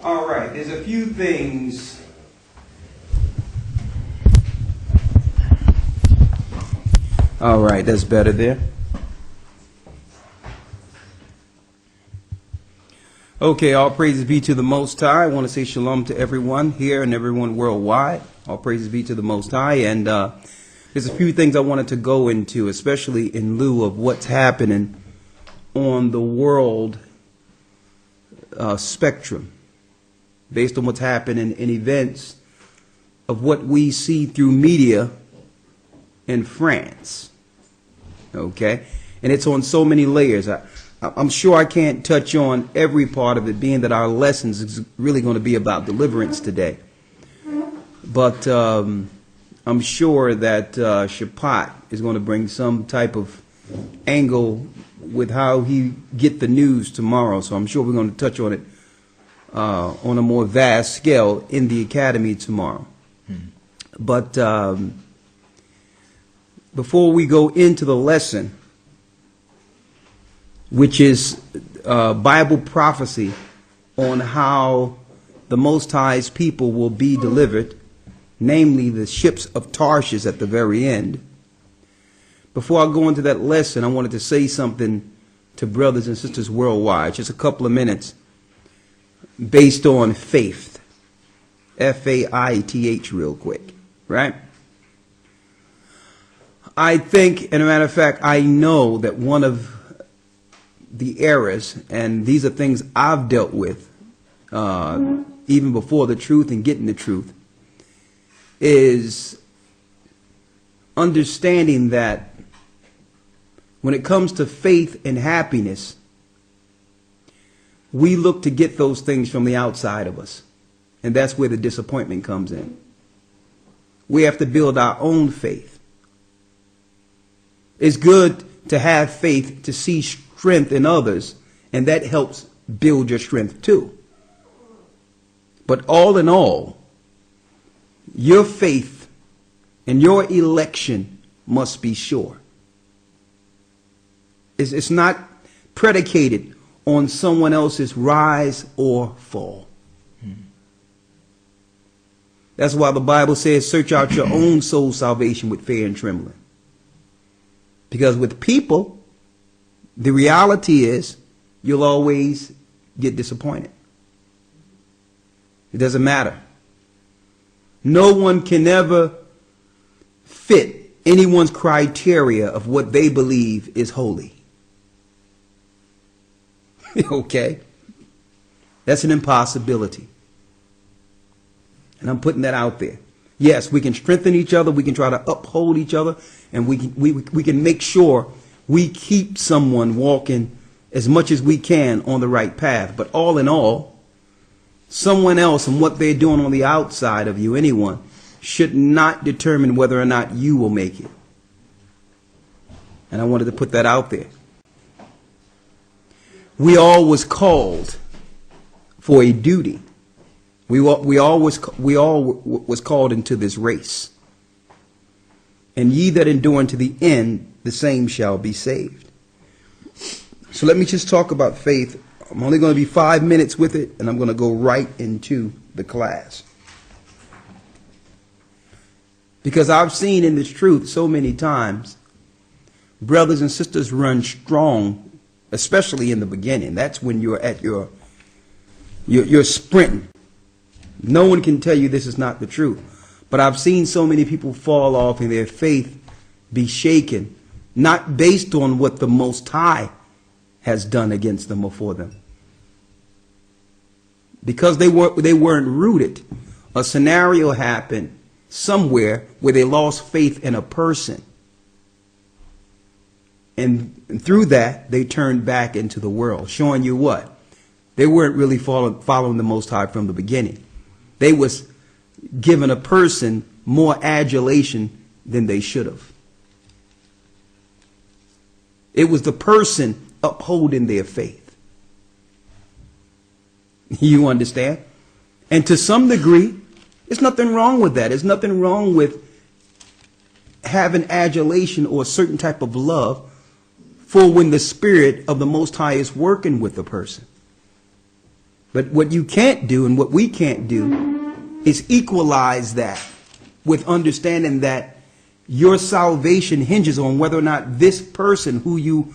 All right, there's a few things. All right, that's better there. Okay, all praises be to the Most High. I want to say shalom to everyone here and everyone worldwide. All praises be to the Most High. And there's a few things I wanted to go into, especially in lieu of what's happening on the world spectrum, based on what's happening in events of what we see through media in France. Okay? And it's on so many layers. I'm sure I can't touch on every part of it, being that our lessons is really going to be about deliverance today. But I'm sure that Shapat is going to bring some type of angle with how he get the news tomorrow. So I'm sure we're going to touch on it on a more vast scale in the academy tomorrow. But before we go into the lesson, which is Bible prophecy on how the Most High's people will be delivered, namely the ships of Tarshish at the very end. Before I go into that lesson, I wanted to say something to brothers and sisters worldwide, just a couple of minutes, based on faith. F-A-I-T-H real quick, right? I think, and a matter of fact, I know that one of the errors, and these are things I've dealt with even before the truth and getting the truth, is understanding that when it comes to faith and happiness, we look to get those things from the outside of us. And that's where the disappointment comes in. We have to build our own faith. It's good to have faith to see strength in others, and that helps build your strength too. But all in all, your faith and your election must be sure. It's not predicated on someone else's rise or fall. That's why the Bible says, search out your own soul salvation with fear and trembling. Because with people, the reality is you'll always get disappointed. It doesn't matter. No one can ever fit anyone's criteria of what they believe is holy. Okay? That's an impossibility. And I'm putting that out there. Yes, we can strengthen each other. We can try to uphold each other. And we can make sure we keep someone walking as much as we can on the right path. But all in all, someone else and what they're doing on the outside of you, anyone, should not determine whether or not you will make it. And I wanted to put that out there. We all was called for a duty. We all was called into this race. And ye that endure unto the end, the same shall be saved. So let me just talk about faith. I'm only going to be 5 minutes with it, and I'm going to go right into the class. Because I've seen in this truth so many times, brothers and sisters run strong, especially in the beginning. That's when you're at your sprinting. No one can tell you this is not the truth. But I've seen so many people fall off and their faith be shaken, not based on what the Most High has done against them or for them. Because they weren't rooted. A scenario happened somewhere where they lost faith in a person. And through that, they turned back into the world, showing you what? They weren't really following the Most High from the beginning. They was giving a person more adulation than they should have. It was the person upholding their faith. You understand? And to some degree, there's nothing wrong with that. There's nothing wrong with having adulation or a certain type of love for when the Spirit of the Most High is working with the person. But what you can't do and what we can't do is equalize that with understanding that your salvation hinges on whether or not this person who you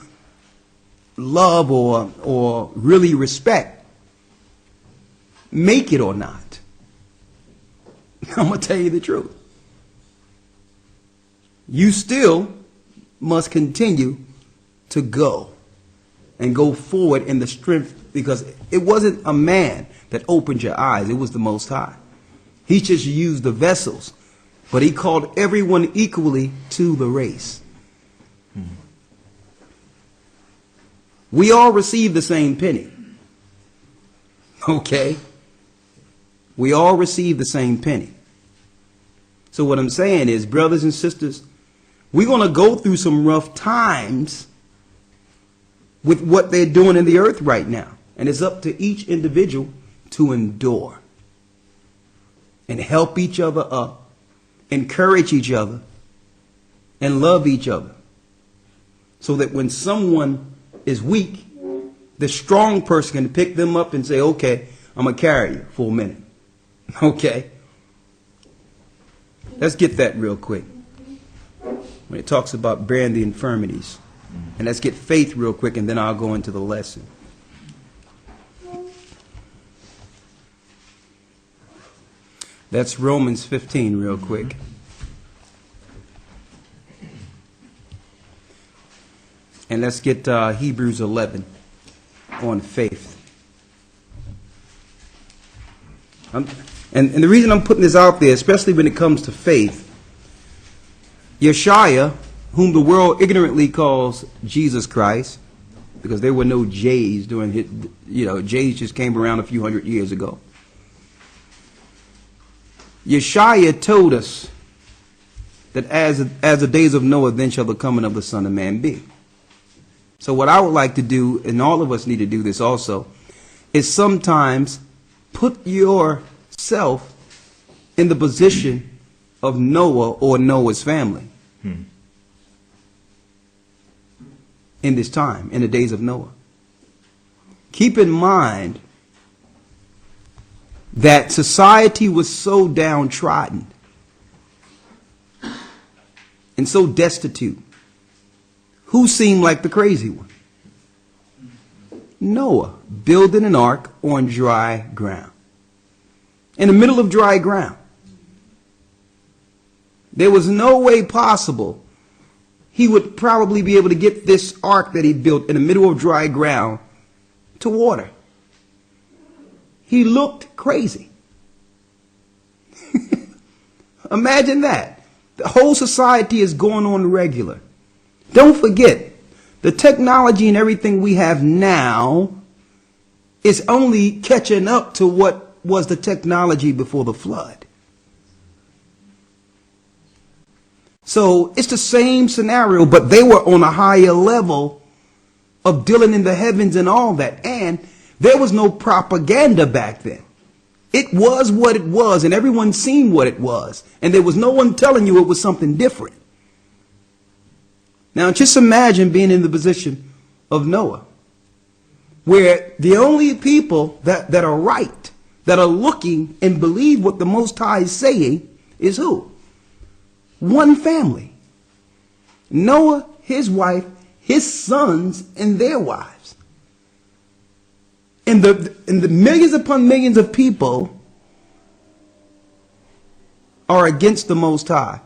love or really respect make it or not. I'm going to tell you the truth. You still must continue to go and go forward in the strength, because it wasn't a man that opened your eyes. It was the Most High. He just used the vessels, but he called everyone equally to the race. We all receive the same penny. Okay? We all receive the same penny. So what I'm saying is, brothers and sisters, we're going to go through some rough times with what they're doing in the earth right now. And it's up to each individual to endure and help each other up, encourage each other, and love each other. So that when someone is weak, the strong person can pick them up and say, okay, I'm going to carry you for a minute. Okay? Let's get that real quick. When it talks about bearing the infirmities. And let's get faith real quick, and then I'll go into the lesson. That's Romans 15 real quick. And let's get Hebrews 11 on faith. And the reason I'm putting this out there, especially when it comes to faith, Yeshua, whom the world ignorantly calls Jesus Christ, because there were no J's during his, J's just came around a few hundred years ago. Yeshua told us that as the days of Noah, then shall the coming of the Son of Man be. So what I would like to do, and all of us need to do this also, is sometimes put yourself in the position of Noah or Noah's family. In this time, in the days of Noah. Keep in mind that society was so downtrodden and so destitute. Who seemed like the crazy one? Noah, building an ark on dry ground. In the middle of dry ground. There was no way possible he would probably be able to get this ark that he built in the middle of dry ground to water. He looked crazy. Imagine that. The whole society is going on regular. Don't forget, the technology and everything we have now is only catching up to what was the technology before the flood. So it's the same scenario, but they were on a higher level of dealing in the heavens and all that. And there was no propaganda back then. It was what it was, and everyone seen what it was. And there was no one telling you it was something different. Now just imagine being in the position of Noah, where the only people that are right, that are looking and believe what the Most High is saying, is who? One family. Noah, his wife, his sons, and their wives. And the millions upon millions of people are against the Most High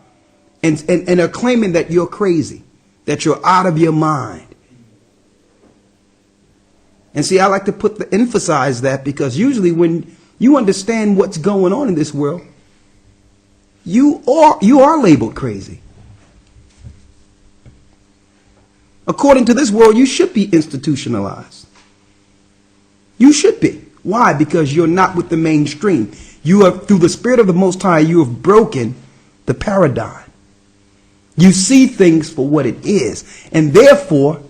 and are claiming that you're crazy, that you're out of your mind. And see, I like to emphasize that, because usually when you understand what's going on in this world, you are labeled crazy. According to this world, you should be institutionalized. You should be. Why? Because you're not with the mainstream. You have, through the Spirit of the Most High, you have broken the paradigm. You see things for what it is, and therefore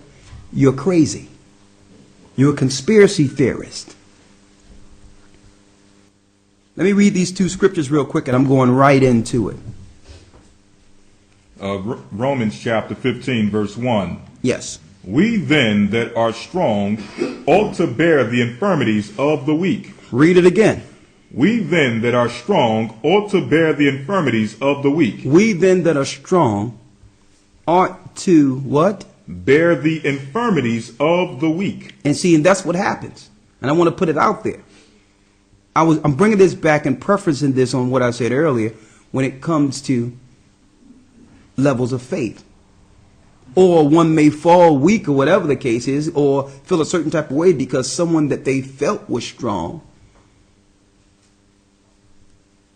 you're crazy. You're a conspiracy theorist. Let me read these two scriptures real quick, and I'm going right into it. Romans chapter 15, verse 1. Yes. We then that are strong ought to bear the infirmities of the weak, Read it again. We then that are strong ought to bear the infirmities of the weak. We then that are strong ought to what? Bear the infirmities of the weak. And see, and that's what happens. And I want to put it out there. I'm bringing this back and preferencing this on what I said earlier when it comes to levels of faith. Or one may fall weak or whatever the case is, or feel a certain type of way because someone that they felt was strong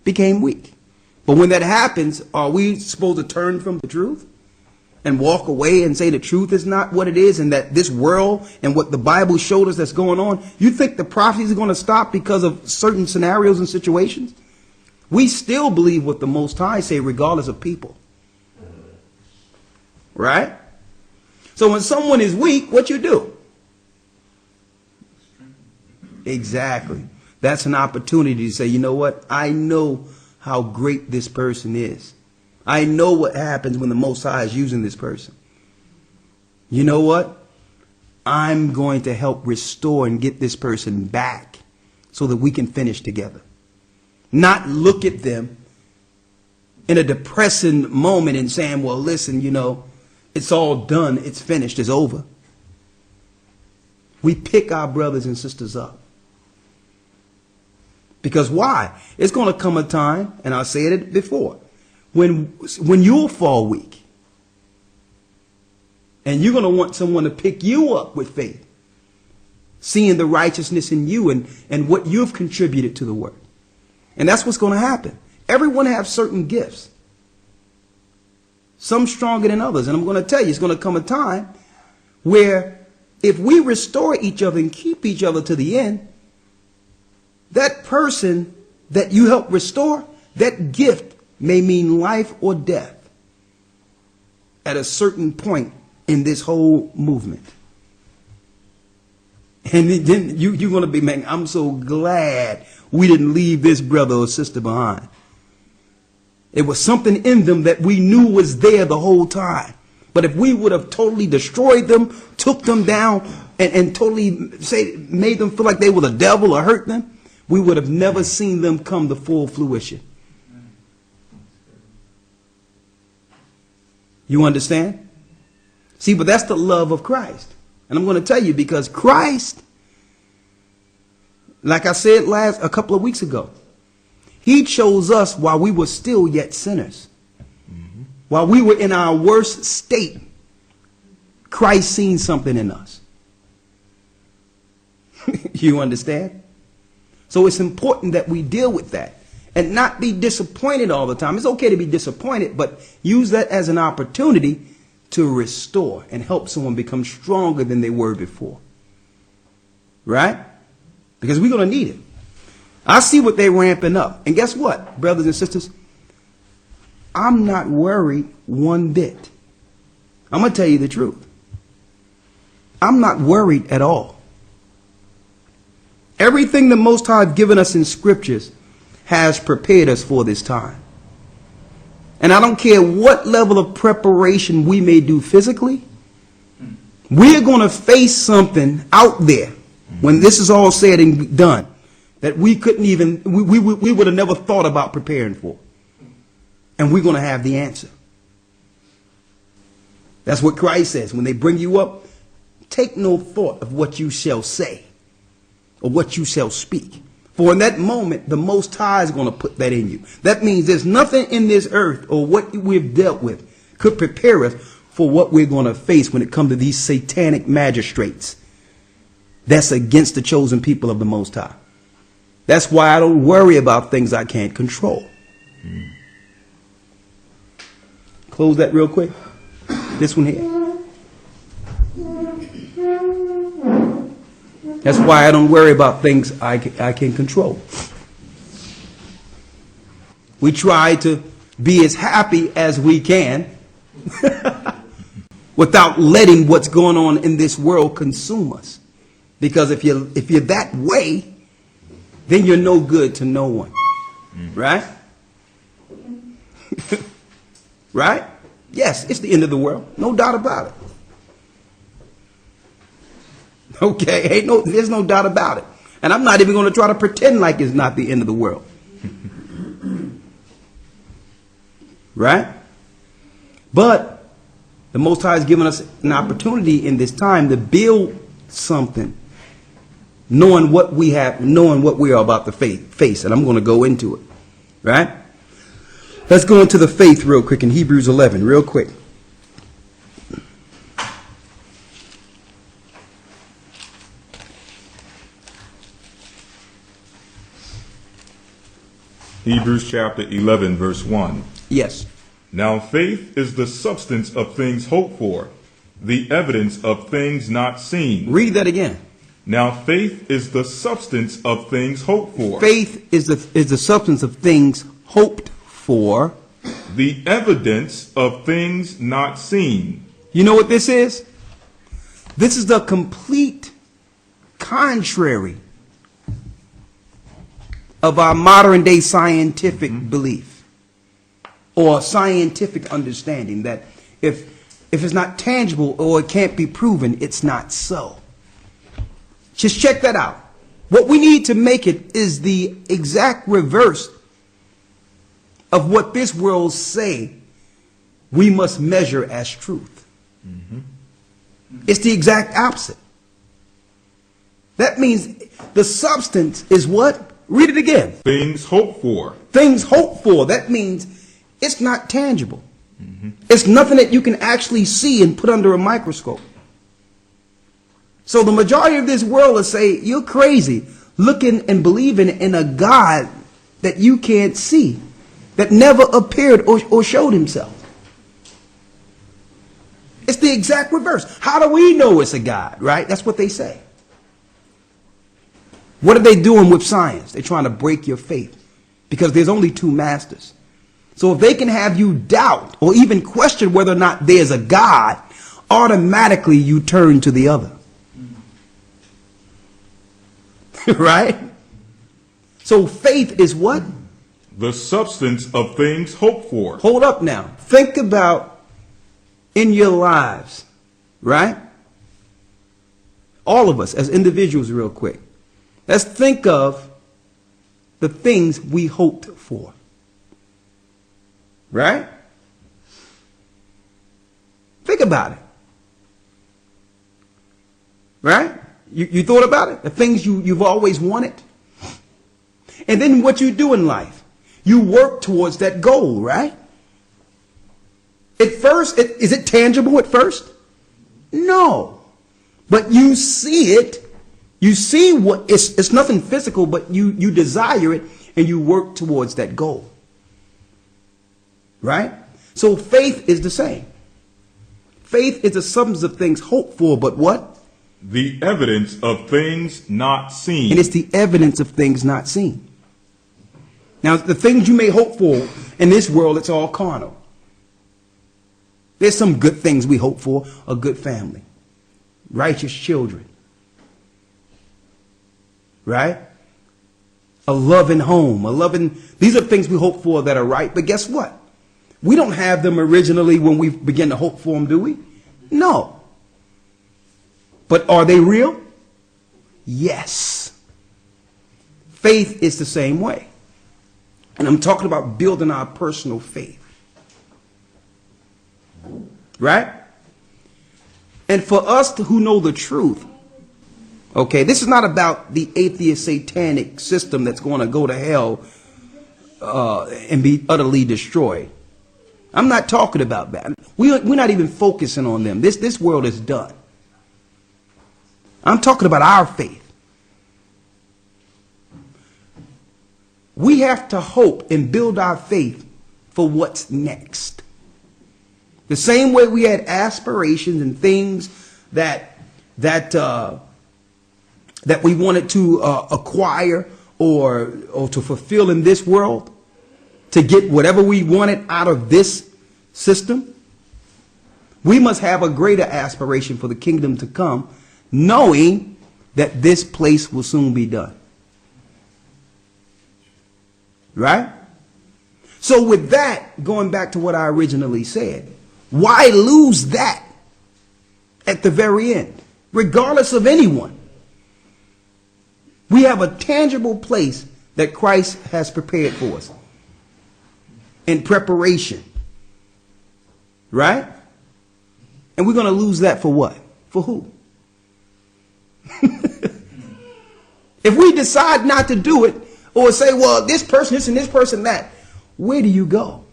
became weak. But when that happens, are we supposed to turn from the truth and walk away and say the truth is not what it is, and that this world and what the Bible showed us that's going on? You think the prophecies are going to stop because of certain scenarios and situations? We still believe what the Most High say regardless of people. Right? So when someone is weak, what you do? Exactly. That's an opportunity to say, you know what? I know how great this person is. I know what happens when the Most High is using this person. You know what? I'm going to help restore and get this person back so that we can finish together. Not look at them in a depressing moment and saying, well, listen, you know, it's all done. It's finished. It's over. We pick our brothers and sisters up. Because why? It's going to come a time, and I said it before, when you'll fall weak. And you're going to want someone to pick you up with faith, seeing the righteousness in you and what you've contributed to the work. And that's what's going to happen. Everyone has certain gifts. Some stronger than others. And I'm going to tell you, it's going to come a time where if we restore each other and keep each other to the end, that person that you help restore, that gift may mean life or death at a certain point in this whole movement. And then you're going to be, man, I'm so glad we didn't leave this brother or sister behind. It was something in them that we knew was there the whole time. But if we would have totally destroyed them, took them down, and totally made them feel like they were the devil or hurt them, we would have never seen them come to full fruition. You understand? See, but that's the love of Christ. And I'm going to tell you, because Christ, like I said a couple of weeks ago, he chose us while we were still yet sinners. Mm-hmm. While we were in our worst state, Christ seen something in us. You understand? So it's important that we deal with that and not be disappointed all the time. It's okay to be disappointed, but use that as an opportunity to restore and help someone become stronger than they were before. Right? Because we're going to need it. I see what they're ramping up. And guess what, brothers and sisters? I'm not worried one bit. I'm going to tell you the truth. I'm not worried at all. Everything the Most High has given us in scriptures has prepared us for this time. And I don't care what level of preparation we may do physically. We're going to face something out there when this is all said and done that we couldn't even, we would have never thought about preparing for. And we're going to have the answer. That's what Christ says. When they bring you up, take no thought of what you shall say or what you shall speak. For in that moment, the Most High is going to put that in you. That means there's nothing in this earth or what we've dealt with could prepare us for what we're going to face when it comes to these satanic magistrates that's against the chosen people of the Most High. That's why I don't worry about things I can't control. Close that real quick. This one here. That's why I don't worry about things I can control. We try to be as happy as we can without letting what's going on in this world consume us. Because if you're that way, then you're no good to no one. Right? Right? Yes, it's the end of the world. No doubt about it. Okay, there's no doubt about it. And I'm not even going to try to pretend like it's not the end of the world. Right? But the Most High has given us an opportunity in this time to build something, knowing what we have, knowing what we are about to face. And I'm going to go into it. Right? Let's go into the faith real quick in Hebrews 11, real quick. Hebrews chapter 11, verse 1. Yes. Now faith is the substance of things hoped for, the evidence of things not seen. Read that again. Now faith is the substance of things hoped for. Faith is the substance of things hoped for. The evidence of things not seen. You know what this is? This is the complete contrary of our modern day scientific belief or scientific understanding that if it's not tangible or it can't be proven, it's not so. Just check that out. What we need to make it is the exact reverse of what this world say we must measure as truth. It's the exact opposite. That means the substance is what? Read it again. Things hoped for. Things hoped for. That means it's not tangible. It's nothing that you can actually see and put under a microscope. So the majority of this world will say, you're crazy, looking and believing in a God that you can't see, that never appeared or showed himself. It's the exact reverse. How do we know it's a God, right? That's what they say. What are they doing with science? They're trying to break your faith because there's only two masters. So if they can have you doubt or even question whether or not there's a God, automatically you turn to the other. Right? So faith is what? The substance of things hoped for. Hold up now. Think about in your lives, right? All of us as individuals real quick. Let's think of the things we hoped for. Right? Think about it. Right? You thought about it? The things you've always wanted? And then what you do in life? You work towards that goal, right? At first, is it tangible at first? No. But you see it. You see what it's nothing physical, but you desire it and you work towards that goal. Right? So faith is the same. Faith is the substance of things hoped for, but what? The evidence of things not seen. And it's the evidence of things not seen. Now, the things you may hope for in this world, it's all carnal. There's some good things we hope for: a good family, righteous children, right? A loving home, these are things we hope for that are right. But guess what? We don't have them originally when we begin to hope for them, do we? No. But are they real? Yes. Faith is the same way. And I'm talking about building our personal faith. Right? And for us who know the truth, okay, this is not about the atheist satanic system that's going to go to hell and be utterly destroyed. I'm not talking about that. We're not even focusing on them. This world is done. I'm talking about our faith. We have to hope and build our faith for what's next. The same way we had aspirations and things that we wanted to acquire or to fulfill in this world, to get whatever we wanted out of this system, we must have a greater aspiration for the kingdom to come, knowing that this place will soon be done. Right? So with that, going back to what I originally said, why lose that at the very end, regardless of anyone? We have a tangible place that Christ has prepared for us in preparation. Right? And we're going to lose that for what? For who? If we decide not to do it, or say, well, this person this and this person that, where do you go?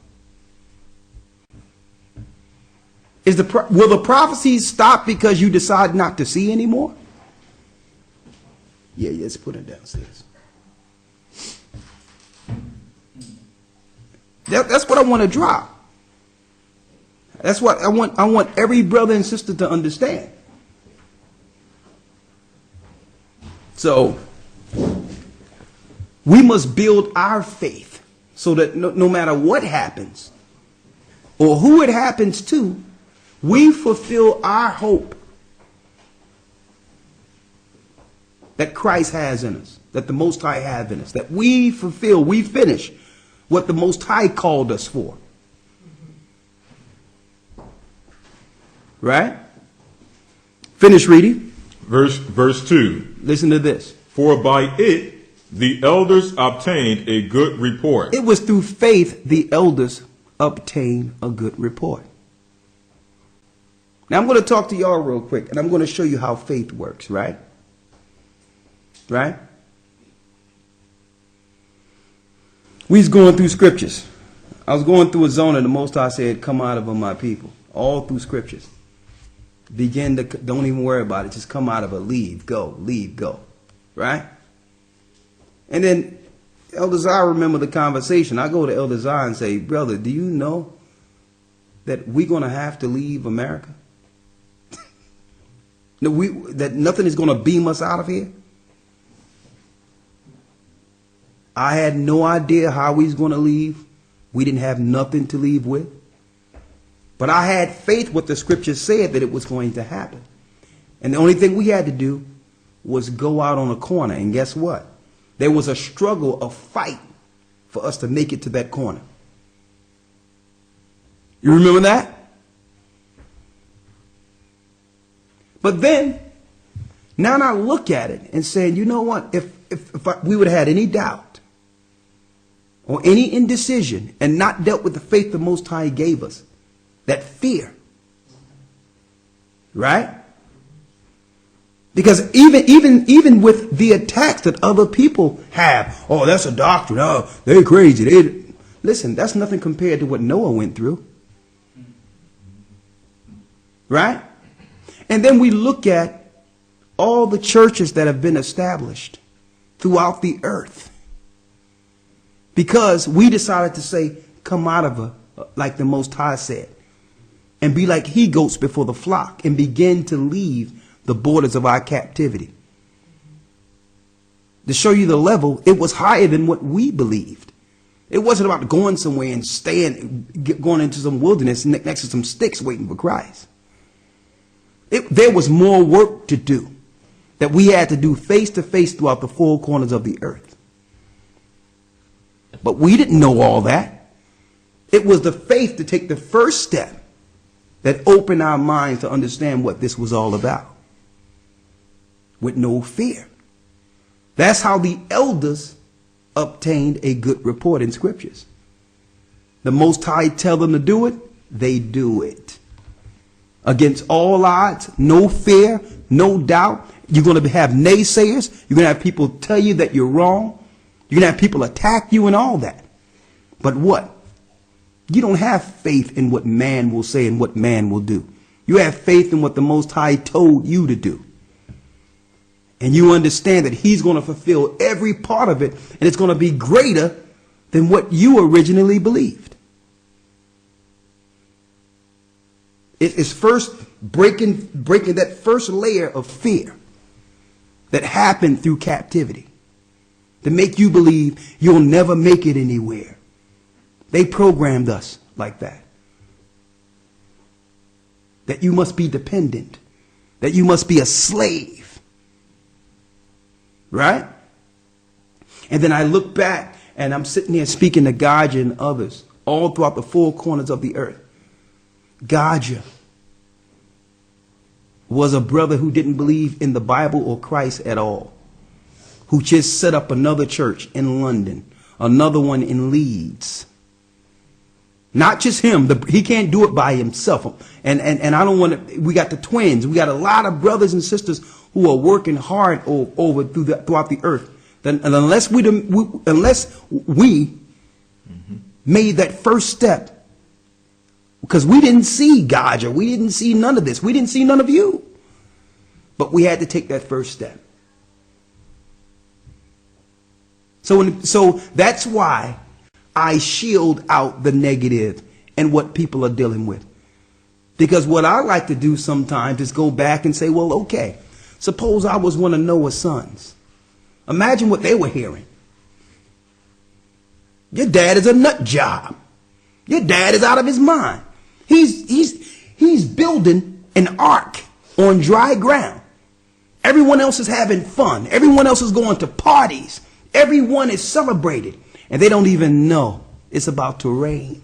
Will the prophecies stop because you decide not to see anymore? Yeah, let's put it downstairs. That's what I want to drop. That's what I want every brother and sister to understand. So we must build our faith so that no matter what happens or who it happens to, we fulfill our hope that Christ has in us, that the Most High has in us, that we finish what the Most High called us for. Right? Finish reading. Verse 2. Listen to this. For by it the elders obtained a good report. It was through faith the elders obtained a good report. Now I'm going to talk to y'all real quick, and I'm going to show you how faith works, right? Right? We was going through scriptures. I was going through a zone, and the Most High said, come out of her, my people. All through scriptures. Don't even worry about it. Just come out of it. Leave, go. Right? And then Elder Zah, remember the conversation. I go to Elder Zah and say, brother, do you know that we're going to have to leave America? That nothing is going to beam us out of here? I had no idea how we was going to leave. We didn't have nothing to leave with. But I had faith what the scriptures said that it was going to happen. And the only thing we had to do was go out on a corner. And guess what? There was a struggle, a fight for us to make it to that corner. You remember that? But then, now I look at it and saying, you know what? If we would have had any doubt or any indecision and not dealt with the faith the Most High gave us, that fear, right? Because even with the attacks that other people have, oh, that's a doctrine, oh, they're crazy. Listen, that's nothing compared to what Noah went through, right? And then we look at all the churches that have been established throughout the earth because we decided to say, come out of her, like the Most High said, and be like he-goats before the flock and begin to leave the borders of our captivity. To show you the level, it was higher than what we believed. It wasn't about going somewhere and going into some wilderness next to some sticks waiting for Christ. There was more work to do that we had to do face to face throughout the four corners of the earth. But we didn't know all that. It was the faith to take the first step that opened our minds to understand what this was all about. With no fear. That's how the elders obtained a good report in scriptures. The Most High tell them to do it, they do it. Against all odds, no fear, no doubt. You're going to have naysayers. You're going to have people tell you that you're wrong. You're going to have people attack you and all that. But what? You don't have faith in what man will say and what man will do. You have faith in what the Most High told you to do. And you understand that he's going to fulfill every part of it, and it's going to be greater than what you originally believed. It is first breaking that first layer of fear that happened through captivity to make you believe you'll never make it anywhere. They programmed us like that. That you must be dependent. That you must be a slave. Right? And then I look back and I'm sitting here speaking to Gaja and others all throughout the four corners of the earth. Gaja was a brother who didn't believe in the Bible or Christ at all. who just set up another church in London, another one in Leeds. Not just him. He can't do it by himself. And I don't want to, we got the twins. We got a lot of brothers and sisters who are working hard throughout the earth. And unless we made that first step, because we didn't see God, or we didn't see none of this. We didn't see none of you. But we had to take that first step. So that's why I shield out the negative and what people are dealing with. Because what I like to do sometimes is go back and say, well, okay, suppose I was one of Noah's sons. Imagine what they were hearing. Your dad is a nut job. Your dad is out of his mind. He's building an ark on dry ground. Everyone else is having fun. Everyone else is going to parties. Everyone is celebrated. And they don't even know it's about to rain.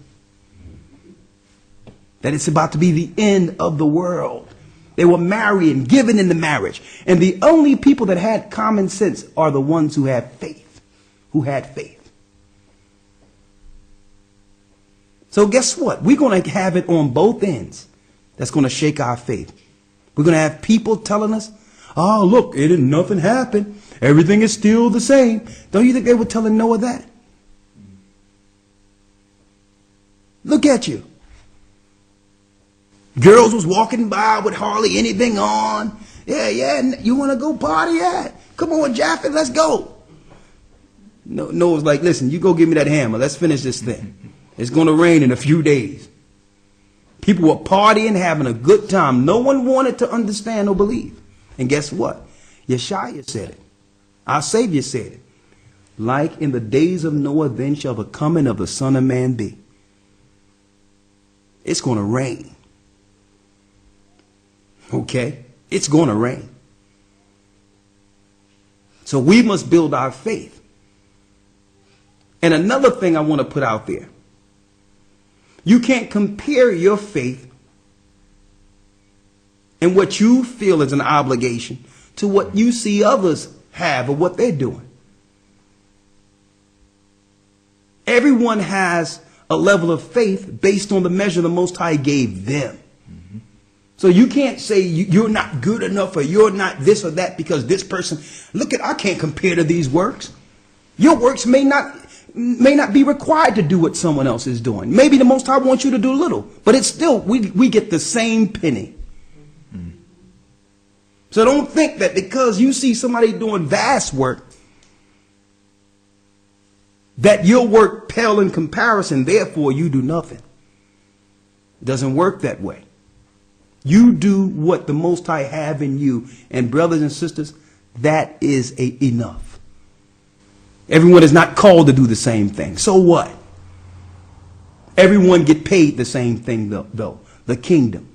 That it's about to be the end of the world. They were marrying, giving in the marriage. And the only people that had common sense are the ones who had faith. Who had faith. So guess what? We're going to have it on both ends. That's going to shake our faith. We're going to have people telling us, oh, look, nothing happened. Everything is still the same. Don't you think they were telling Noah that? Look at you. Girls was walking by with hardly anything on. Yeah, you want to go party? Yeah. Come on, Japheth, let's go. Noah's like, listen, you go give me that hammer. Let's finish this thing. It's going to rain in a few days. People were partying, having a good time. No one wanted to understand or believe. And guess what? Yeshua said it. Our Savior said it. Like in the days of Noah, then shall the coming of the Son of Man be. It's going to rain. Okay? It's going to rain. So we must build our faith. And another thing I want to put out there. You can't compare your faith and what you feel is an obligation to what you see others have or what they're doing. Everyone has a level of faith based on the measure the Most High gave them. Mm-hmm. So you can't say you're not good enough or you're not this or that because this person, I can't compare to these works. Your works may not be required to do what someone else is doing. Maybe the Most High wants you to do little, but it's still, we get the same penny. Mm. So don't think that because you see somebody doing vast work, that your work pale in comparison, therefore you do nothing. It doesn't work that way. You do what the Most High have in you, and brothers and sisters, that is enough. Everyone is not called to do the same thing. So what? Everyone get paid the same thing though. The kingdom.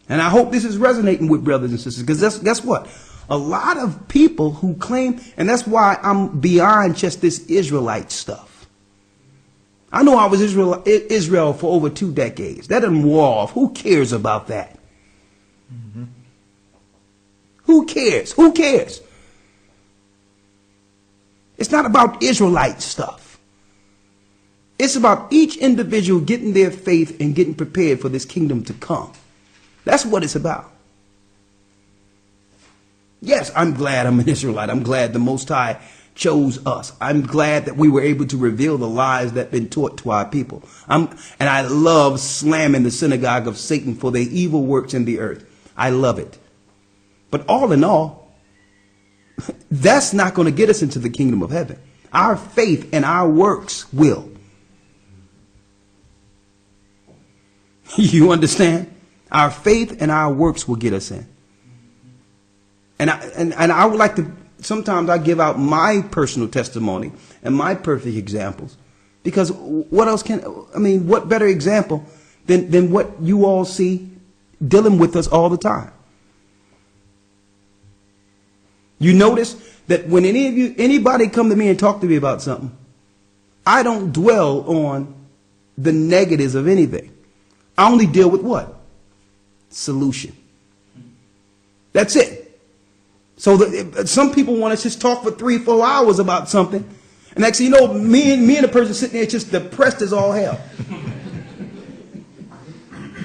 And I hope this is resonating with brothers and sisters, because guess what? A lot of people who claim, and that's why I'm beyond just this Israelite stuff. I know I was Israel for over 2 decades. That didn't wore off. Who cares about that? Mm-hmm. Who cares? Who cares? It's not about Israelite stuff. It's about each individual getting their faith and getting prepared for this kingdom to come. That's what it's about. Yes, I'm glad I'm an Israelite. I'm glad the Most High chose us. I'm glad that we were able to reveal the lies that have been taught to our people. And I love slamming the synagogue of Satan for their evil works in the earth. I love it. But all in all, that's not going to get us into the kingdom of heaven. Our faith and our works will. You understand? Our faith and our works will get us in. And I would like to, sometimes I give out my personal testimony and my perfect examples. Because what else what better example than what you all see dealing with us all the time? You notice that when anybody come to me and talk to me about something, I don't dwell on the negatives of anything. I only deal with what? Solution. That's it. So some people want to just talk for 3-4 hours about something. And next thing you know, me and the person sitting there just depressed as all hell.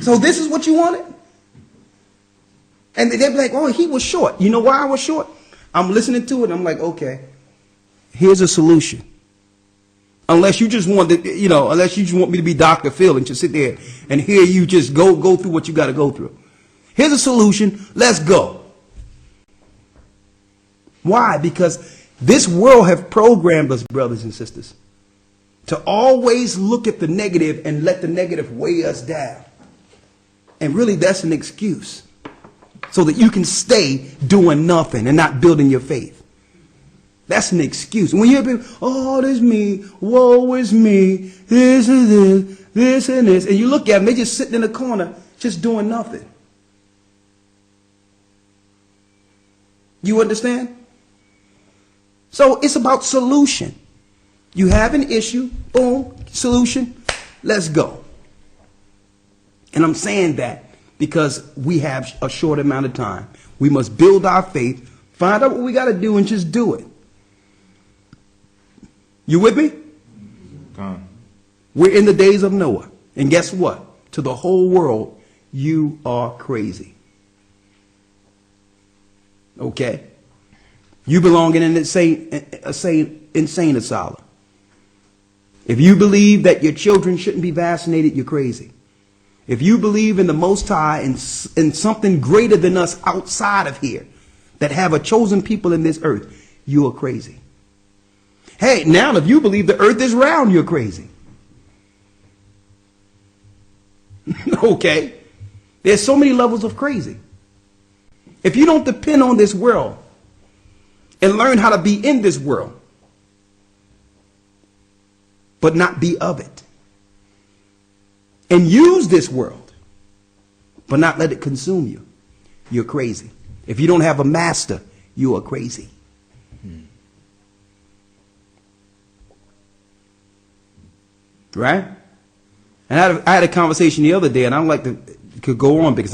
So this is what you wanted? And they'd be like, oh, he was short. You know why I was short? I'm listening to it and I'm like, okay, here's a solution. Unless you just want to, unless you just want me to be Dr. Phil and just sit there and hear you just go through what you got to go through. Here's a solution. Let's go. Why? Because this world have programmed us, brothers and sisters, to always look at the negative and let the negative weigh us down. And really, that's an excuse so that you can stay doing nothing and not building your faith. That's an excuse. When you hear people, oh, this is me, woe is me, this and this and this, and you look at them, they just sitting in the corner, just doing nothing. You understand? So it's about solution. You have an issue, boom, solution, let's go. And I'm saying that because we have a short amount of time. We must build our faith, find out what we got to do, and just do it. You with me? We're in the days of Noah. And guess what? To the whole world, you are crazy. Okay? You belong in an insane asylum. If you believe that your children shouldn't be vaccinated, you're crazy. If you believe in the Most High and in something greater than us outside of here that have a chosen people in this earth, you are crazy. Hey, now if you believe the earth is round, you're crazy. Okay? There's so many levels of crazy. If you don't depend on this world and learn how to be in this world, but not be of it, and use this world, but not let it consume you, you're crazy. If you don't have a master, you are crazy. Right? And I had a conversation the other day, and I don't like to could go on because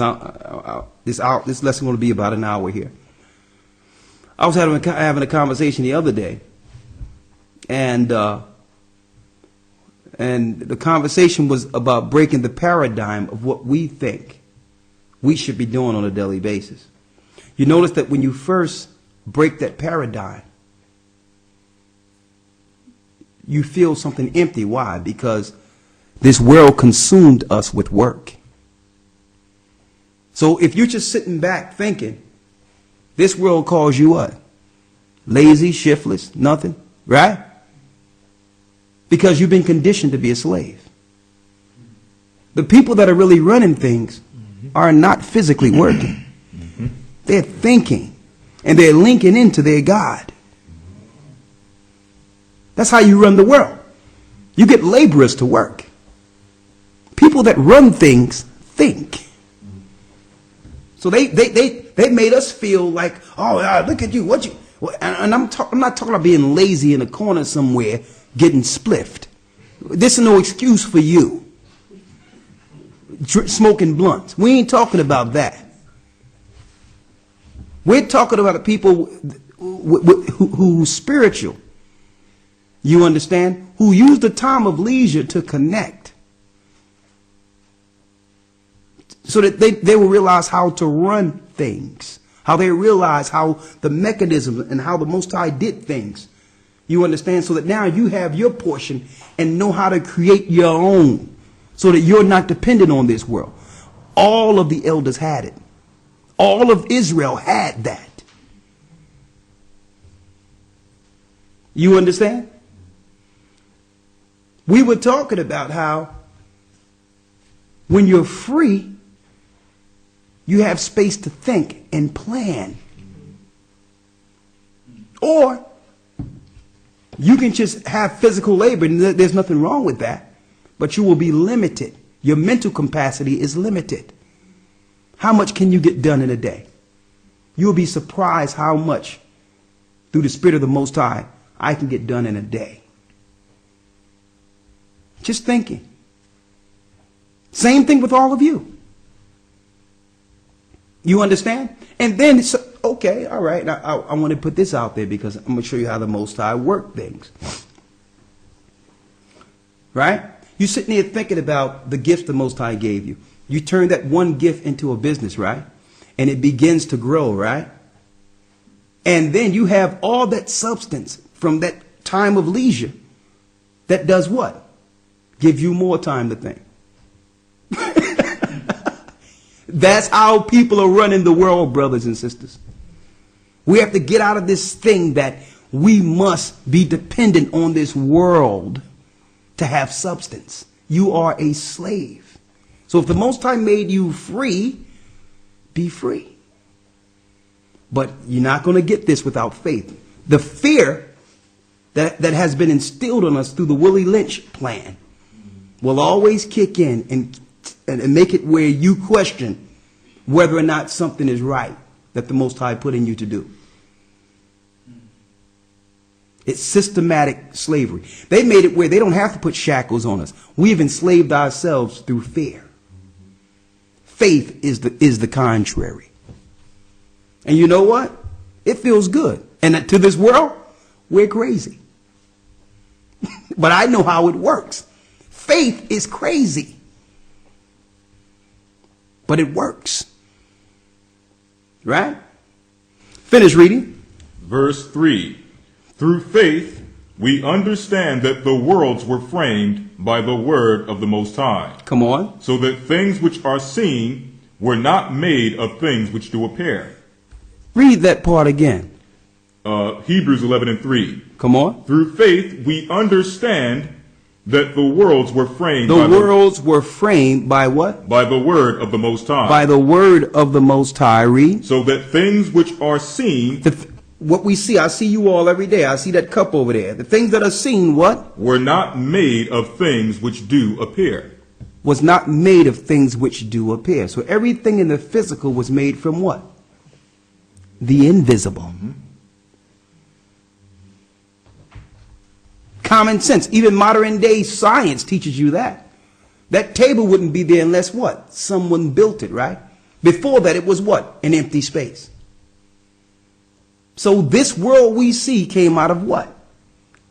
this lesson is going to be about an hour here. I was having a conversation the other day, and the conversation was about breaking the paradigm of what we think we should be doing on a daily basis. You notice that when you first break that paradigm, you feel something empty. Why? Because this world consumed us with work. So if you're just sitting back thinking, this world calls you what? Lazy, shiftless, nothing, right? Because you've been conditioned to be a slave. The people that are really running things are not physically working. They're thinking, and they're linking into their God. That's how you run the world. You get laborers to work. People that run things think. So they made us feel like, oh, look at you, what you? And I'm not talking about being lazy in a corner somewhere getting spliffed. This is no excuse for you. Smoking blunts. We ain't talking about that. We're talking about the people who's spiritual. You understand? Who use the time of leisure to connect. So that they will realize how to run things. How they realize how the mechanism and how the Most High did things. You understand? So that now you have your portion and know how to create your own. So that you're not dependent on this world. All of the elders had it. All of Israel had that. You understand? We were talking about how when you're free, you have space to think and plan. Or you can just have physical labor, and there's nothing wrong with that. But you will be limited. Your mental capacity is limited. How much can you get done in a day? You'll be surprised how much, through the Spirit of the Most High, I can get done in a day. Just thinking. Same thing with all of you. You understand? And then, it's, okay, all right, I want to put this out there because I'm going to show you how the Most High work things. Right? You're sitting there thinking about the gifts the Most High gave you. You turn that one gift into a business, right? And it begins to grow, right? And then you have all that substance from that time of leisure that does what? Give you more time to think. That's how people are running the world, brothers and sisters. We have to get out of this thing that we must be dependent on this world to have substance. You are a slave. So if the Most High made you free, be free. But you're not going to get this without faith. The fear that has been instilled on us through the Willie Lynch plan will always kick in and make it where you question whether or not something is right that the Most High put in you to do. It's systematic slavery. They made it where they don't have to put shackles on us. We've enslaved ourselves through fear. Faith is the contrary. And you know what? It feels good. And to this world, we're crazy. But I know how it works. Faith is crazy. But it works. Right? Finish reading. Verse 3. Through faith, we understand that the worlds were framed by the word of the Most High. Come on. So that things which are seen were not made of things which do appear. Read that part again. Hebrews 11:3. Come on. Through faith, we understand that the worlds were framed. The worlds were framed by what? By the word of the Most High. By the word of the Most High. Read. So that things which are seen. What we see, I see you all every day. I see that cup over there. The things that are seen, what? Were not made of things which do appear. Was not made of things which do appear. So everything in the physical was made from what? The invisible. Mm-hmm. Common sense. Even modern day science teaches you that. That table wouldn't be there unless what? Someone built it, right? Before that, it was what? An empty space. So this world we see came out of what?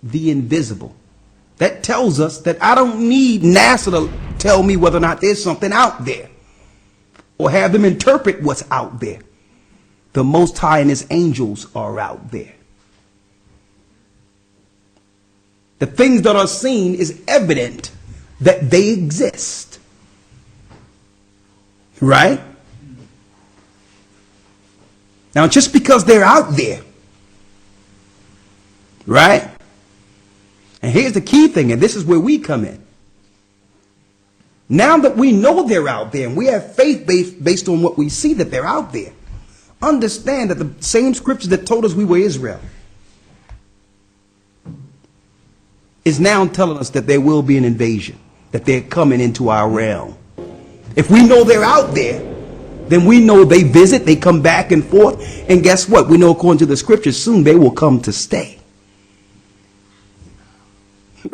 The invisible. That tells us that I don't need NASA to tell me whether or not there's something out there, or have them interpret what's out there. The Most High and his angels are out there. The things that are seen is evident that they exist. Right? Now, just because they're out there, right? And here's the key thing, and this is where we come in. Now that we know they're out there, and we have faith based on what we see that they're out there, understand that the same scriptures that told us we were Israel is now telling us that there will be an invasion, that they're coming into our realm. If we know they're out there, then we know they visit, they come back and forth, and guess what? We know according to the scriptures, soon they will come to stay.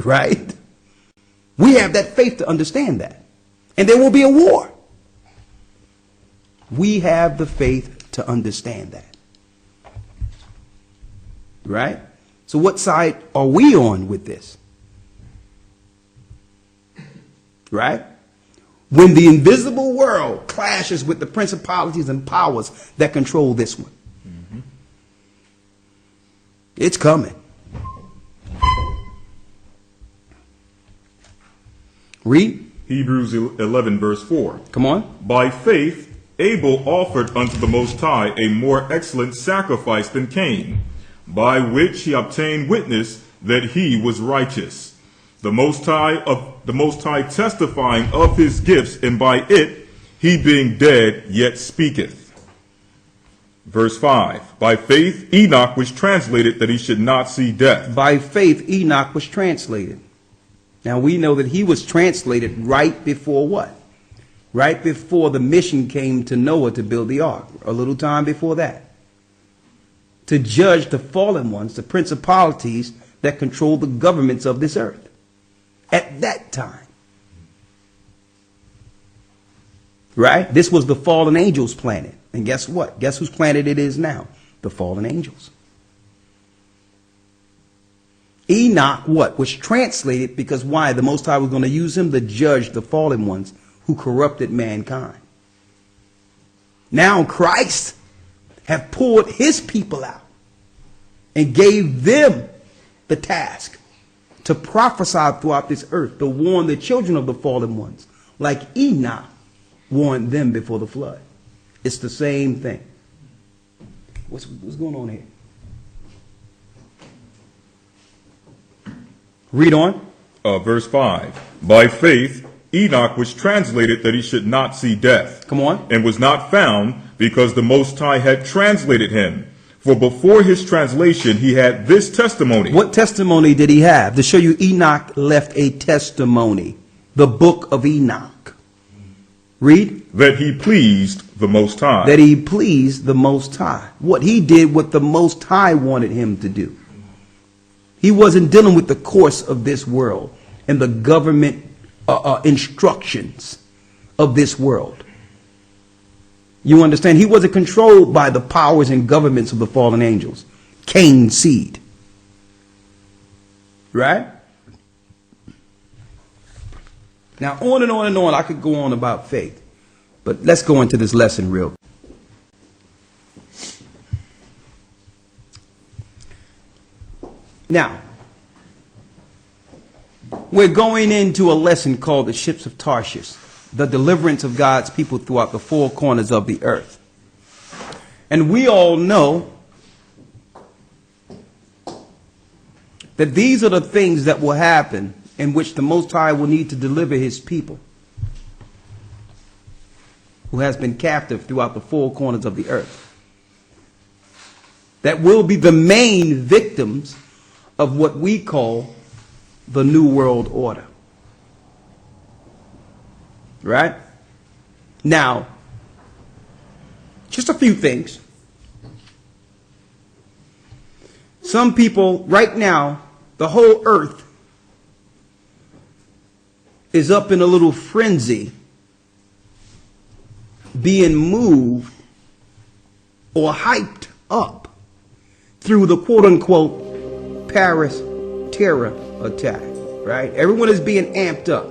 Right? We have that faith to understand that. And there will be a war. We have the faith to understand that. Right? So what side are we on with this? Right? When the invisible world clashes with the principalities and powers that control this one. Mm-hmm. It's coming. Read. Hebrews 11 verse 4. Come on. By faith, Abel offered unto the Most High a more excellent sacrifice than Cain, by which he obtained witness that he was righteous. The Most High testifying of his gifts, and by it he being dead yet speaketh. Verse 5. By faith Enoch was translated that he should not see death. By faith Enoch was translated. Now we know that he was translated right before what? Right before the mission came to Noah to build the ark. A little time before that. To judge the fallen ones, the principalities that control the governments of this earth. At that time. Right? This was the fallen angels planet. And guess what? Guess whose planet it is now? The fallen angels. Enoch, what? Was translated because why? The Most High was going to use him to judge the fallen ones who corrupted mankind. Now Christ have pulled his people out and gave them the task to prophesy throughout this earth, to warn the children of the fallen ones, like Enoch warned them before the flood. It's the same thing. What's going on here? Read on. Verse 5. By faith, Enoch was translated that he should not see death. Come on. And was not found because the Most High had translated him. For before his translation, he had this testimony. What testimony did he have? To show you Enoch left a testimony. The book of Enoch. Read. That he pleased the Most High. That he pleased the Most High. What he did, what the Most High wanted him to do. He wasn't dealing with the course of this world and the government instructions of this world. You understand? He wasn't controlled by the powers and governments of the fallen angels. Cain's seed. Right? Now, on and on and on, I could go on about faith. But let's go into this lesson real quick. Now, we're going into a lesson called the ships of Tarshish, the deliverance of God's people throughout the four corners of the earth. And we all know that these are the things that will happen in which the Most High will need to deliver his people who has been captive throughout the four corners of the earth. That will be the main victims of what we call the New World Order. Right? Now, just a few things. Some people, right now, the whole earth is up in a little frenzy, being moved or hyped up through the quote-unquote Paris terror attack, right? Everyone is being amped up.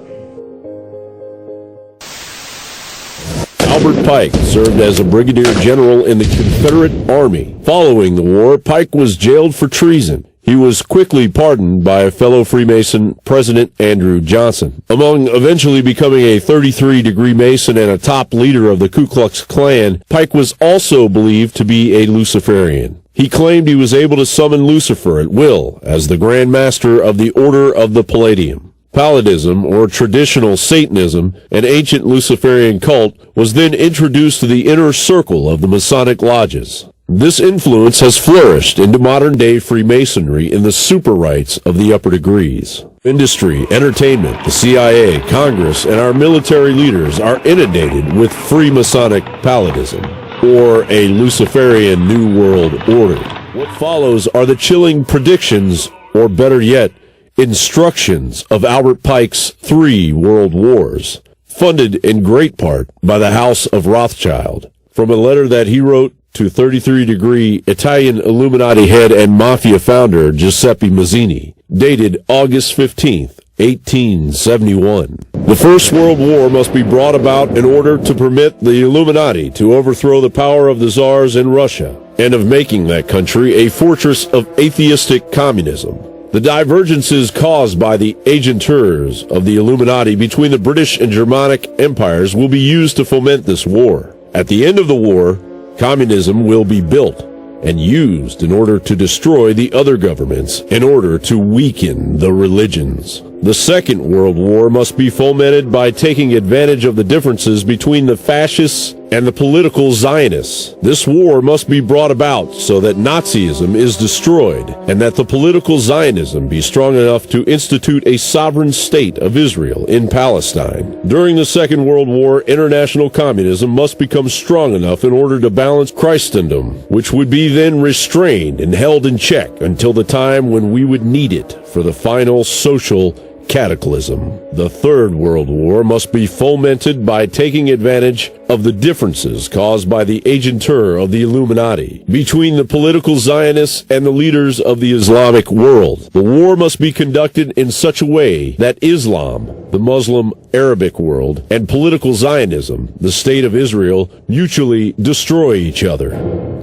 Albert Pike served as a brigadier general in the Confederate Army. Following the war, Pike was jailed for treason. He was quickly pardoned by a fellow Freemason, President Andrew Johnson. Among eventually becoming a 33-degree Mason and a top leader of the Ku Klux Klan, Pike was also believed to be a Luciferian. He claimed he was able to summon Lucifer at will as the Grand Master of the Order of the Palladium. Palladism, or traditional Satanism, an ancient Luciferian cult, was then introduced to the inner circle of the Masonic lodges. This influence has flourished into modern-day Freemasonry in the super rites of the upper degrees. Industry, entertainment, the CIA, Congress, and our military leaders are inundated with Freemasonic palladism, or a Luciferian New World Order. What follows are the chilling predictions, or better yet, instructions of Albert Pike's 3 world wars, funded in great part by the House of Rothschild. From a letter that he wrote to 33-degree Italian Illuminati head and mafia founder Giuseppe Mazzini, dated August 15th, 1871. The First World War must be brought about in order to permit the Illuminati to overthrow the power of the czars in Russia, and of making that country a fortress of atheistic communism. The divergences caused by the agentures of the Illuminati between the British and Germanic empires will be used to foment this war. At the end of the war, communism will be built and used in order to destroy the other governments, in order to weaken the religions. The Second World War must be fomented by taking advantage of the differences between the fascists and the political Zionists. This war must be brought about so that Nazism is destroyed and that the political Zionism be strong enough to institute a sovereign state of Israel in Palestine. During the Second World War, international communism must become strong enough in order to balance Christendom, which would be then restrained and held in check until the time when we would need it for the final social cataclysm. The Third World War must be fomented by taking advantage of the differences caused by the agentur of the Illuminati between the political Zionists and the leaders of the Islamic world. The war must be conducted in such a way that Islam, the Muslim Arabic world, and political Zionism, the State of Israel, mutually destroy each other.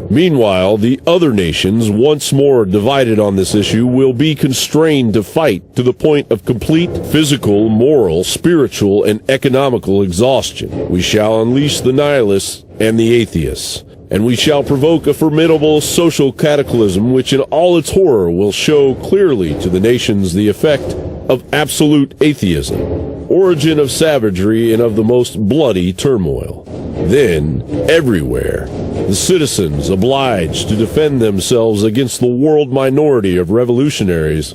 Meanwhile, the other nations, once more divided on this issue, will be constrained to fight to the point of complete physical, moral, spiritual, and economical exhaustion. We shall unleash the nihilists and the atheists, and we shall provoke a formidable social cataclysm which in all its horror will show clearly to the nations the effect of absolute atheism, origin of savagery and of the most bloody turmoil. Then, everywhere, the citizens obliged to defend themselves against the world minority of revolutionaries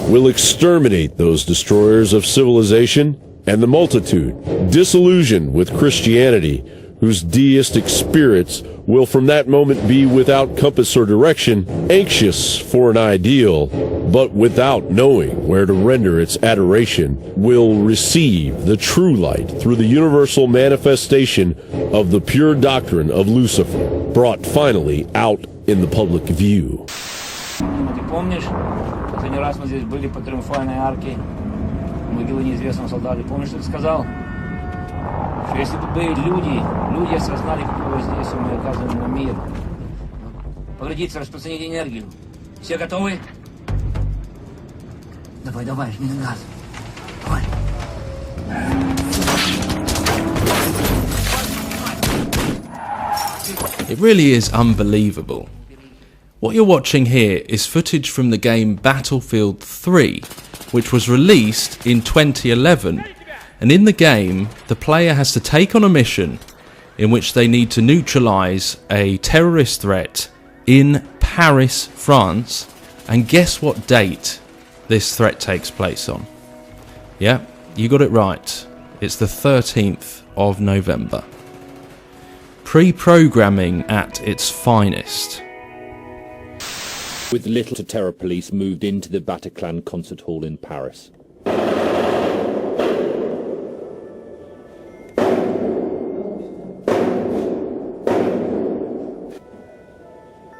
will exterminate those destroyers of civilization, and the multitude, disillusioned with Christianity, whose deistic spirits will from that moment be without compass or direction, anxious for an ideal, but without knowing where to render its adoration, will receive the true light through the universal manifestation of the pure doctrine of Lucifer, brought finally out in the public view. Ты помнишь, последний раз мы здесь были по Триумфальной арке, могилы неизвестного солдата. Помнишь, что ты сказал? Что если бы люди осознали, какое воздействие мы оказываем на мир, погодите распространить энергию. Все готовы? Давай, жми на газ. Давай. It really is unbelievable. What you're watching here is footage from the game Battlefield 3, which was released in 2011. And in the game, the player has to take on a mission in which they need to neutralise a terrorist threat in Paris, France. And guess what date this threat takes place on? Yeah, you got it right. It's the 13th of November. Pre-programming at its finest. With little, terror police moved into the Bataclan concert hall in Paris.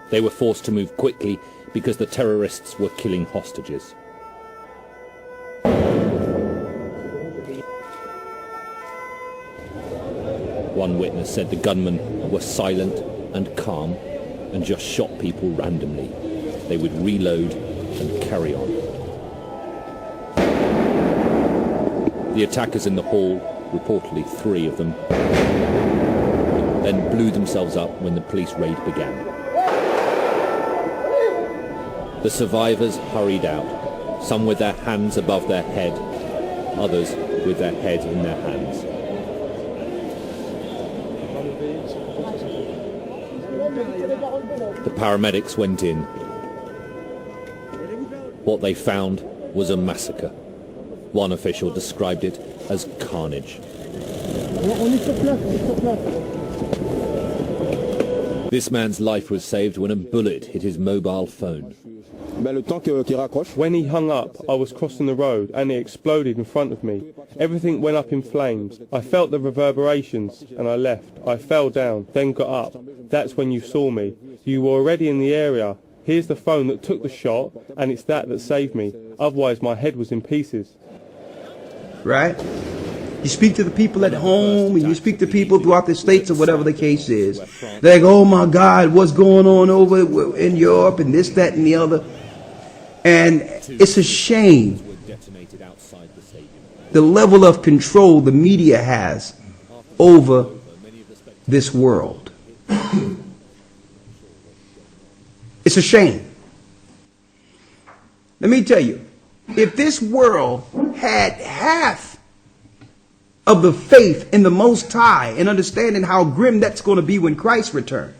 They were forced to move quickly because the terrorists were killing hostages. One witness said the gunmen were silent and calm and just shot people randomly. They would reload and carry on. The attackers in the hall, reportedly 3 of them, then blew themselves up when the police raid began. The survivors hurried out, some with their hands above their head, others with their head in their hands. The paramedics went in. What they found was a massacre. One official described it as carnage. This man's life was saved when a bullet hit his mobile phone. When he hung up, I was crossing the road and it exploded in front of me. Everything went up in flames. I felt the reverberations and I left. I fell down, then got up. That's when you saw me. You were already in the area. Here's the phone that took the shot and it's that saved me. Otherwise my head was in pieces. Right? You speak to the people at home and you speak to people throughout the states or whatever the case is. They're like, oh my God, what's going on over in Europe and this, that, and the other. And it's a shame the level of control the media has over this world. It's a shame. Let me tell you, if this world had half of the faith in the Most High and understanding how grim that's going to be when Christ returns,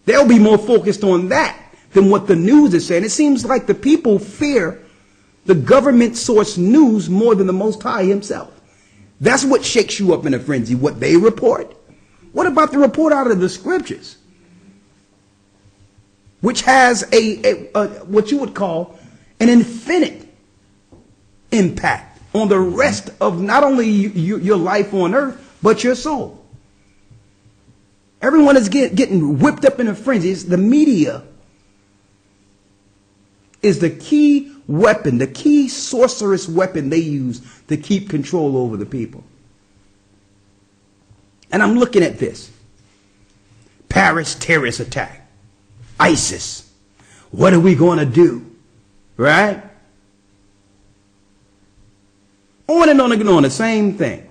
they'll be more focused on that than what the news is saying. It seems like the people fear the government source news more than the Most High himself. That's what shakes you up in a frenzy, what they report. What about the report out of the scriptures, which has a what you would call an infinite impact on the rest of not only your life on earth, but your soul. Everyone is getting whipped up in a frenzy. The media is the key weapon, the key sorcerous weapon they use to keep control over the people. And I'm looking at this. Paris terrorist attack. ISIS. What are we going to do? Right? On and on and on, the same thing.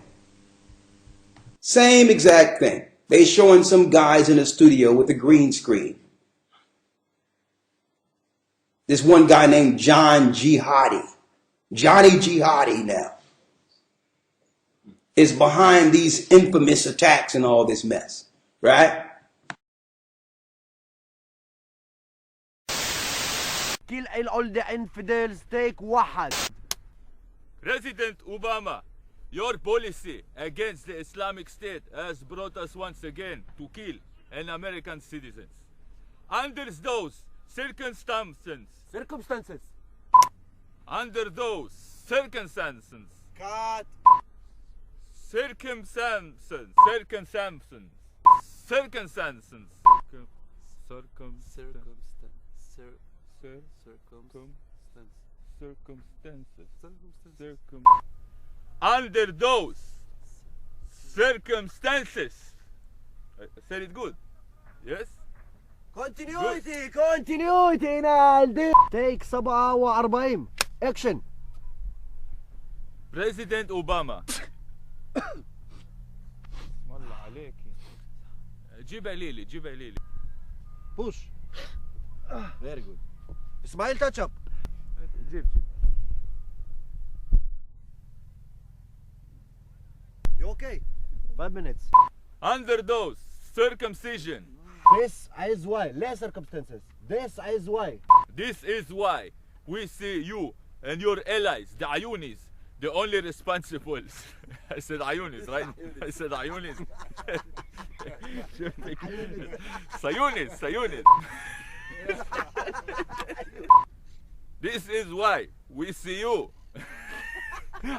Same exact thing. They showing some guys in a studio with a green screen. This one guy named Johnny Jihadi now, is behind these infamous attacks and all this mess, right? Kill all the infidels, take واحد. President Obama, your policy against the Islamic State has brought us once again to kill an American citizens. Under those circumstances. Under those circumstances. Cut. Circumstances. Under those circumstances. I said it good. Yes? Continuity nailed it. Take 47. Action. President Obama. جيبها ليلي. Push. Very good. Smile, touch up. جيب. You okay? 5 minutes. Under those circumcision. This is why. Less circumstances. This is why. This is why we see you and your allies, the Ayunis, the only responsibles. I said Ayunis, right? I said Ayunis. Sayunis. This is why we see you.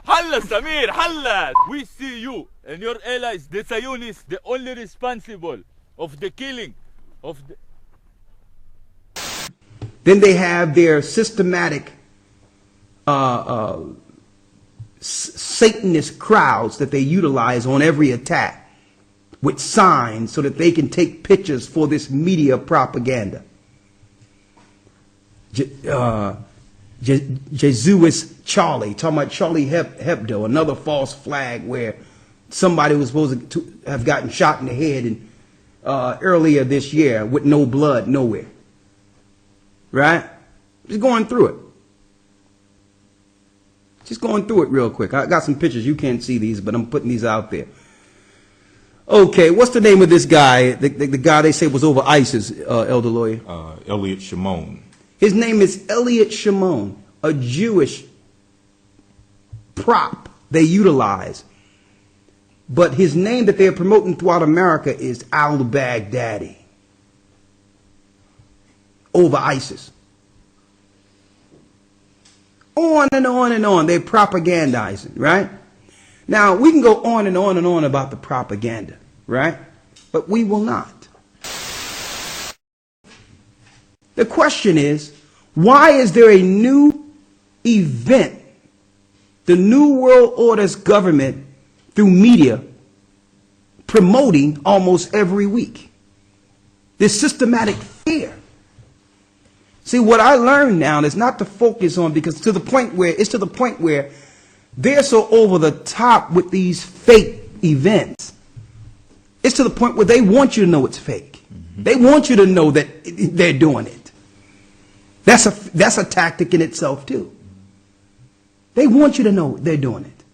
Halla Samir, halla! We see you and your allies, the Sayunis, the only responsible of the killing of the... Then they have their systematic Satanist crowds that they utilize on every attack with signs so that they can take pictures for this media propaganda. Jesus Charlie, talking about Charlie Hebdo, another false flag where somebody was supposed to have gotten shot in the head and earlier this year with no blood nowhere. Right? Just going through it. Just going through it real quick. I got some pictures. You can't see these, but I'm putting these out there. Okay, what's the name of this guy? The guy they say was over ISIS, Elder Lawyer? Elliot Shimon. His name is Elliot Shimon, a Jewish prop they utilize. But his name that they're promoting throughout America is al-Baghdadi. Over ISIS. On and on and on. They're propagandizing, right? Now, we can go on and on and on about the propaganda, right? But we will not. The question is, why is there a new event, the New World Order's government through media promoting almost every week? This systematic fear. See, what I learned now is not to focus on, because it's to the point where they're so over the top with these fake events. It's to the point where they want you to know it's fake. They want you to know that they're doing it. That's a tactic in itself too. They want you to know they're doing it.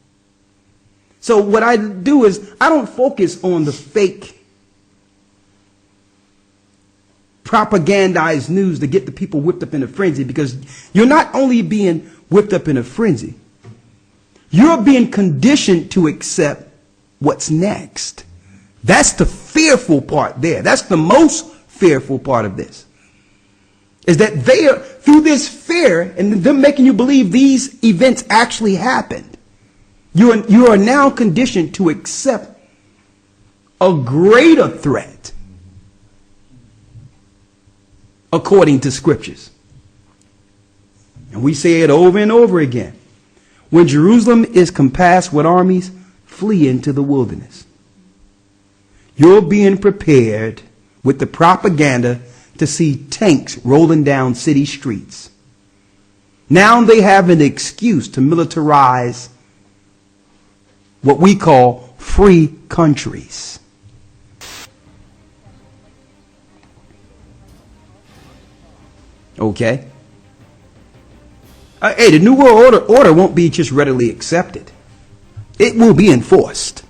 So what I do is I don't focus on the fake propagandized news to get the people whipped up in a frenzy, because you're not only being whipped up in a frenzy, you're being conditioned to accept what's next. That's the fearful part there. That's the most fearful part of this. is that they are, through this fear and them making you believe these events actually happened, you are now conditioned to accept a greater threat according to scriptures. And we say it over and over again. When Jerusalem is compassed with armies, flee into the wilderness. You're being prepared with the propaganda to see tanks rolling down city streets. Now they have an excuse to militarize what we call free countries. Okay? Hey, the New World Order won't be just readily accepted. It will be enforced.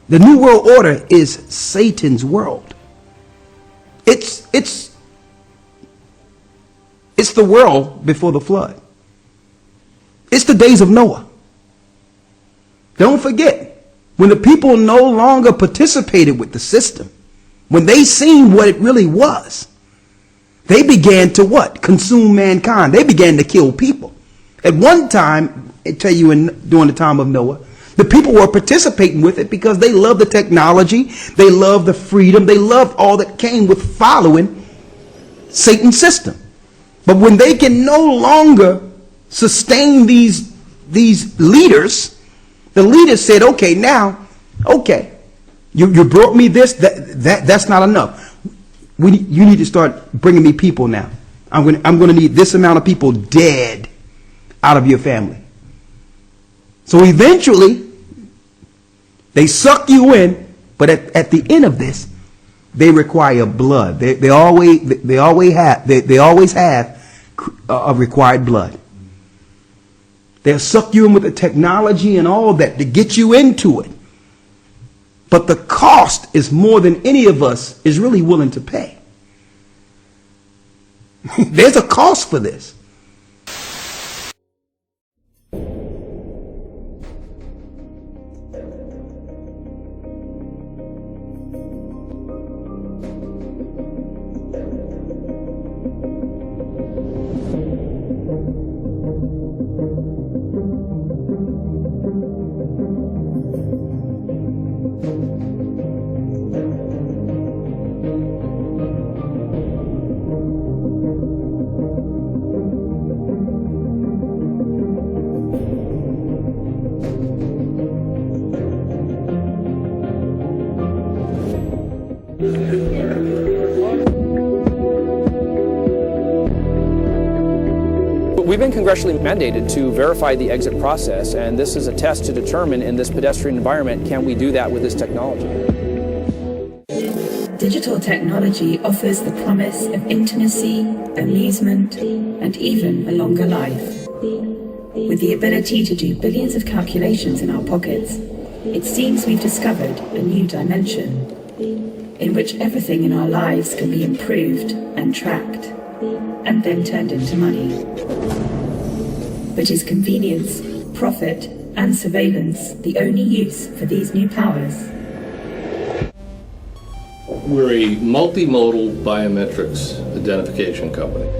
The New World Order is Satan's world. It's the world before the flood. It's the days of Noah. Don't forget, when the people no longer participated with the system, when they seen what it really was, they began to what? Consume mankind. They began to kill people. At one time, I tell you, during the time of Noah, the people were participating with it because they loved the technology, they loved the freedom, they loved all that came with following Satan's system. But when they can no longer sustain these leaders, the leaders said, okay, now, okay, you brought me this, that's not enough. You need to start bringing me people now. I'm going to need this amount of people dead out of your family. So eventually, they suck you in, but at the end of this, they require blood. They always have required blood. They'll suck you in with the technology and all that to get you into it. But the cost is more than any of us is really willing to pay. There's a cost for this. We've been congressionally mandated to verify the exit process, and this is a test to determine in this pedestrian environment, can we do that with this technology? Digital technology offers the promise of intimacy, amusement, and even a longer life. With the ability to do billions of calculations in our pockets, it seems we've discovered a new dimension in which everything in our lives can be improved and tracked and then turned into money. But is convenience, profit, and surveillance the only use for these new powers? We're a multimodal biometrics identification company.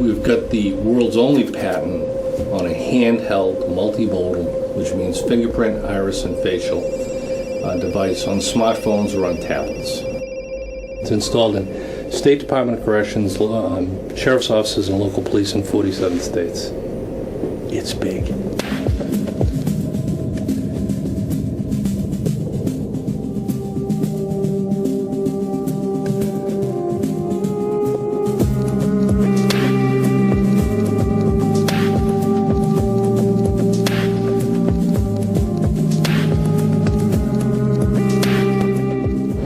We've got the world's only patent on a handheld multimodal, which means fingerprint, iris, and facial device on smartphones or on tablets. It's installed in State Department of Corrections, sheriff's offices, and local police in 47 states. It's big.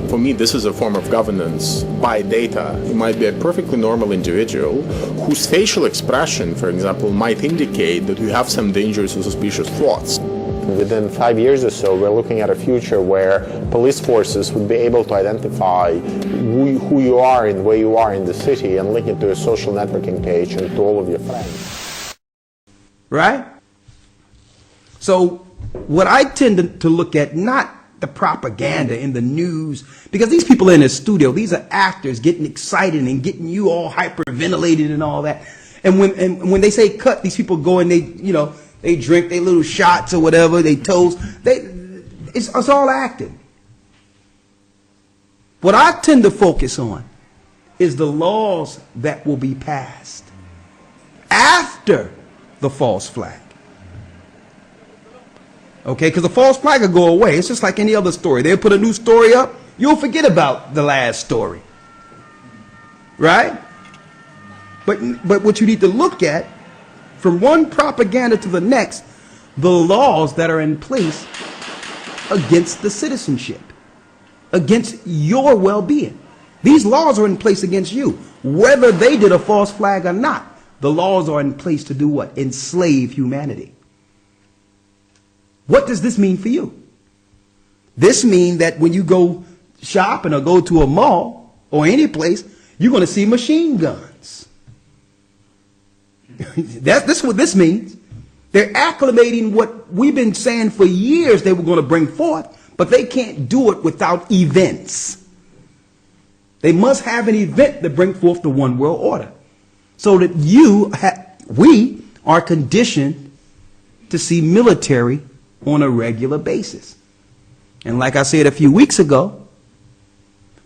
For me, this is a form of governance by data. You might be a perfectly normal individual whose facial expression, for example, might indicate that you have some dangerous or suspicious thoughts. Within 5 years or so, we're looking at a future where police forces would be able to identify who you are and where you are in the city and link it to a social networking page and to all of your friends. Right? So what I tend to look at, not the propaganda in the news, because these people are in the studio, these are actors getting excited and getting you all hyperventilated and all that. And when they say cut, these people go and they drink their little shots or whatever, they toast. It's all acting. What I tend to focus on is the laws that will be passed after the false flag. Okay, because the false flag will go away. It's just like any other story. They'll put a new story up. You'll forget about the last story. Right? But what you need to look at, from one propaganda to the next, the laws that are in place against the citizenship, against your well-being. These laws are in place against you. Whether they did a false flag or not, the laws are in place to do what? Enslave humanity. What does this mean for you? This means that when you go shopping or go to a mall or any place, you're going to see machine guns. That's what this means. They're acclimating what we've been saying for years they were going to bring forth, but they can't do it without events. They must have an event to bring forth the one world order, so that we are conditioned to see military on a regular basis. And like I said a few weeks ago,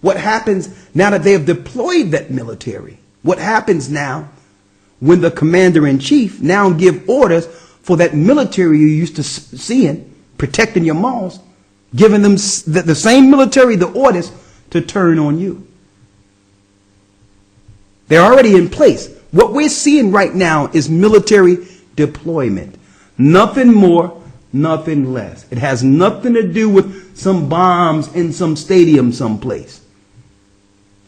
what happens now that they have deployed that military? What happens now when the commander-in-chief now give orders for that military you're used to seeing, protecting your malls, giving them the same military the orders to turn on you? They're already in place. What we're seeing right now is military deployment. Nothing more, nothing less. It has nothing to do with some bombs in some stadium someplace.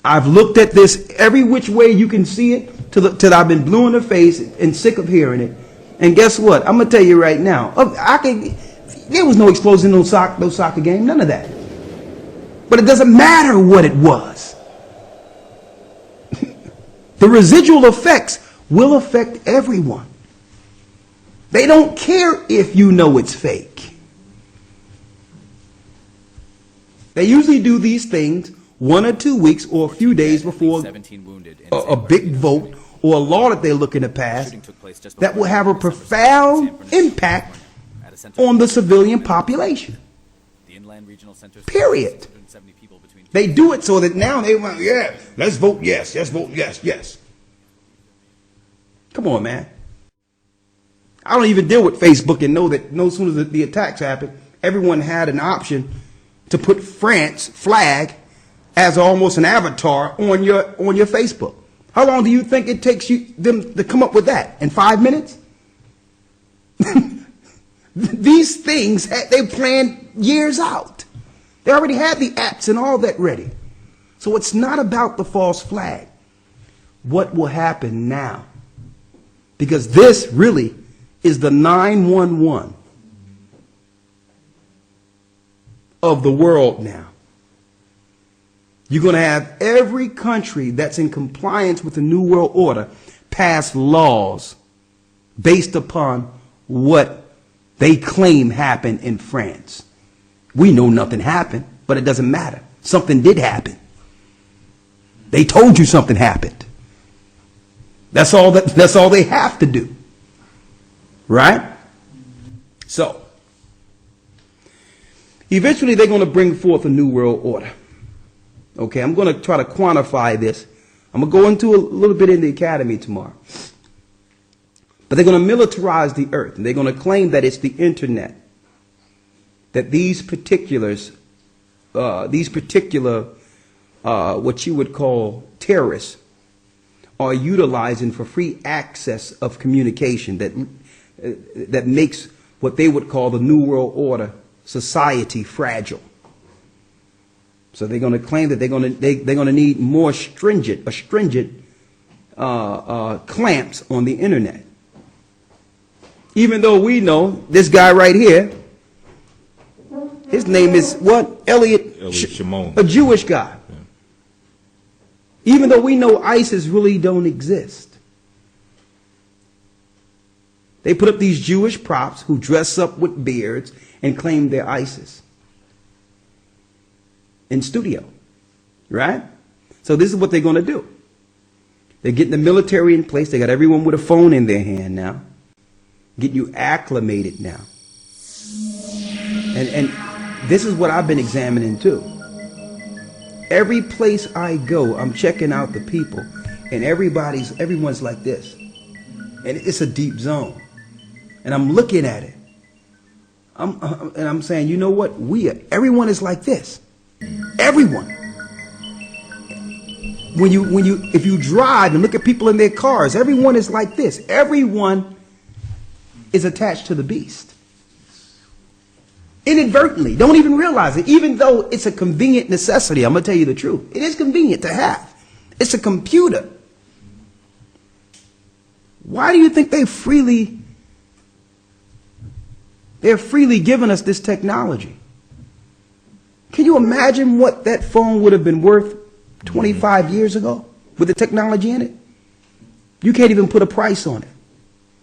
I've looked at this every which way you can see it till I've been blue in the face and sick of hearing it. And guess what? I'm going to tell you right now. There was no explosion in no soccer game, none of that. But it doesn't matter what it was. The residual effects will affect everyone. They don't care if you know it's fake. They usually do these things 1 or 2 weeks or a few days before a big vote or a law that they're looking to pass that will have a profound impact on the civilian population. Period. They do it so that now they want, yeah, let's vote yes, let's vote yes, yes. Come on, man. I don't even deal with Facebook and know that as soon as the attacks happened, everyone had an option to put France flag as almost an avatar on your Facebook. How long do you think it takes them to come up with that? In 5 minutes? These things, they planned years out. They already had the apps and all that ready. So it's not about the false flag. What will happen now? Because this really is the 911 of the world now. You're going to have every country that's in compliance with the New World Order pass laws based upon what they claim happened in France. We know nothing happened, but it doesn't matter. Something did happen. They told you something happened. That's all they have to do. Right? So, eventually they're going to bring forth a new world order. Okay, I'm going to try to quantify this. I'm going to go into a little bit in the academy tomorrow. But they're going to militarize the earth, and they're going to claim that it's the internet, that these particular what you would call terrorists are utilizing for free access of communication that makes what they would call the New World Order society fragile. So they're going to claim that they're going to need more stringent clamps on the internet. Even though we know this guy right here, his name is what? Elliot Shimon, a Jewish guy. Yeah. Even though we know ISIS really don't exist. They put up these Jewish props who dress up with beards and claim they're ISIS. in studio, right? So this is what they're going to do. They're getting the military in place. They got everyone with a phone in their hand now, getting you acclimated now. And this is what I've been examining too. Every place I go, I'm checking out the people, and everyone's like this. And it's a deep zone. And I'm looking at it. And I'm saying, you know what? Everyone is like this. Everyone. If you drive and look at people in their cars, everyone is like this. Everyone is attached to the beast. Inadvertently. Don't even realize it. Even though it's a convenient necessity, I'm going to tell you the truth. It is convenient to have. It's a computer. Why do you think they're freely giving us this technology? Can you imagine what that phone would have been worth 25 years ago with the technology in it? You can't even put a price on it.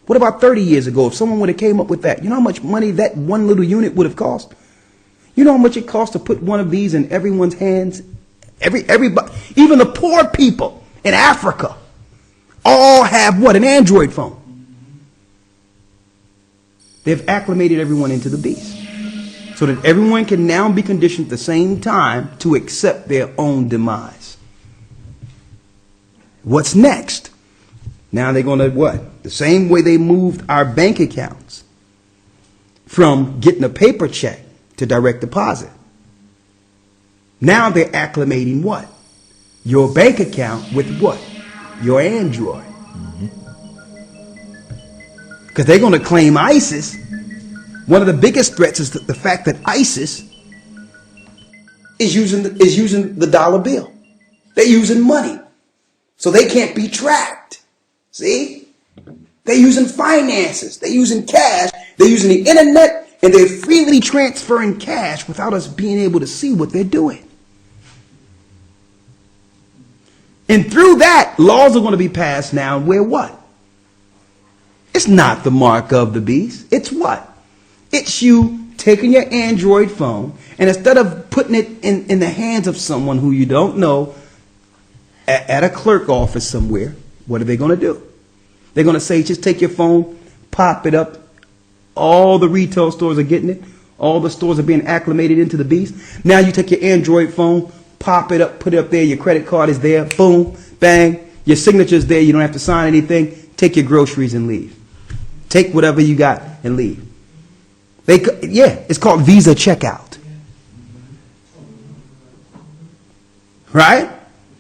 What about 30 years ago if someone would have came up with that? You know how much money that one little unit would have cost? You know how much it costs to put one of these in everyone's hands? Everybody, even the poor people in Africa, all have what? An Android phone. They've acclimated everyone into the beast so that everyone can now be conditioned at the same time to accept their own demise. What's next? Now they're going to what? The same way they moved our bank accounts from getting a paper check to direct deposit. Now they're acclimating what? Your bank account with what? Your Android. Because they're going to claim ISIS. One of the biggest threats is the fact that ISIS is using the dollar bill. They're using money. So they can't be tracked. See? They're using finances. They're using cash. They're using the internet. And they're freely transferring cash without us being able to see what they're doing. And through that, laws are going to be passed now where what? It's not the mark of the beast. It's what? It's you taking your Android phone, and instead of putting it in the hands of someone who you don't know at a clerk office somewhere, what are they going to do? They're going to say, just take your phone, pop it up. All the retail stores are getting it. All the stores are being acclimated into the beast. Now you take your Android phone, pop it up, put it up there. Your credit card is there. Boom, bang. Your signature's there. You don't have to sign anything. Take your groceries and leave. Take whatever you got and leave. It's called Visa checkout. Right?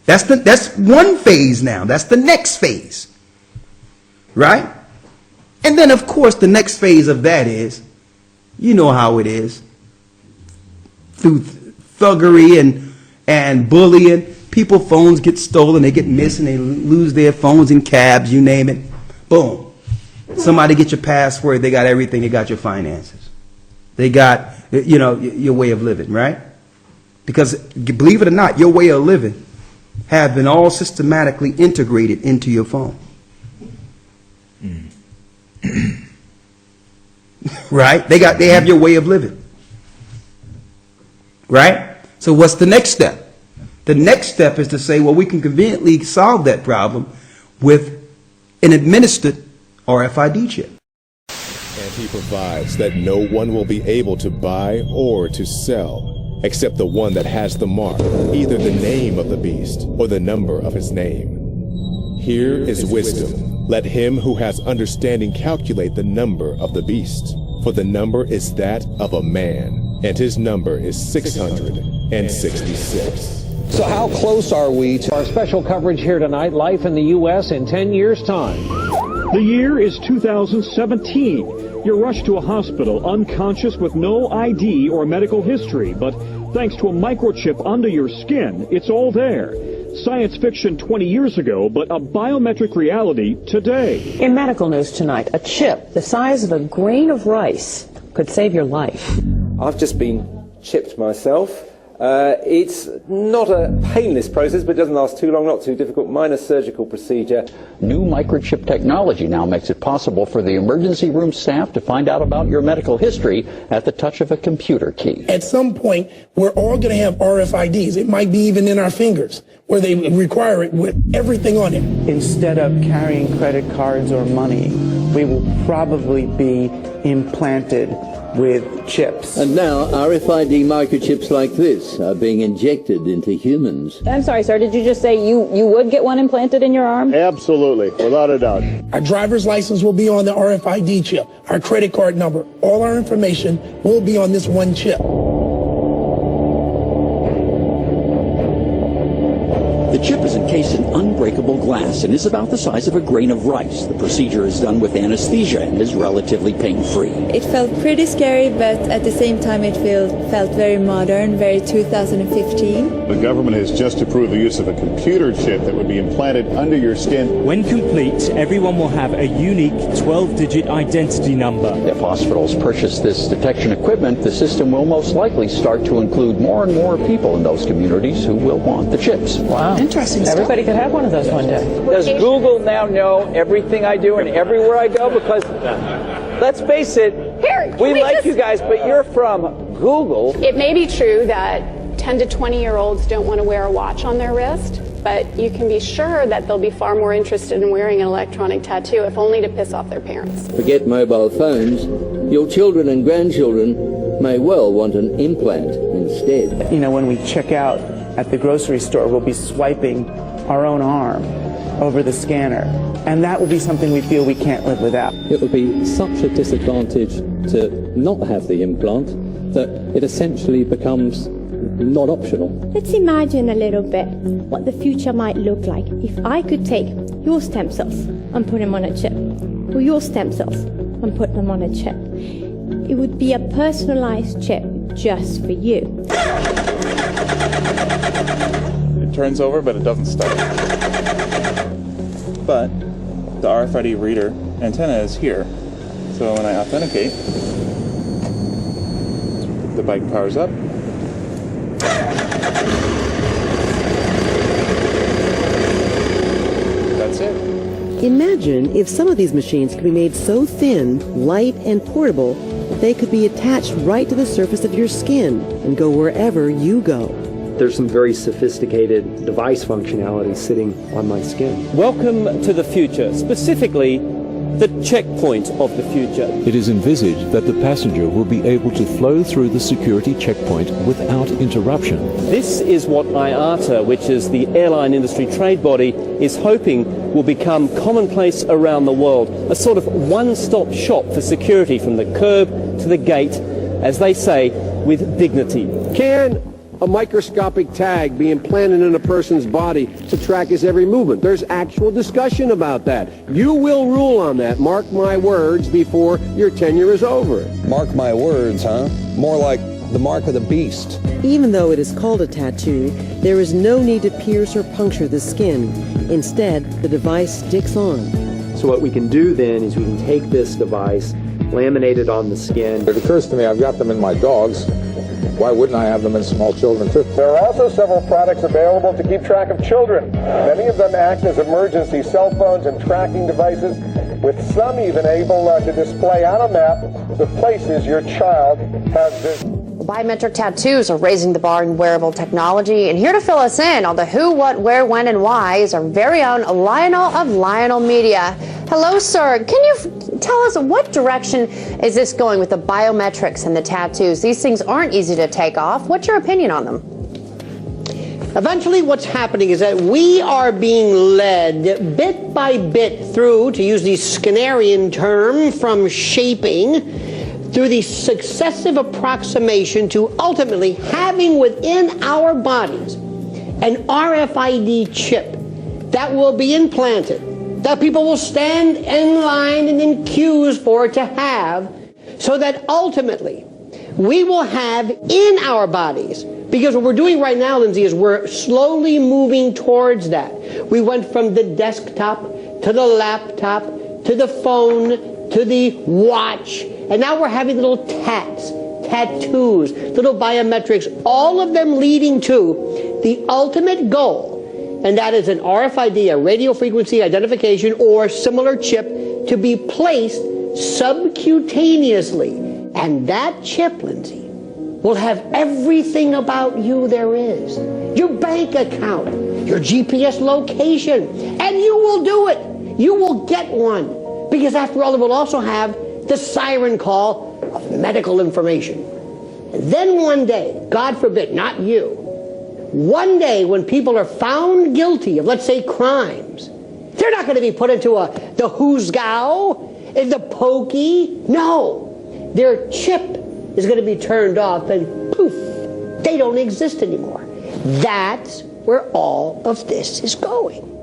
That's one phase now. That's the next phase. Right? And then, of course, the next phase of that is, you know how it is, through thuggery and bullying, people's phones get stolen, they get missing, they lose their phones in cabs, you name it. Boom. Somebody get your password, they got everything, they got your finances. They got, your way of living, right? Because, believe it or not, your way of living have been all systematically integrated into your phone. Right? They have your way of living. Right? So what's the next step? The next step is to say, well, we can conveniently solve that problem with an administered RFID chip. And he provides that no one will be able to buy or to sell except the one that has the mark, either the name of the beast or the number of his name. Here is wisdom. Let him who has understanding calculate the number of the beast, for the number is that of a man, and his number is 666. So how close are we to our special coverage here tonight, Life in the U.S. in 10 years' time? The year is 2017. You're rushed to a hospital unconscious with no ID or medical history, but thanks to a microchip under your skin, it's all there. Science fiction 20 years ago, but a biometric reality today. In medical news tonight, a chip the size of a grain of rice could save your life. I've just been chipped myself. It's not a painless process, but it doesn't last too long, not too difficult. Minor surgical procedure. New microchip technology now makes it possible for the emergency room staff to find out about your medical history at the touch of a computer key. At some point, we're all going to have RFIDs. It might be even in our fingers, where they require it with everything on it. Instead of carrying credit cards or money, we will probably be implanted with chips. And now RFID microchips like this are being injected into humans. I'm sorry, sir, did you just say you would get one implanted in your arm? Absolutely, without a doubt. Our driver's license will be on the RFID chip. Our credit card number, all our information will be on this one chip. The chip is encased in unbreakable glass and is about the size of a grain of rice. The procedure is done with anesthesia and is relatively pain-free. It felt pretty scary, but at the same time it felt very modern, very 2015. The government has just approved the use of a computer chip that would be implanted under your skin. When complete, everyone will have a unique 12-digit identity number. If hospitals purchase this detection equipment, the system will most likely start to include more and more people in those communities who will want the chips. Wow. Interesting stuff. Everybody could have one of those one day. Does Google now know everything I do and everywhere I go? Because, let's face it, we like you guys, but you're from Google. It may be true that 10 to 20-year-olds don't want to wear a watch on their wrist, but you can be sure that they'll be far more interested in wearing an electronic tattoo, if only to piss off their parents. Forget mobile phones. Your children and grandchildren may well want an implant instead. You know, when we check out at the grocery store, we'll be swiping our own arm over the scanner, and that will be something we feel we can't live without. It would be such a disadvantage to not have the implant that it essentially becomes not optional. Let's imagine a little bit what the future might look like if I could take your stem cells and put them on a chip, or your stem cells and put them on a chip. It would be a personalized chip just for you. It turns over, but it doesn't start. But the RFID reader antenna is here. So when I authenticate, the bike powers up. That's it. Imagine if some of these machines could be made so thin, light, and portable that they could be attached right to the surface of your skin and go wherever you go. There's some very sophisticated device functionality sitting on my skin. Welcome to the future, specifically the checkpoint of the future. It is envisaged that the passenger will be able to flow through the security checkpoint without interruption. This is what IATA, which is the airline industry trade body, is hoping will become commonplace around the world. A sort of one-stop shop for security from the curb to the gate, as they say, with dignity. Can a microscopic tag be implanted in a person's body to track his every movement? There's actual discussion about that. You will rule on that, mark my words, before your tenure is over. Mark my words, huh? More like the mark of the beast. Even though it is called a tattoo, there is no need to pierce or puncture the skin. Instead, the device sticks on. So what we can do then is we can take this device, laminate it on the skin. It occurs to me I've got them in my dogs. Why wouldn't I have them in small children too? There are also several products available to keep track of children. Many of them act as emergency cell phones and tracking devices, with some even able to display on a map the places your child has visited. Biometric tattoos are raising the bar in wearable technology, and here to fill us in on the who, what, where, when, and why is our very own Lionel of Lionel Media. Hello, sir. Can you tell us what direction is this going with the biometrics and the tattoos? These things aren't easy to take off. What's your opinion on them? Eventually what's happening is that we are being led bit by bit through, to use the Skinnerian term, from shaping through the successive approximation to ultimately having within our bodies an RFID chip that will be implanted, that people will stand in line and in queues for to have, so that ultimately we will have in our bodies, because what we're doing right now, Lindsay, is we're slowly moving towards that. We went from the desktop to the laptop to the phone to the watch, and now we're having little tats tattoos, little biometrics, all of them leading to the ultimate goal, and that is an RFID, a radio frequency identification or similar chip to be placed subcutaneously. And that chip, Lindsay, will have everything about you there is. Your bank account, your GPS location, and you will do it. You will get one. Because after all, it will also have the siren call of medical information. And then one day, God forbid, not you, one day when people are found guilty of, let's say, crimes, they're not going to be put into the Hoosgow, the Pokey. No. Their chip is going to be turned off and poof, they don't exist anymore. That's where all of this is going.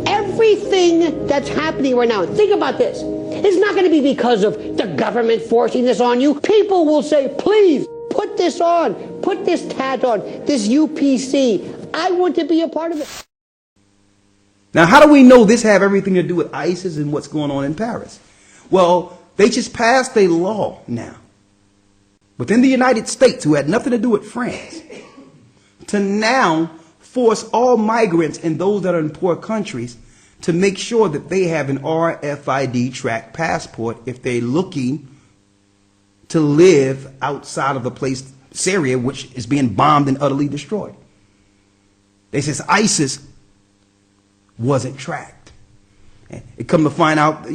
Everything that's happening right now, think about this, it's not going to be because of the government forcing this on you. People will say, please, put this on, put this tat on, this UPC. I want to be a part of it. Now, how do we know this have everything to do with ISIS and what's going on in Paris? Well, they just passed a law now within the United States, who had nothing to do with France, to now force all migrants and those that are in poor countries to make sure that they have an RFID tracked passport if they're looking to live outside of the place, Syria, which is being bombed and utterly destroyed. They says ISIS wasn't tracked. And it come to find out,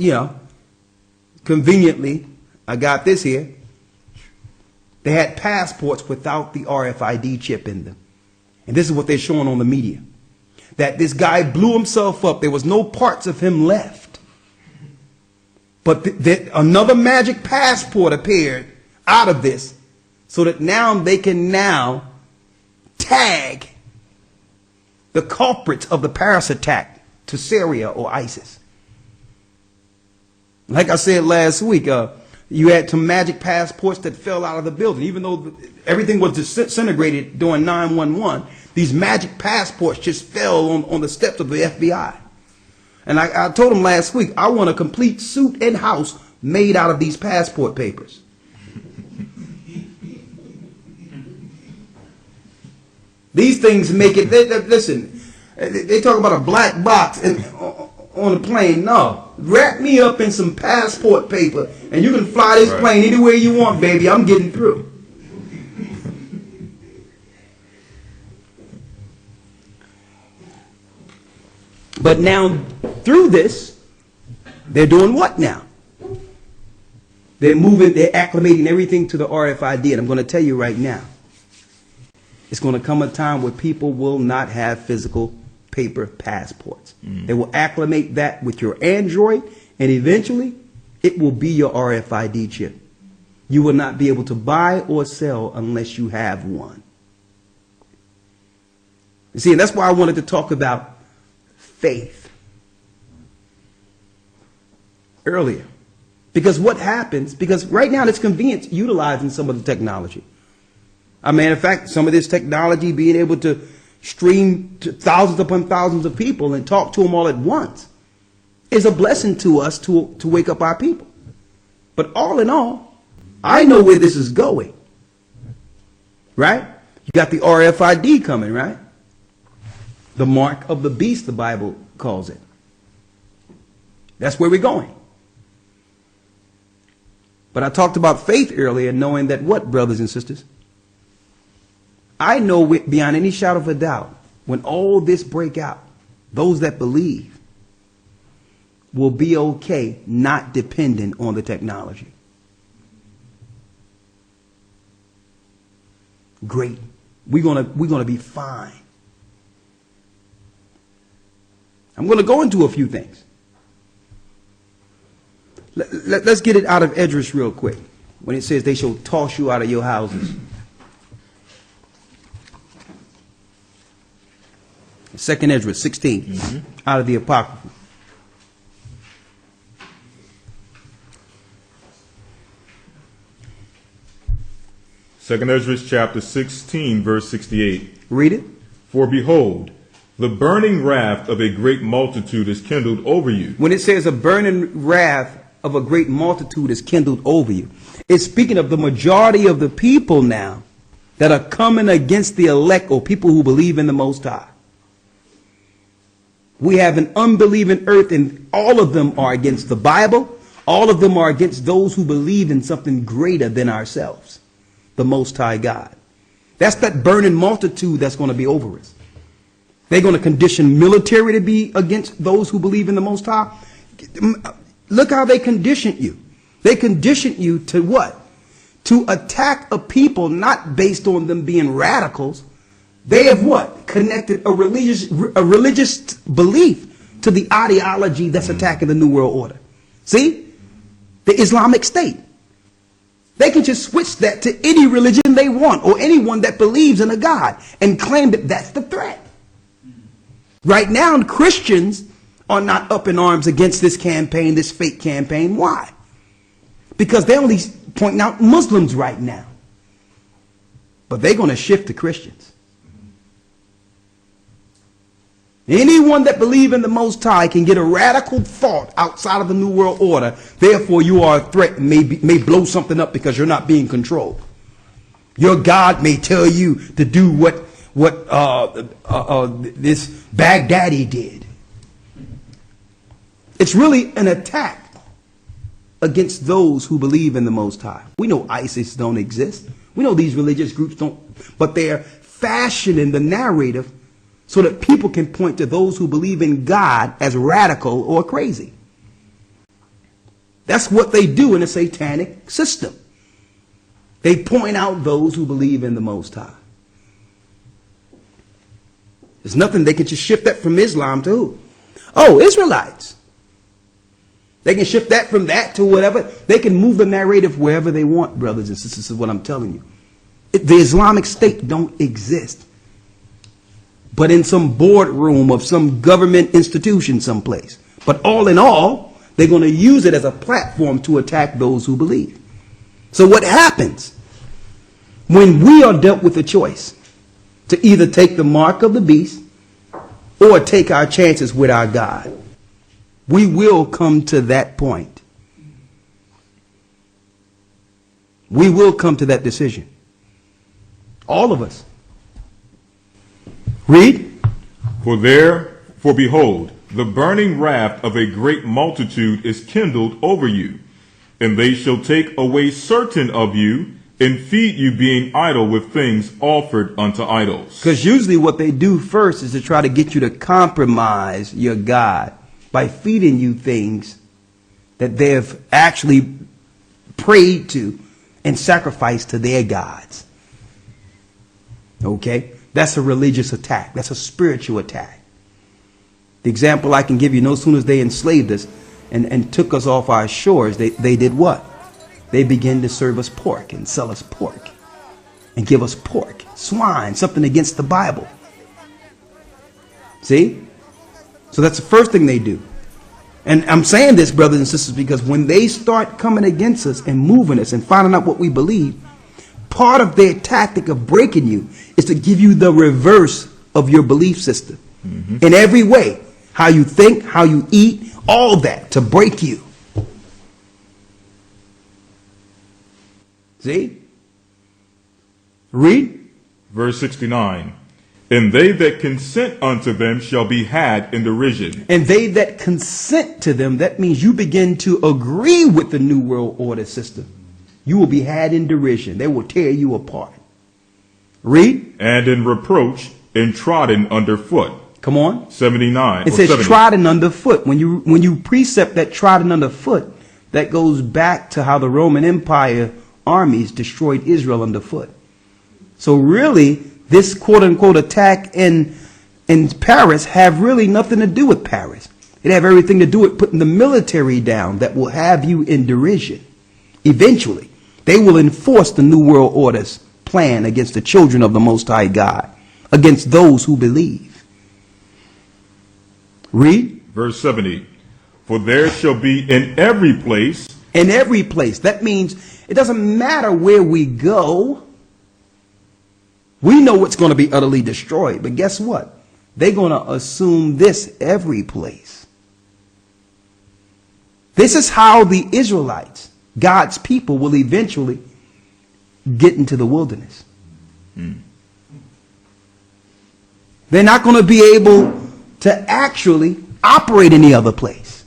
conveniently, I got this here. They had passports without the RFID chip in them. And this is what they're showing on the media. That this guy blew himself up. There was no parts of him left. But another magic passport appeared out of this so that now they can now tag the culprits of the Paris attack to Syria or ISIS. Like I said last week, you had some magic passports that fell out of the building. Even though everything was disintegrated during 9/11, these magic passports just fell on the steps of the FBI. And I told them last week, I want a complete suit and house made out of these passport papers. These things make it, listen, they talk about a black box on a plane. No, wrap me up in some passport paper and you can fly this plane anywhere you want, baby. I'm getting through. But now, through this, they're doing what now? They're acclimating everything to the RFID. And I'm going to tell you right now, it's going to come a time where people will not have physical paper passports. They will acclimate that with your Android, and eventually it will be your RFID chip. You will not be able to buy or sell unless you have one. You see, and that's why I wanted to talk about faith earlier. Because what happens, because right now it's convenient utilizing some of the technology. I mean, in fact, some of this technology, being able to stream to thousands upon thousands of people and talk to them all at once, is a blessing to us to wake up our people. But all in all, I know where this is going. Right? You got the RFID coming, right? The mark of the beast, the Bible calls it. That's where we're going. But I talked about faith earlier, knowing that what, brothers and sisters? I know beyond any shadow of a doubt, when all this break out, those that believe will be okay, not dependent on the technology. Great. We're gonna be fine. I'm going to go into a few things. Let's get it out of Esdras real quick. When it says they shall toss you out of your houses. 2nd Esdras 16, out of the Apocrypha. Second Esdras chapter 16, verse 68. Read it. For behold, the burning wrath of a great multitude is kindled over you. When it says a burning wrath of a great multitude is kindled over you, It's speaking of the majority of the people now that are coming against the elect or people who believe in the Most High. We have an unbelieving earth, and all of them are against the Bible. All of them are against those who believe in something greater than ourselves, the Most High God. That's that burning multitude that's going to be over us. They're going to condition military to be against those who believe in the Most High. Look how they conditioned you. They conditioned you to what? To attack a people not based on them being radicals. They have what? Connected a religious belief to the ideology that's attacking the New World Order. See? The Islamic State. They can just switch that to any religion they want or anyone that believes in a God and claim that that's the threat. Right now, Christians are not up in arms against this campaign, this fake campaign. Why? Because they're only pointing out Muslims right now. But they're going to shift to Christians. Anyone that believes in the Most High can get a radical thought outside of the New World Order. Therefore, you are a threat and may blow something up because you're not being controlled. Your God may tell you to do what this Baghdadi did. It's really an attack against those who believe in the Most High. We know ISIS don't exist. We know these religious groups don't, but they're fashioning the narrative so that people can point to those who believe in God as radical or crazy. That's what they do in a satanic system. They point out those who believe in the Most High. There's nothing, they can just shift that from Islam to who? Oh, Israelites. They can shift that from that to whatever. They can move the narrative wherever they want, brothers and sisters. This is what I'm telling you. The Islamic State don't exist. But in some boardroom of some government institution someplace. But all in all, they're going to use it as a platform to attack those who believe. So what happens when we are dealt with a choice to either take the mark of the beast or take our chances with our God? We will come to that point. We will come to that decision. All of us. Read. For behold, the burning wrath of a great multitude is kindled over you, and they shall take away certain of you, and feed you being idle with things offered unto idols. Because usually what they do first is to try to get you to compromise your God by feeding you things that they've actually prayed to and sacrificed to their gods. Okay? That's a religious attack. That's a spiritual attack. The example I can give you, no sooner as they enslaved us and took us off our shores, they did what? They began to serve us pork and sell us pork and give us pork, swine, something against the Bible. See? So that's the first thing they do. And I'm saying this, brothers and sisters, because when they start coming against us and moving us and finding out what we believe, part of their tactic of breaking you is to give you the reverse of your belief system. In every way. How you think, how you eat, all that, to break you. See? Read. Verse 69. And they that consent unto them shall be had in derision. And they that consent to them, that means you begin to agree with the New World Order system. You will be had in derision. They will tear you apart. Read. And in reproach and trodden underfoot. Come on. 79. It says 70. Trodden underfoot. When you precept that trodden underfoot, that goes back to how the Roman Empire armies destroyed Israel underfoot. So really, this quote-unquote attack in Paris have really nothing to do with Paris. It have everything to do with putting the military down that will have you in derision. Eventually, they will enforce the New World Order's plan against the children of the Most High God, against those who believe. Read. Verse 70. For there shall be in every place. In every place. That means it doesn't matter where we go. We know it's going to be utterly destroyed. But guess what? They're going to assume this every place. This is how the Israelites God's people will eventually get into the wilderness. They're not going to be able to actually operate any other place.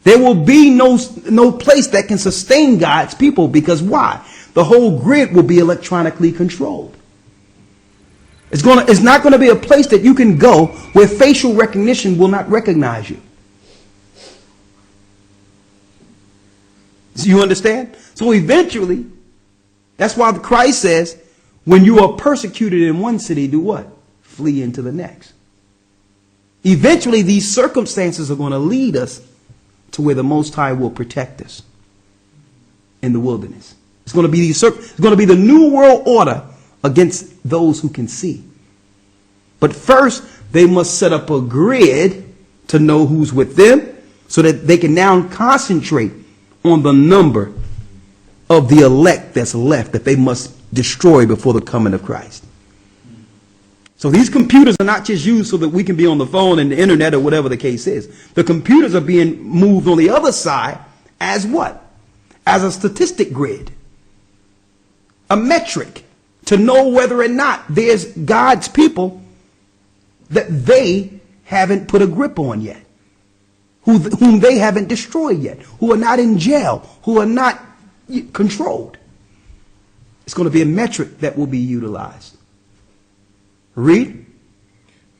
There will be no place that can sustain God's people, because why? The whole grid will be electronically controlled. It's not going to be a place that you can go where facial recognition will not recognize you. So you understand? So eventually, that's why Christ says, when you are persecuted in one city, do what? Flee into the next. Eventually, these circumstances are going to lead us to where the Most High will protect us in the wilderness. It's going to be the new world order against those who can see. But first, they must set up a grid to know who's with them, so that they can now concentrate on the number of the elect that's left that they must destroy before the coming of Christ. So these computers are not just used so that we can be on the phone and the internet or whatever the case is. The computers are being moved on the other side as what? As a statistic grid. A metric to know whether or not there's God's people that they haven't put a grip on yet. Whom they haven't destroyed yet. Who are not in jail. Who are not controlled. It's going to be a metric that will be utilized. Read.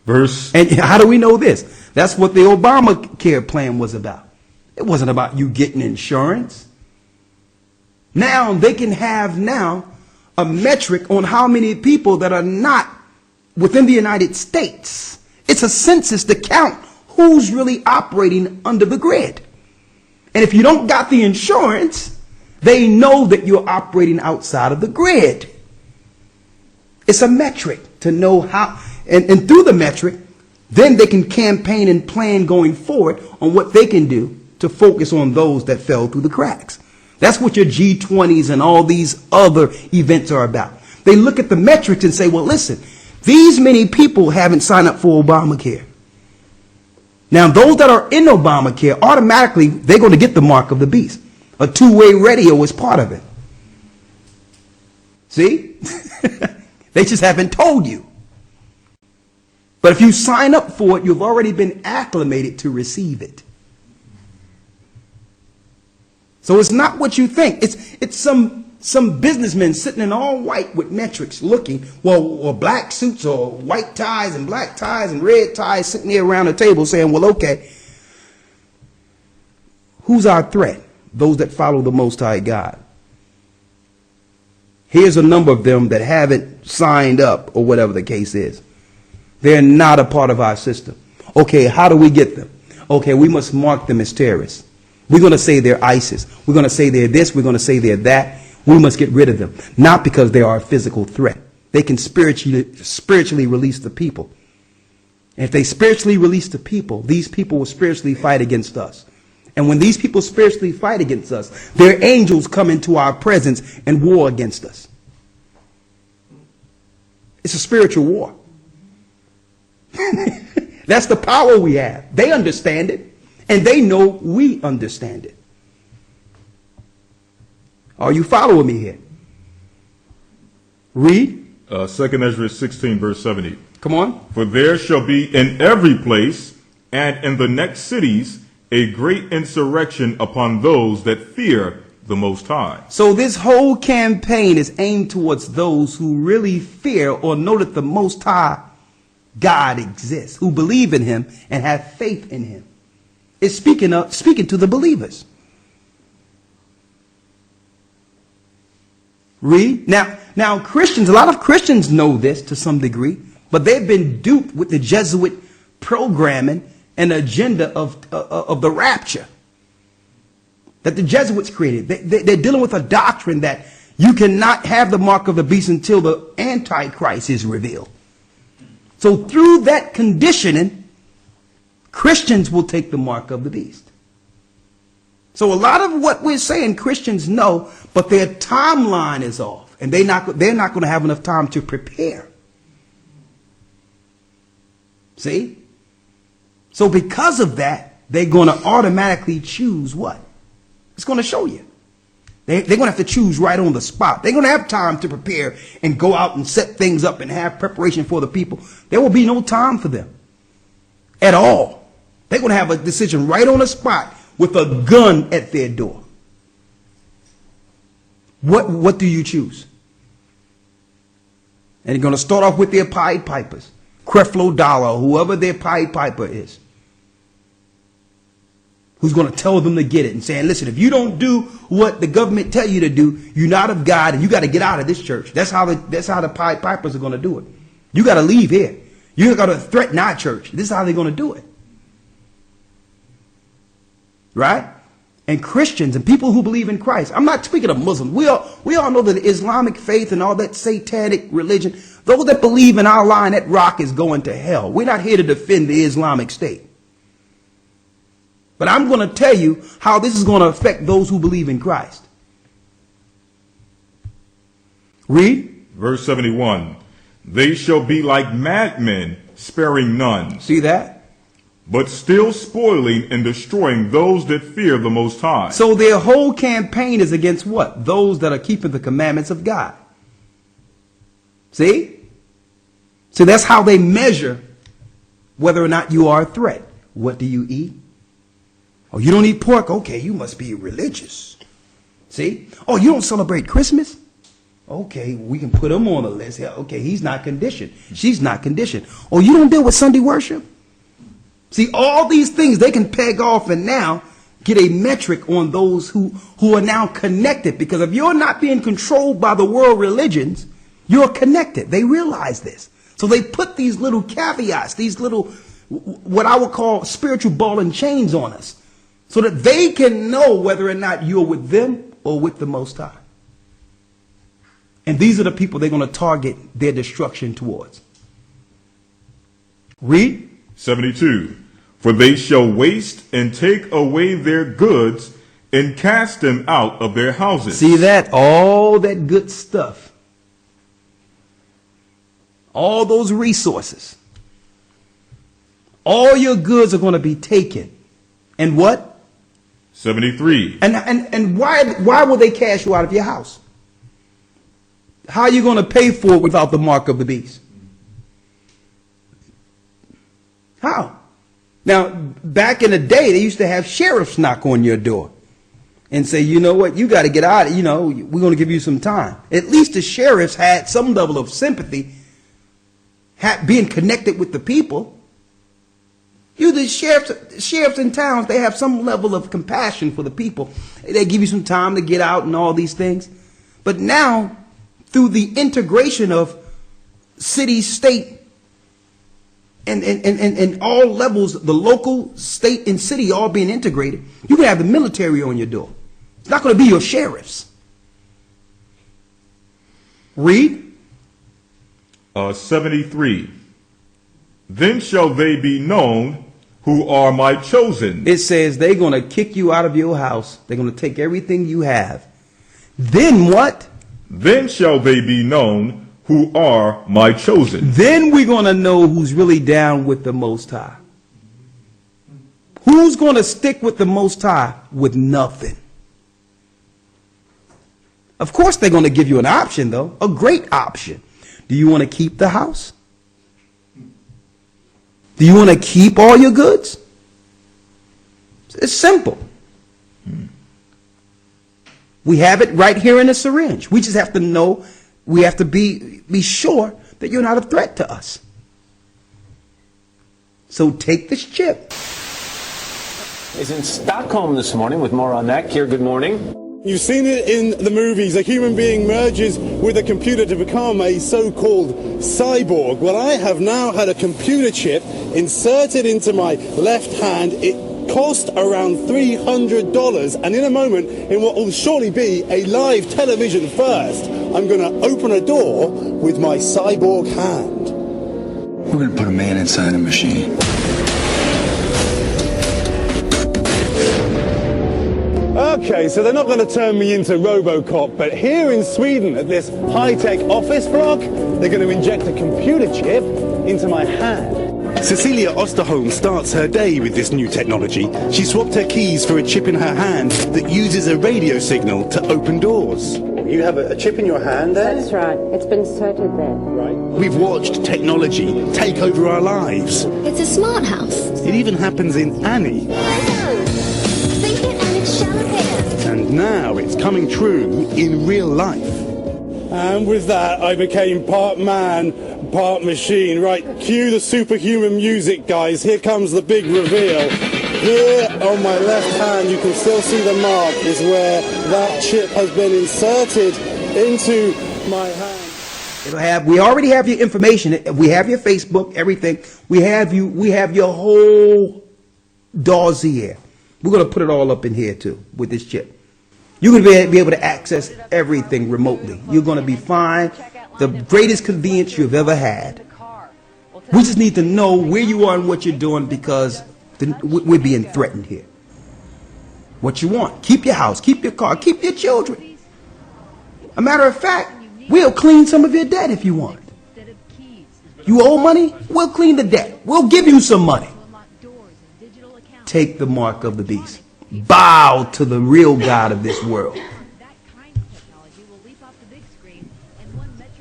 Verse. And how do we know this? That's what the Obamacare plan was about. It wasn't about you getting insurance. Now they can have a metric on how many people that are not within the United States. It's a census to count who's really operating under the grid. And if you don't got the insurance, they know that you're operating outside of the grid. It's a metric to know how, and through the metric, then they can campaign and plan going forward on what they can do to focus on those that fell through the cracks. That's what your G20s and all these other events are about. They look at the metrics and say, well, listen, these many people haven't signed up for Obamacare. Now, those that are in Obamacare, automatically, they're going to get the mark of the beast. A two-way radio is part of it. See? They just haven't told you. But if you sign up for it, you've already been acclimated to receive it. So it's not what you think. It's some businessmen sitting in all white with metrics looking, or black suits or white ties and black ties and red ties sitting there around the table saying, well, okay, who's our threat? Those that follow the Most High God. Here's a number of them that haven't signed up or whatever the case is. They're not a part of our system. Okay, how do we get them? Okay, we must mark them as terrorists. We're going to say they're ISIS. We're going to say they're this. We're going to say they're that. We must get rid of them. Not because they are a physical threat. They can spiritually release the people. And if they spiritually release the people, these people will spiritually fight against us. And when these people spiritually fight against us, their angels come into our presence and war against us. It's a spiritual war. That's the power we have. They understand it, and they know we understand it. Are you following me here? Read. 2 Ezra 16, verse 70. Come on. For there shall be in every place and in the next cities a great insurrection upon those that fear the Most High. So this whole campaign is aimed towards those who really fear or know that the Most High God exists, who believe in him and have faith in him. It's speaking to the believers. Read. Now Christians, a lot of Christians know this to some degree, but they've been duped with the Jesuit programming and agenda of the rapture that the Jesuits created. They're dealing with a doctrine that you cannot have the mark of the beast until the Antichrist is revealed. So through that conditioning, Christians will take the mark of the beast. So a lot of what we're saying Christians know, but their timeline is off, and they're not going to have enough time to prepare. See? So because of that, they're going to automatically choose what? It's going to show you. They're going to have to choose right on the spot. They're going to have time to prepare and go out and set things up and have preparation for the people. There will be no time for them at all. They're going to have a decision right on the spot with a gun at their door. What do you choose? And they're going to start off with their Pied Pipers, Creflo Dollar, whoever their Pied Piper is, who's going to tell them to get it and saying, listen, if you don't do what the government tell you to do, you're not of God and you got to get out of this church. That's how the Pied Pipers are going to do it. You got to leave here. You got to threaten our church. This is how they're going to do it. Right? And Christians and people who believe in Christ. I'm not speaking of Muslims. We all know that the Islamic faith and all that satanic religion, those that believe in our line, that rock is going to hell. We're not here to defend the Islamic State. But I'm going to tell you how this is going to affect those who believe in Christ. Read. Verse 71. They shall be like madmen, sparing none. See that? But still spoiling and destroying those that fear the Most High. So their whole campaign is against what? Those that are keeping the commandments of God. See? So that's how they measure whether or not you are a threat. What do you eat? Oh, you don't eat pork? Okay, you must be religious. See? Oh, you don't celebrate Christmas? Okay, we can put him on the list. Yeah, okay, he's not conditioned. She's not conditioned. Oh, you don't deal with Sunday worship? See, all these things they can peg off and now get a metric on those who are now connected. Because if you're not being controlled by the world religions, you're connected. They realize this. So they put these little caveats, these little, what I would call spiritual ball and chains on us, so that they can know whether or not you're with them or with the Most High. And these are the people they're going to target their destruction towards. Read. 72. For they shall waste and take away their goods and cast them out of their houses. See that? All that good stuff. All those resources. All your goods are going to be taken. And what? 73. And why will they cast you out of your house? How are you going to pay for it without the mark of the beast? How? Now, back in the day, they used to have sheriffs knock on your door and say, you know what, you got to get out. You know, we're going to give you some time. At least the sheriffs had some level of sympathy, being connected with the people. The sheriffs in towns, they have some level of compassion for the people. They give you some time to get out and all these things. But now, through the integration of city, state, and all levels, the local, state, and city all being integrated, you can have the military on your door. It's not going to be your sheriffs. Read. 73. Then shall they be known who are my chosen. It says they're going to kick you out of your house. They're going to take everything you have. Then what? Then shall they be known who are my chosen. Then we're going to know who's really down with the Most High. Who's going to stick with the Most High with nothing? Of course, they're going to give you an option, though, a great option. Do you want to keep the house? Do you want to keep all your goods? It's simple. We have it right here in the syringe. We just have to know, we have to be sure that you're not a threat to us. So take this chip. Is in Stockholm this morning with more on that. Kier, good morning. You've seen it in the movies. A human being merges with a computer to become a so-called cyborg. Well, I have now had a computer chip inserted into my left hand. It cost around $300, and in a moment, in what will surely be a live television first, I'm going to open a door with my cyborg hand. We're going to put a man inside a machine. Okay, so they're not going to turn me into RoboCop, but here in Sweden at this high-tech office block, they're going to inject a computer chip into my hand. Cecilia Osterholm starts her day with this new technology. She swapped her keys for a chip in her hand that uses a radio signal to open doors. You have a chip in your hand there? That's right. It's been inserted there. Right. We've watched technology take over our lives. It's a smart house. It even happens in Annie. Think it and it's champagne. And now it's coming true in real life. And with that, I became part man, part machine. Right, cue the superhuman music, guys. Here comes the big reveal. Here on my left hand, you can still see the mark, is where that chip has been inserted into my hand. We already have your information. We have your Facebook, everything. We have your whole dossier. We're going to put it all up in here too with this chip. You're going to be able to access everything remotely. You're going to be fine. The greatest convenience you've ever had. We just need to know where you are and what you're doing, because we're being threatened here. What you want? Keep your house, keep your car, keep your children. A matter of fact, we'll clean some of your debt if you want. You owe money? We'll clean the debt. We'll give you some money. Take the mark of the beast. Bow to the real God of this world.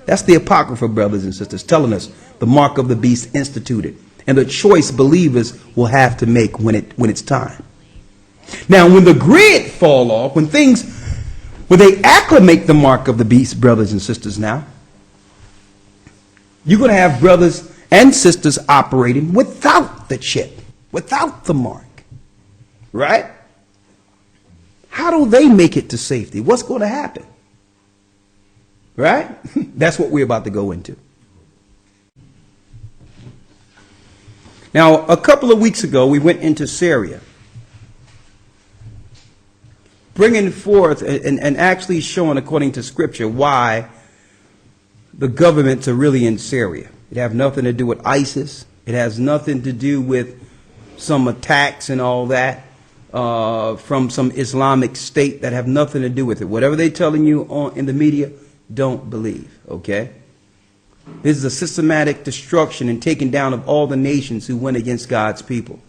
That's the Apocrypha, brothers and sisters, telling us the mark of the beast instituted, and the choice believers will have to make when it's time. Now, when the grid fall off, when they acclimate the mark of the beast, brothers and sisters, now you're going to have brothers and sisters operating without the chip, without the mark, right? How do they make it to safety? What's going to happen? Right? That's what we're about to go into. Now, a couple of weeks ago, we went into Syria, bringing forth and actually showing, according to Scripture, why the governments are really in Syria. It has nothing to do with ISIS. It has nothing to do with some attacks and all that from some Islamic state that have nothing to do with it. Whatever they're telling you in the media, don't believe, okay? This is a systematic destruction and taking down of all the nations who went against God's people.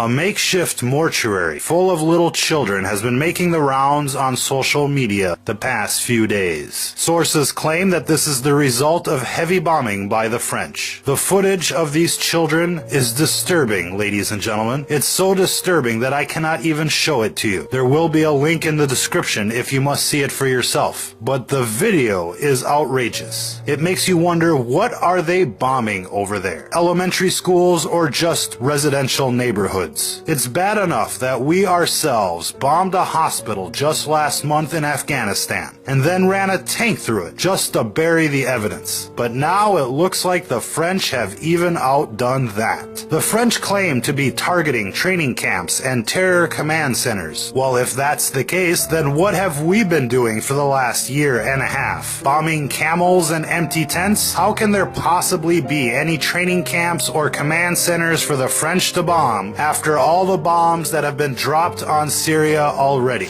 A makeshift mortuary full of little children has been making the rounds on social media the past few days. Sources claim that this is the result of heavy bombing by the French. The footage of these children is disturbing, ladies and gentlemen. It's so disturbing that I cannot even show it to you. There will be a link in the description if you must see it for yourself. But the video is outrageous. It makes you wonder, what are they bombing over there? Elementary schools or just residential neighborhoods? It's bad enough that we ourselves bombed a hospital just last month in Afghanistan and then ran a tank through it just to bury the evidence. But now it looks like the French have even outdone that. The French claim to be targeting training camps and terror command centers. Well, if that's the case, then what have we been doing for the last year and a half? Bombing camels and empty tents? How can there possibly be any training camps or command centers for the French to bomb after all the bombs that have been dropped on Syria already?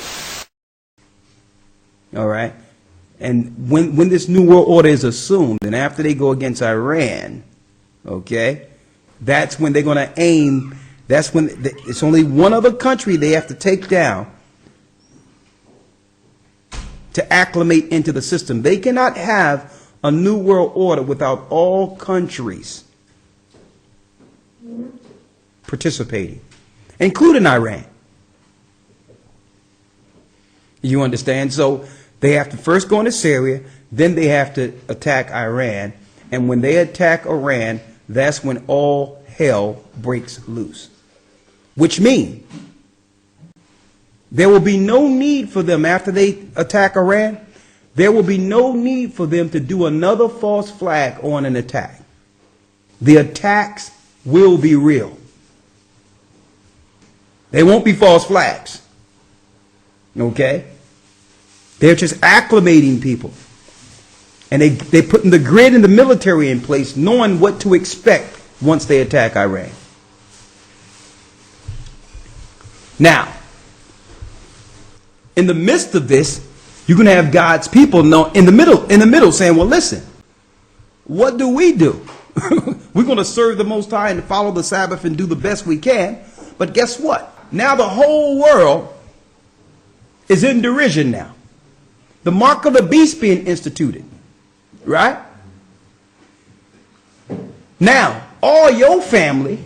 All right. And when this new world order is assumed, and after they go against Iran, okay, that's when they're going to aim. That's when it's only one other country they have to take down to acclimate into the system. They cannot have a new world order without all countries participating, including Iran. You understand? So they have to first go into Syria, then they have to attack Iran, and when they attack Iran, that's when all hell breaks loose. Which means there will be no need for them, after they attack Iran, there will be no need for them to do another false flag on an attack. The attacks will be real. They won't be false flags. Okay? They're just acclimating people. And they're putting the grid and the military in place, knowing what to expect once they attack Iran. Now, in the midst of this, you're going to have God's people in the middle saying, well, listen, what do? We're going to serve the Most High and follow the Sabbath and do the best we can. But guess what? Now the whole world is in derision now. The mark of the beast being instituted. Right? Now, all your family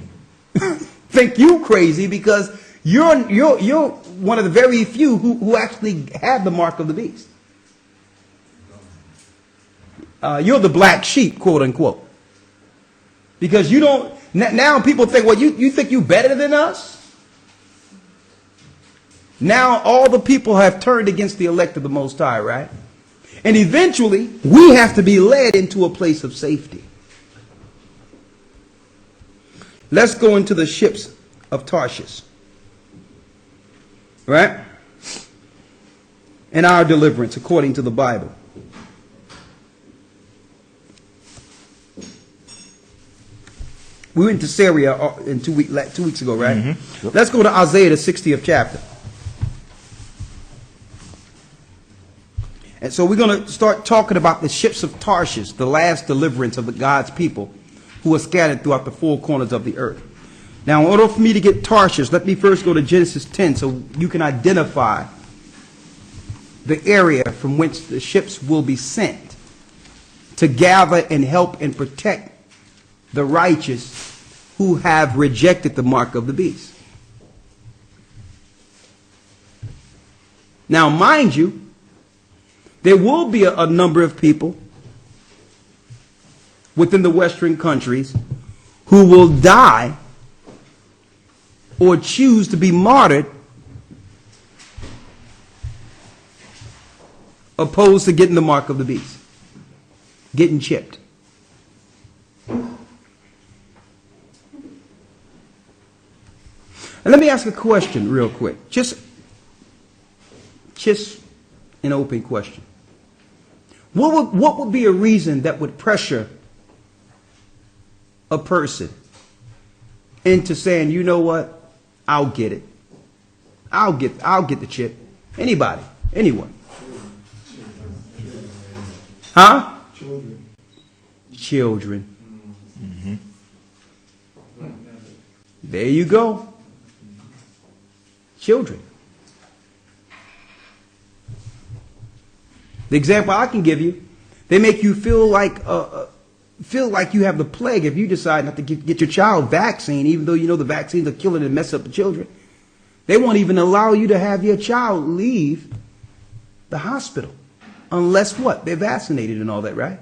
think you crazy because you're one of the very few who actually have the mark of the beast. You're the black sheep, quote unquote. Because you don't, now people think, well, you think you better than us? Now all the people have turned against the elect of the Most High, right? And eventually, we have to be led into a place of safety. Let's go into the ships of Tarshish. Right? And our deliverance according to the Bible. We went to Syria 2 weeks ago, right? Mm-hmm. Yep. Let's go to Isaiah, the 60th chapter. And so we're going to start talking about the ships of Tarshish, the last deliverance of God's people who are scattered throughout the four corners of the earth. Now, in order for me to get Tarshish, let me first go to Genesis 10 so you can identify the area from which the ships will be sent to gather and help and protect the righteous who have rejected the mark of the beast. Now, mind you, there will be a number of people within the Western countries who will die or choose to be martyred opposed to getting the mark of the beast, getting chipped. And let me ask a question real quick. Just an open question. What would be a reason that would pressure a person into saying, you know what, I'll get it. I'll get the chip. Anybody, anyone. Huh? Children. Mm-hmm. There you go. Children. The example I can give you, they make you feel like you have the plague if you decide not to get your child vaccine, even though you know the vaccines are killing and mess up the children. They won't even allow you to have your child leave the hospital unless what? They're vaccinated and all that, right?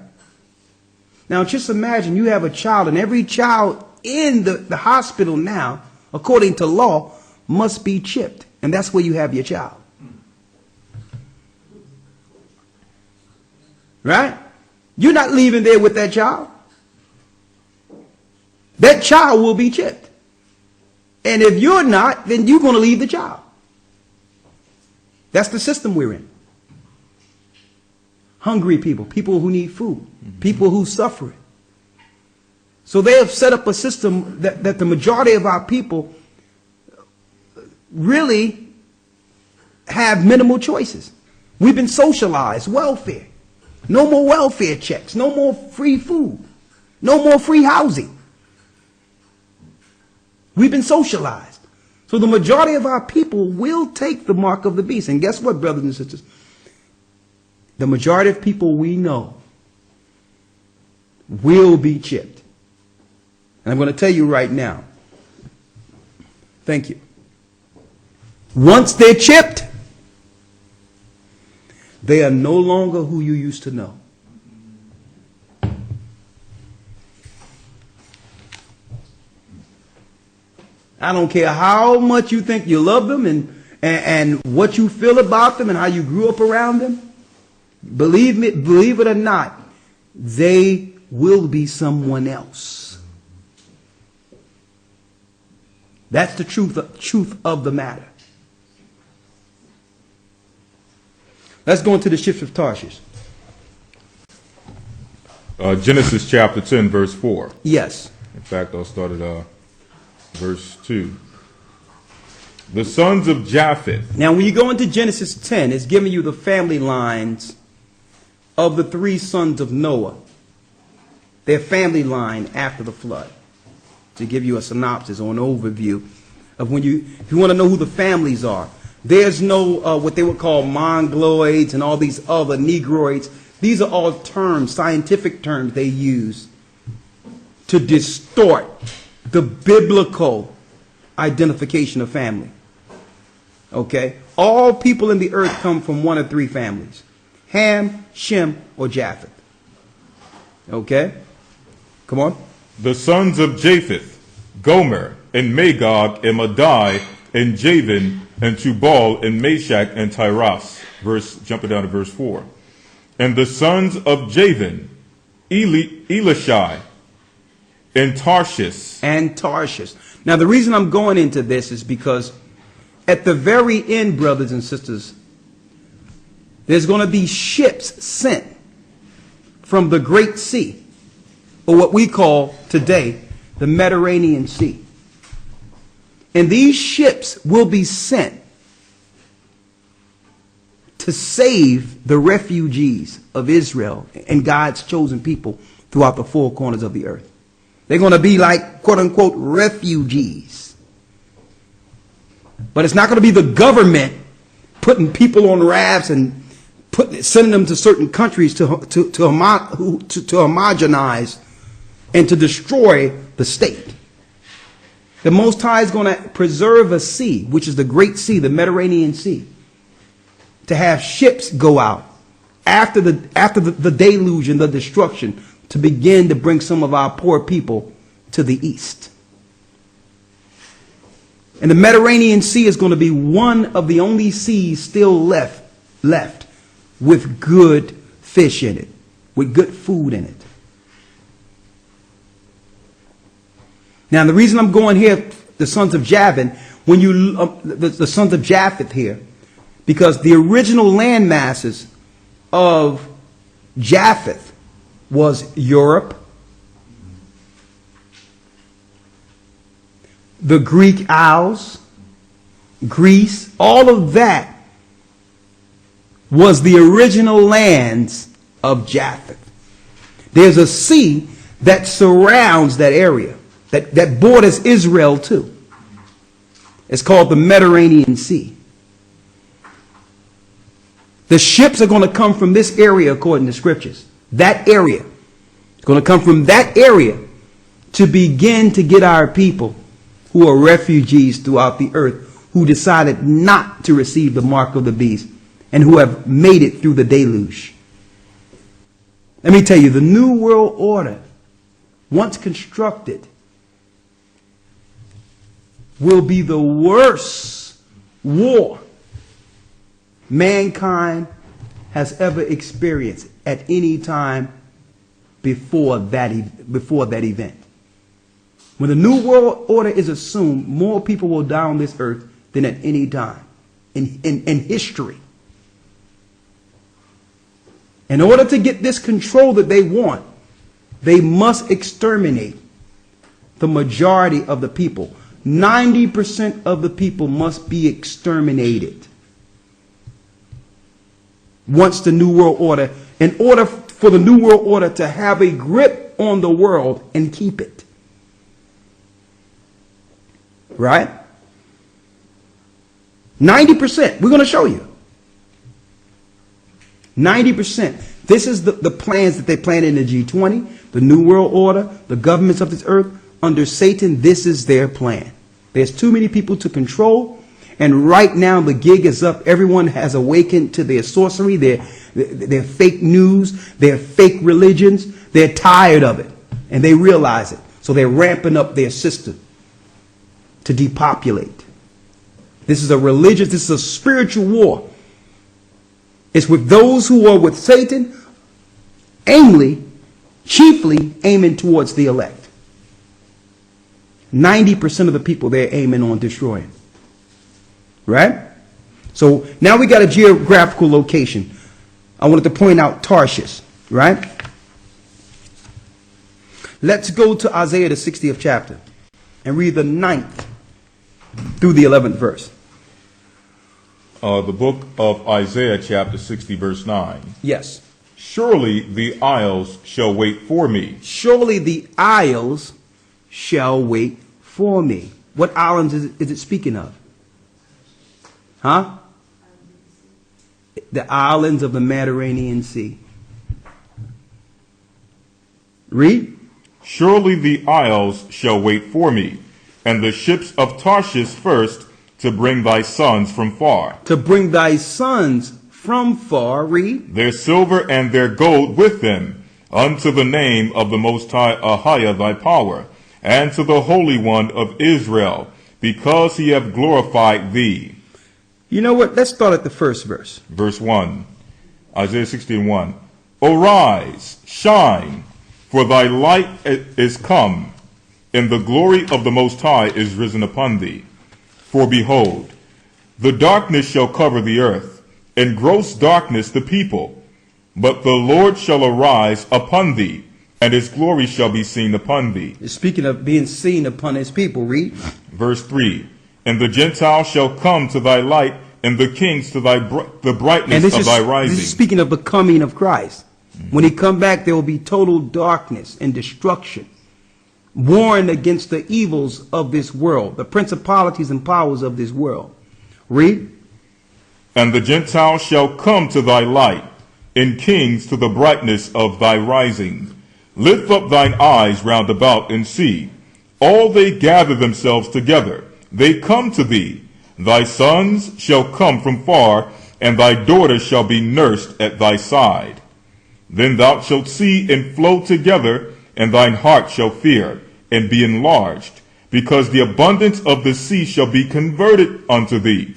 Now just imagine you have a child, and every child in the hospital now, according to law, must be chipped. And that's where you have your child. Right? You're not leaving there with that child. That child will be chipped. And if you're not, then you're going to leave the child. That's the system we're in. Hungry people, people who need food, people who suffer. So they have set up a system that the majority of our people really have minimal choices. We've been socialized, welfare. No more welfare checks, no more free food, no more free housing. We've been socialized. So the majority of our people will take the mark of the beast. And guess what, brothers and sisters? The majority of people we know will be chipped. And I'm going to tell you right now. Thank you. Once they're chipped, they are no longer who you used to know. I don't care how much you think you love them and what you feel about them and how you grew up around them. Believe me, believe it or not, they will be someone else. That's the truth of the matter. Let's go into the ships of Tarshish. Genesis chapter 10, verse 4. Yes. In fact, I'll start at verse 2. The sons of Japheth. Now, when you go into Genesis 10, it's giving you the family lines of the three sons of Noah. Their family line after the flood. To give you a synopsis or an overview of if you want to know who the families are. There's no what they would call mongoloids and all these other negroids. These are all terms, scientific terms they use to distort the biblical identification of family. Okay? All people in the earth come from one of three families. Ham, Shem, or Japheth. Okay? Come on. The sons of Japheth, Gomer, and Magog, and Madai, and Javan, and Tubal, and Meshach, and Tyras. Jumping down to verse 4. And the sons of Javan, Elishai, and Tarshish. And Tarshish. Now, the reason I'm going into this is because at the very end, brothers and sisters, there's going to be ships sent from the Great Sea, or what we call today the Mediterranean Sea. And these ships will be sent to save the refugees of Israel and God's chosen people throughout the four corners of the earth. They're going to be like, quote unquote, refugees. But it's not going to be the government putting people on rafts and sending them to certain countries to homogenize and to destroy the state. The Most High is going to preserve a sea, which is the Great Sea, the Mediterranean Sea, to have ships go out after the deluge and the destruction to begin to bring some of our poor people to the east. And the Mediterranean Sea is going to be one of the only seas still left with good fish in it, with good food in it. Now, the reason I'm going here, the sons of Javan, when you the sons of Japheth here, because the original land masses of Japheth was Europe, the Greek Isles, Greece, all of that was the original lands of Japheth. There's a sea that surrounds that area, that borders Israel too. It's called the Mediterranean Sea. The ships are going to come from this area according to scriptures. That area. It's going to come from that area to begin to get our people who are refugees throughout the earth, who decided not to receive the mark of the beast and who have made it through the deluge. Let me tell you, the New World Order, once constructed, will be the worst war mankind has ever experienced at any time before that event. When the New World Order is assumed, more people will die on this earth than at any time in history. In order to get this control that they want, they must exterminate the majority of the people. 90% of the people must be exterminated. Once the New World Order, in order for the New World Order to have a grip on the world and keep it. Right? 90%. We're going to show you. 90%. This is the plans that they plan in the G20, the New World Order, the governments of this earth. Under Satan, this is their plan. There's too many people to control. And right now, the gig is up. Everyone has awakened to their sorcery, their fake news, their fake religions. They're tired of it. And they realize it. So they're ramping up their system to depopulate. This is a spiritual war. It's with those who are with Satan, chiefly aiming towards the elect. 90% of the people they're aiming on destroying. Right? So now we got a geographical location. I wanted to point out Tarshish, right? Let's go to Isaiah, the 60th chapter, and read the 9th through the 11th verse. The book of Isaiah, chapter 60, verse 9. Yes. Surely the isles shall wait for me. Surely the isles shall wait for me. What islands is it speaking of? Huh? The islands of the Mediterranean Sea. Read. Surely the isles shall wait for me, and the ships of Tarshish first, to bring thy sons from far. To bring thy sons from far. Read. Their silver and their gold with them, unto the name of the Most High Ahiah thy power, and to the Holy One of Israel, because he hath glorified thee. You know what? Let's start at the first verse. Verse 1. Isaiah 60:1. Arise, shine, for thy light is come, and the glory of the Most High is risen upon thee. For behold, the darkness shall cover the earth, and gross darkness the people. But the Lord shall arise upon thee, and his glory shall be seen upon thee. Speaking of being seen upon his people, read. Verse 3. And the Gentiles shall come to thy light, and the kings to the brightness of thy rising. This is speaking of the coming of Christ. When he come back, there will be total darkness and destruction. Warn against the evils of this world, the principalities and powers of this world. Read. And the Gentiles shall come to thy light, and kings to the brightness of thy rising. Lift up thine eyes round about and see. All they gather themselves together. They come to thee. Thy sons shall come from far, and thy daughters shall be nursed at thy side. Then thou shalt see and flow together, and thine heart shall fear, and be enlarged, because the abundance of the sea shall be converted unto thee.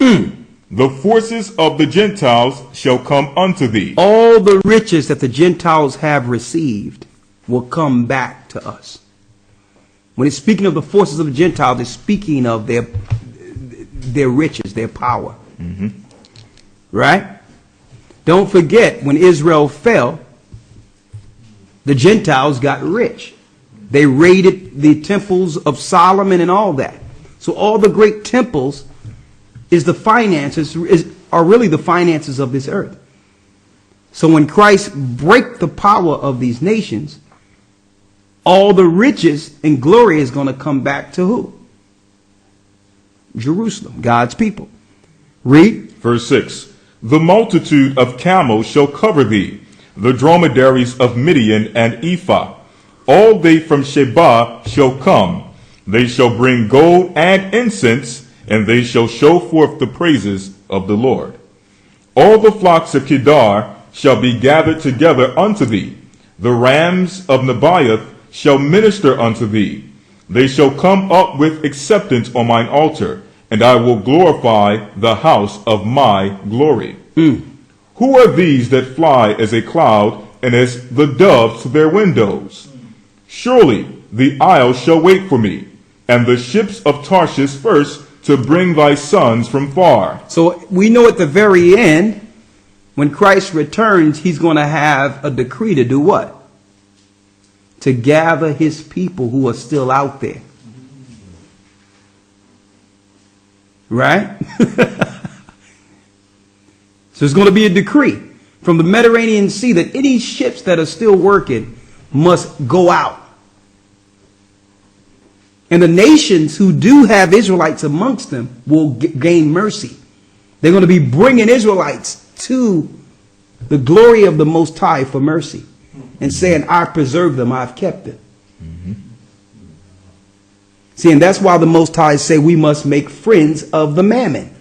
The forces of the Gentiles shall come unto thee. All the riches that the Gentiles have received will come back to us. When it's speaking of the forces of the Gentiles, it's speaking of their riches, their power. Right? Don't forget, when Israel fell, the Gentiles got rich. They raided the temples of Solomon and all that. So all the great temples are really the finances of this earth. So when Christ break the power of these nations, all the riches and glory is going to come back to who? Jerusalem, God's people. Read. Verse 6. The multitude of camels shall cover thee, the dromedaries of Midian and Ephah. All they from Sheba shall come. They shall bring gold and incense, and they shall show forth the praises of the Lord. All the flocks of Kedar shall be gathered together unto thee. The rams of Nebaioth shall minister unto thee. They shall come up with acceptance on mine altar, and I will glorify the house of my glory. Who are these that fly as a cloud, and as the doves to their windows? Surely the isles shall wait for me, and the ships of Tarshish first, to bring thy sons from far. So we know at the very end, when Christ returns, he's going to have a decree to do what? To gather his people who are still out there. Right? So there's going to be a decree from the Mediterranean Sea that any ships that are still working must go out. And the nations who do have Israelites amongst them will gain mercy. They're going to be bringing Israelites to the glory of the Most High for mercy and saying, I preserved them, I've kept them. See, and that's why the Most High say we must make friends of the mammon.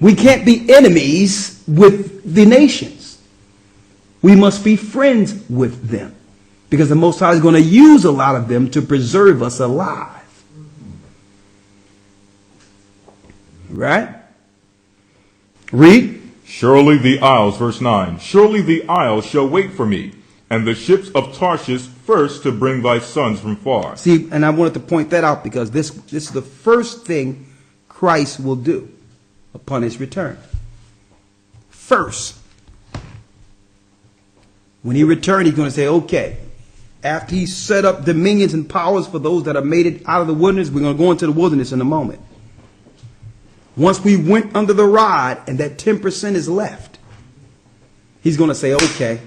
We can't be enemies with the nations. We must be friends with them, because the Most High is going to use a lot of them to preserve us alive. Right? Read. Surely the isles, verse 9, surely the isles shall wait for me, and the ships of Tarshish first, to bring thy sons from far. See, and I wanted to point that out because this is the first thing Christ will do upon his return. first. When he returns, he's going to say, okay, after he set up dominions and powers for those that have made it out of the wilderness, we're going to go into the wilderness in a moment. Once we went under the rod and that 10% is left, he's going to say, okay,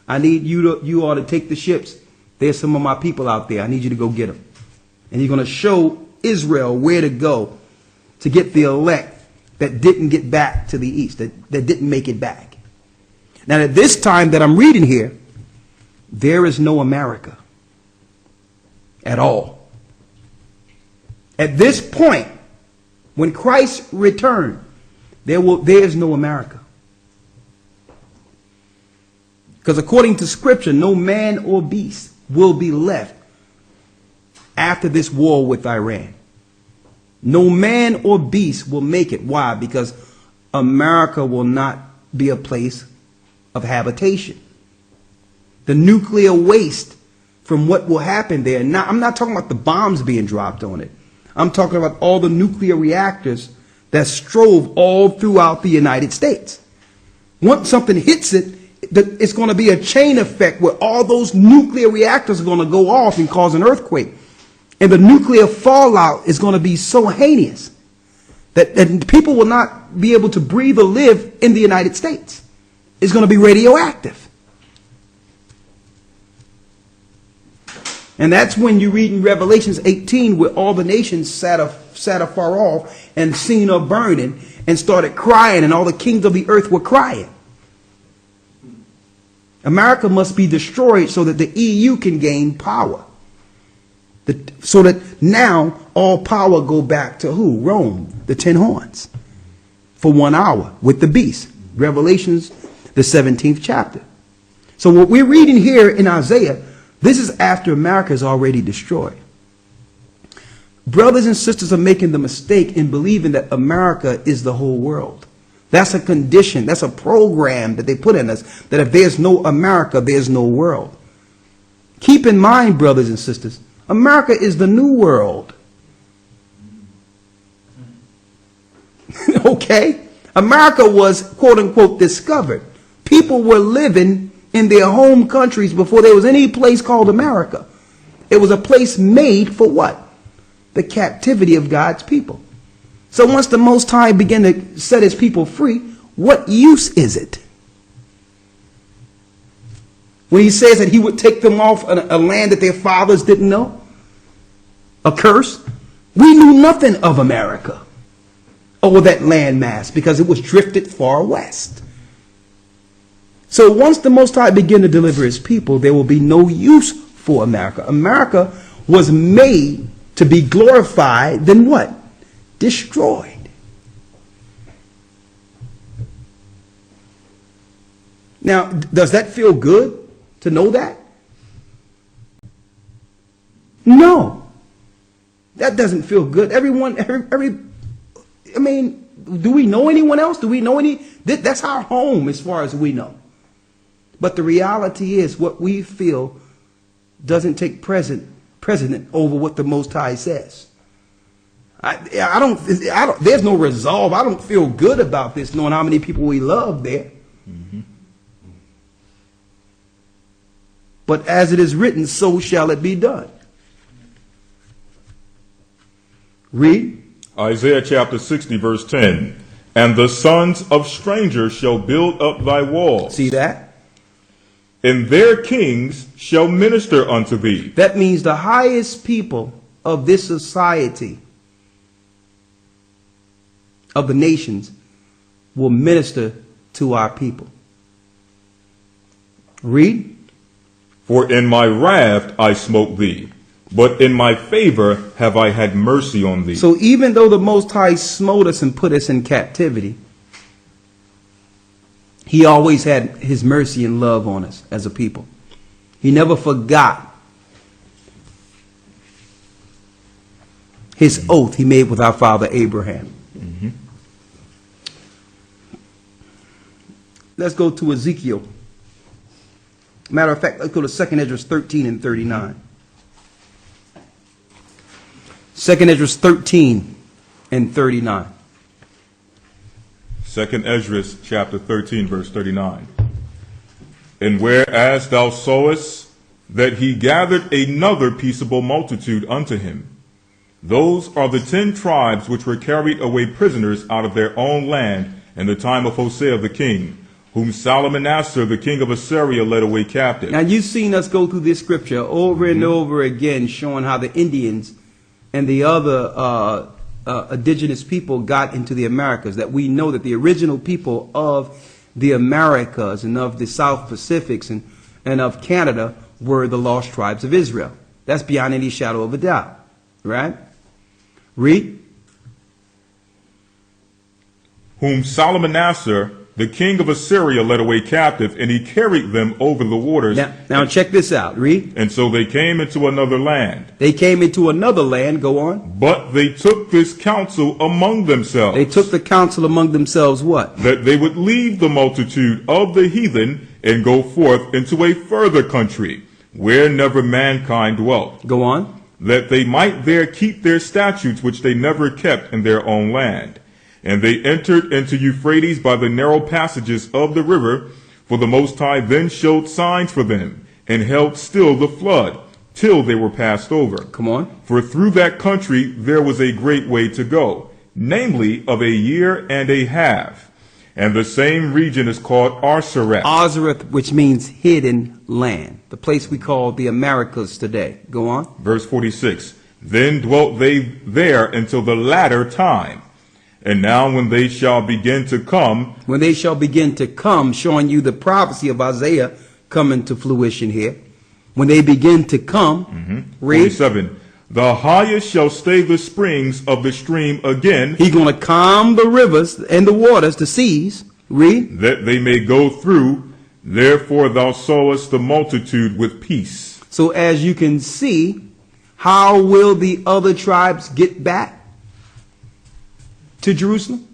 I need you all to take the ships. There's some of my people out there. I need you to go get them. And he's going to show Israel where to go to get the elect that didn't get back to the east, that didn't make it back. Now, at this time that I'm reading here, there is no America at all. At this point, when Christ returned, there is no America. Because according to Scripture, no man or beast will be left after this war with Iran. No man or beast will make it. Why? Because America will not be a place of habitation. The nuclear waste from what will happen there. Now, I'm not talking about the bombs being dropped on it. I'm talking about all the nuclear reactors that strove all throughout the United States. Once something hits it, it's going to be a chain effect where all those nuclear reactors are going to go off and cause an earthquake. And the nuclear fallout is going to be so heinous that people will not be able to breathe or live in the United States. It's going to be radioactive. And that's when you read in Revelations 18 where all the nations sat afar off and seen her burning and started crying, and all the kings of the earth were crying. America must be destroyed so that the EU can gain power. So that now all power go back to who? Rome, the 10 horns, for 1 hour with the beast. Revelations, the 17th chapter. So what we're reading here in Isaiah, this is after America is already destroyed. Brothers and sisters are making the mistake in believing that America is the whole world. That's a condition, that's a program that they put in us, that if there's no America, there's no world. Keep in mind, brothers and sisters, America is the new world. Okay? America was, quote unquote, discovered. People were living in their home countries before there was any place called America. It was a place made for what? The captivity of God's people. So once the Most High began to set his people free, what use is it? When he says that he would take them off a land that their fathers didn't know, a curse, we knew nothing of America or that landmass because it was drifted far west. So once the Most High began to deliver his people, there will be no use for America. America was made to be glorified, then what? Destroyed. Now, does that feel good to know that? No. That doesn't feel good. I mean, do we know anyone else? Do we know any? That's our home as far as we know. But the reality is what we feel doesn't take precedent over what the Most High says. I don't, there's no resolve. I don't feel good about this, knowing how many people we love there. Mm-hmm. But as it is written, so shall it be done. Read. Isaiah chapter 60, verse 10. And the sons of strangers shall build up thy walls. See that? And their kings shall minister unto thee. That means the highest people of this society, of the nations, will minister to our people. Read. For in my wrath I smote thee, but in my favor have I had mercy on thee. So even though the Most High smote us and put us in captivity, he always had his mercy and love on us as a people. He never forgot his oath he made with our father Abraham. Mm-hmm. Let's go to Ezekiel. Matter of fact, let's go to 2 Esdras 13 and 39. 2 Esdras 13 and 39. 2nd Esdras chapter 13, verse 39. And whereas thou sawest that he gathered another peaceable multitude unto him, those are the 10 tribes which were carried away prisoners out of their own land in the time of Hosea the king, whom Salmanassar the king of Assyria led away captive. Now you've seen us go through this scripture over and over again, showing how the Indians and the other indigenous people got into the Americas, that we know that the original people of the Americas and of the South Pacifics and of Canada were the lost tribes of Israel. That's beyond any shadow of a doubt. Right? Read. Whom Salmanassar the king of Assyria led away captive, and he carried them over the waters. Now check this out. Read. And so they came into another land. They came into another land. Go on. But they took this counsel among themselves. They took the counsel among themselves what? That they would leave the multitude of the heathen and go forth into a further country, where never mankind dwelt. Go on. That they might there keep their statutes which they never kept in their own land. And they entered into Euphrates by the narrow passages of the river, for the Most High then showed signs for them, and held still the flood, till they were passed over. Come on. For through that country there was a great way to go, namely of a year and a half. And the same region is called Arsareth. Arsareth, which means hidden land, the place we call the Americas today. Go on. Verse 46. Then dwelt they there until the latter time. And now when they shall begin to come. When they shall begin to come, showing you the prophecy of Isaiah coming to fruition here. When they begin to come. Read. 47. The highest shall stay the springs of the stream again. He's going to calm the rivers and the waters, the seas. Read. That they may go through. Therefore thou sawest the multitude with peace. So as you can see, how will the other tribes get back to Jerusalem?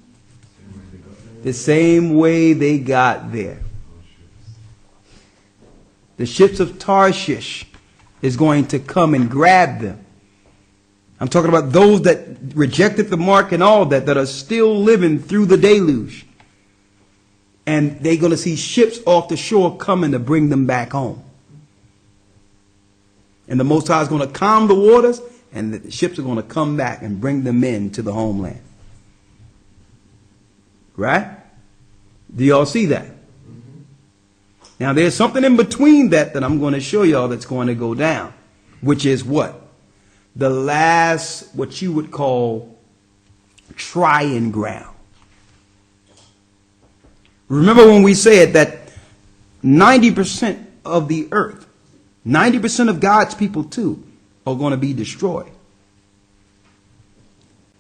The same way they got there. The ships of Tarshish is going to come and grab them. I'm talking about those that rejected the mark and all that are still living through the deluge. And they're going to see ships off the shore coming to bring them back home. And the Most High is going to calm the waters, and the ships are going to come back and bring them in to the homeland. Right? Do y'all see that? Now there's something in between that I'm going to show y'all that's going to go down, which is what? The last, what you would call, trying ground. Remember when we said that 90% of the earth, 90% of God's people too, are going to be destroyed.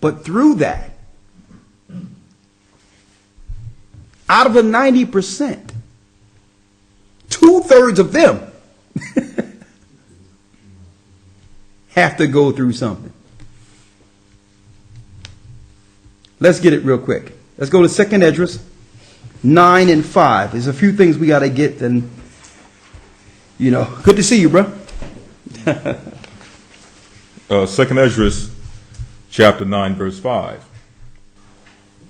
But through that, out of the 90%, 2/3 of them have to go through something. Let's get it real quick. Let's go to 2nd Esdras 9 and 5. There's a few things we got to get, and good to see you, bro. 2nd Esdras chapter 9 verse 5.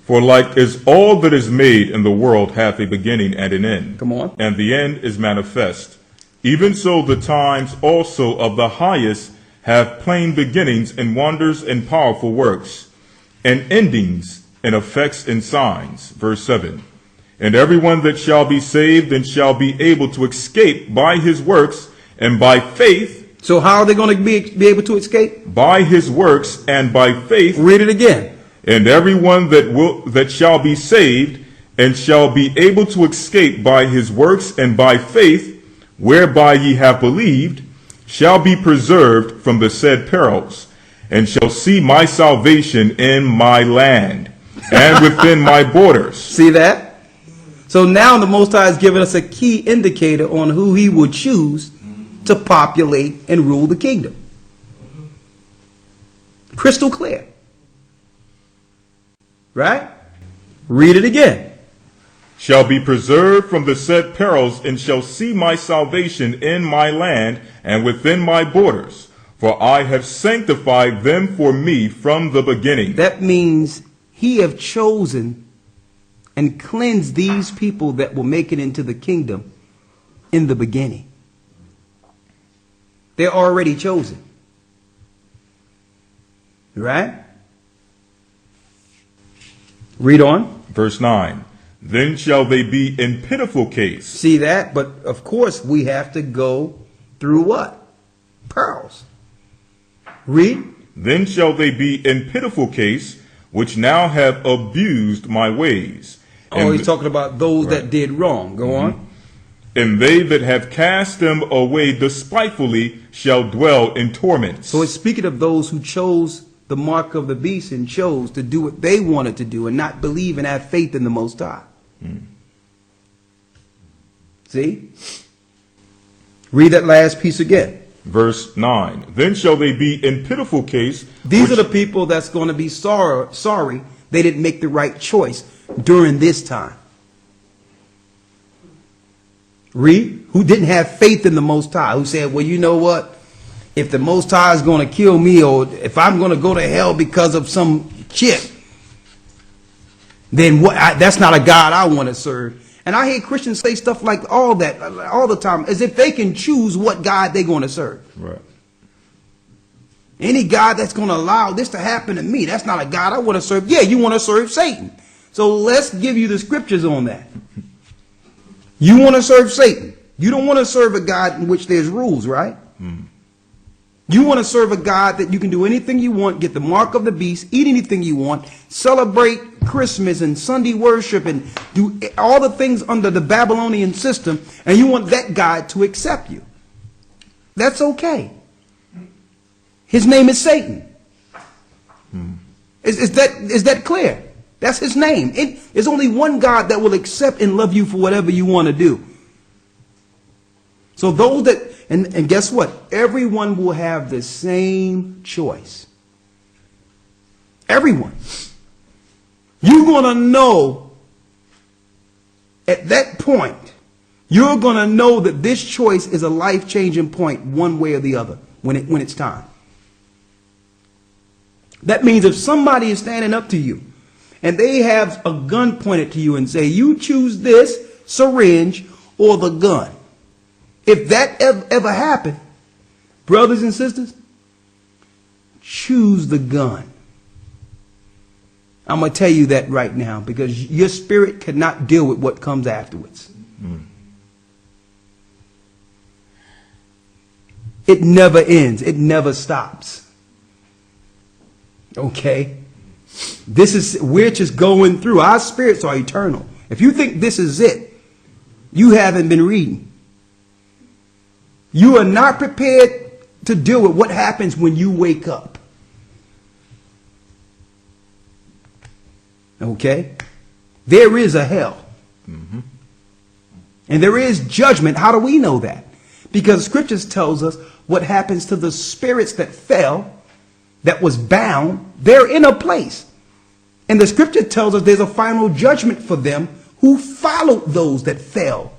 For like as all that is made in the world hath a beginning and an end. Come on. And the end is manifest. Even so the times also of the highest have plain beginnings and wonders and powerful works, and endings and effects and signs. Verse 7. And everyone that shall be saved and shall be able to escape by his works and by faith. So how are they going to be able to escape? By his works and by faith. Read it again. And everyone that shall be saved and shall be able to escape by his works and by faith, whereby ye have believed, shall be preserved from the said perils, and shall see my salvation in my land and within my borders. See that? So now the Most High has given us a key indicator on who he will choose to populate and rule the kingdom. Crystal clear. Right? Read it again. Shall be preserved from the said perils, and shall see my salvation in my land and within my borders. For I have sanctified them for me from the beginning. That means he have chosen and cleanse these people that will make it into the kingdom in the beginning. They're already chosen. Right? Read on. Verse 9. Then shall they be in pitiful case. See that? But of course we have to go through what? Pearls. Read. Then shall they be in pitiful case, which now have abused my ways. Oh, he's talking about those that did wrong. Go on. And they that have cast them away despitefully shall dwell in torments. So it's speaking of those who chose the mark of the beast and chose to do what they wanted to do and not believe and have faith in the Most High. See? Read that last piece again. Verse 9. Then shall they be in pitiful case. These are the people that's going to be sorry they didn't make the right choice during this time. Read. Who didn't have faith in the Most High. Who said, well, you know what? If the Most High is going to kill me, or if I'm going to go to hell because of some chick, then that's not a God I want to serve. And I hear Christians say stuff like all that all the time, as if they can choose what God they're going to serve. Right. Any God that's going to allow this to happen to me, that's not a God I want to serve. Yeah, you want to serve Satan. So let's give you the scriptures on that. You want to serve Satan. You don't want to serve a God in which there's rules, right? You want to serve a God that you can do anything you want, get the mark of the beast, eat anything you want, celebrate Christmas and Sunday worship and do all the things under the Babylonian system, and you want that God to accept you. That's okay. His name is Satan. Is that clear? That's his name. There's only one God that will accept and love you for whatever you want to do. So those that, and guess what? Everyone will have the same choice. Everyone. You're going to know at that point, you're going to know that this choice is a life-changing point one way or the other when it's time. That means if somebody is standing up to you and they have a gun pointed to you and say, you choose this syringe or the gun. If that ever happened, brothers and sisters, choose the gun. I'm going to tell you that right now because your spirit cannot deal with what comes afterwards. It never ends. It never stops. Okay? We're just going through. Our spirits are eternal. If you think this is it, you haven't been reading. You are not prepared to deal with what happens when you wake up. Okay? There is a hell. And there is judgment. How do we know that? Because scriptures tells us what happens to the spirits that fell, that was bound. They're in a place. And the scripture tells us there's a final judgment for them who followed those that fell.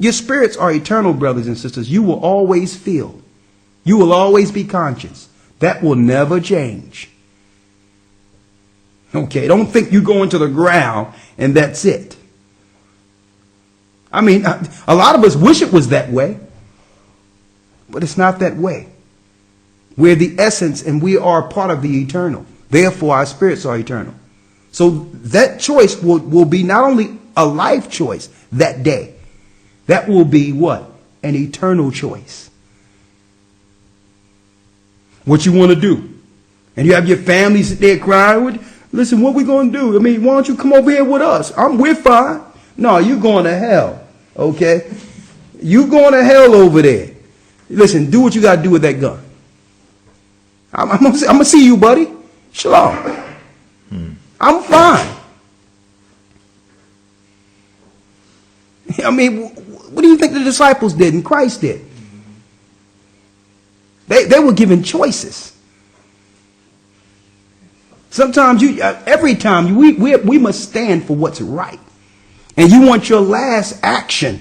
Your spirits are eternal, brothers and sisters. You will always feel. You will always be conscious. That will never change. Okay, don't think you go into the ground and that's it. I mean, a lot of us wish it was that way, but it's not that way. We're the essence and we are part of the eternal. Therefore, our spirits are eternal. So that choice will be not only a life choice that day, that will be what? An eternal choice. What you want to do. And you have your family sit there crying. Listen, what we going to do? I mean, why don't you come over here with us? We're fine. No, you're going to hell. Okay? You going to hell over there. Listen, do what you got to do with that gun. I'm going to see you, buddy. Shalom. I'm fine. I mean, what do you think the disciples did and Christ did? They were given choices. Sometimes every time we must stand for what's right. And you want your last action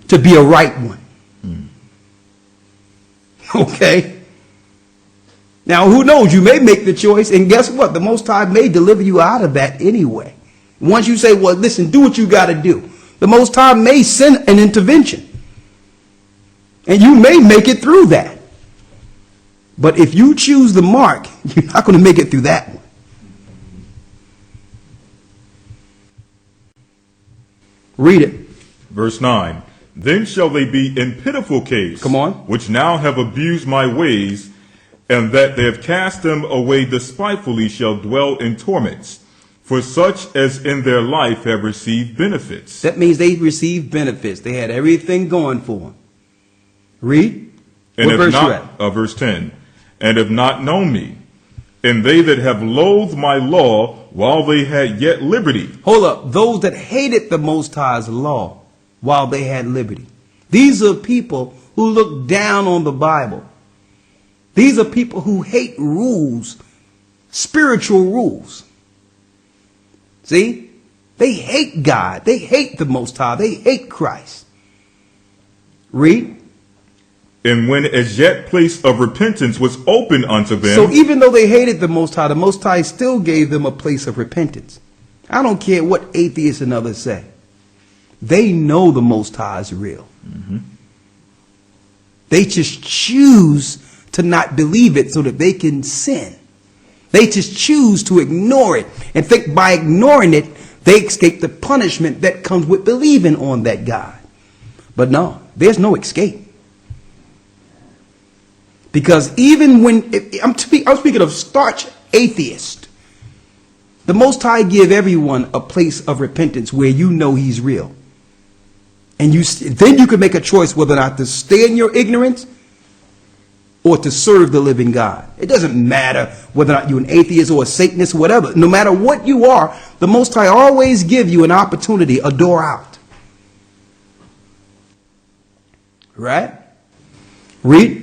to be a right one. Okay? Now, who knows? You may make the choice, and guess what? The Most High may deliver you out of that anyway. Once you say, well, listen, do what you got to do, the Most High may send an intervention, and you may make it through that. But if you choose the mark, you're not going to make it through that one. Read it. Verse 9. Then shall they be in pitiful case, Come on, which now have abused my ways, and that they have cast them away despitefully shall dwell in torments, for such as in their life have received benefits. That means they received benefits. They had everything going for them. Read. And what verse you at? Verse 10. And have not known me, and they that have loathed my law while they had yet liberty. Hold up. Those that hated the Most High's law while they had liberty. These are people who look down on the Bible. These are people who hate rules, spiritual rules. See? They hate God. They hate the Most High. They hate Christ. Read. And when as yet place of repentance was open unto them. So even though they hated the Most High still gave them a place of repentance. I don't care what atheists and others say. They know the Most High is real. Mm-hmm. They just choose to not believe it so that they can sin. They just choose to ignore it and think by ignoring it, they escape the punishment that comes with believing on that God. But no, there's no escape. Because even when, I'm speaking of starch atheists, the Most High give everyone a place of repentance where you know he's real. And then you can make a choice whether or not to stay in your ignorance or to serve the living God. It doesn't matter whether or not you're an atheist or a Satanist or whatever. No matter what you are, the Most High always give you an opportunity, a door out. Right? Read.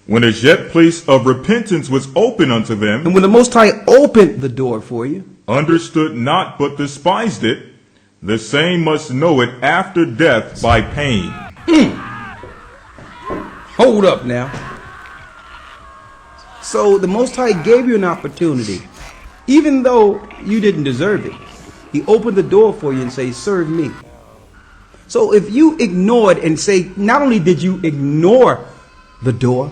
When as yet place of repentance was open unto them. And when the Most High opened the door for you. Understood not but despised it. The same must know it after death by pain. Hold up now. So the Most High gave you an opportunity. Even though you didn't deserve it. He opened the door for you and say, serve me. So if you ignored and say, not only did you ignore the door,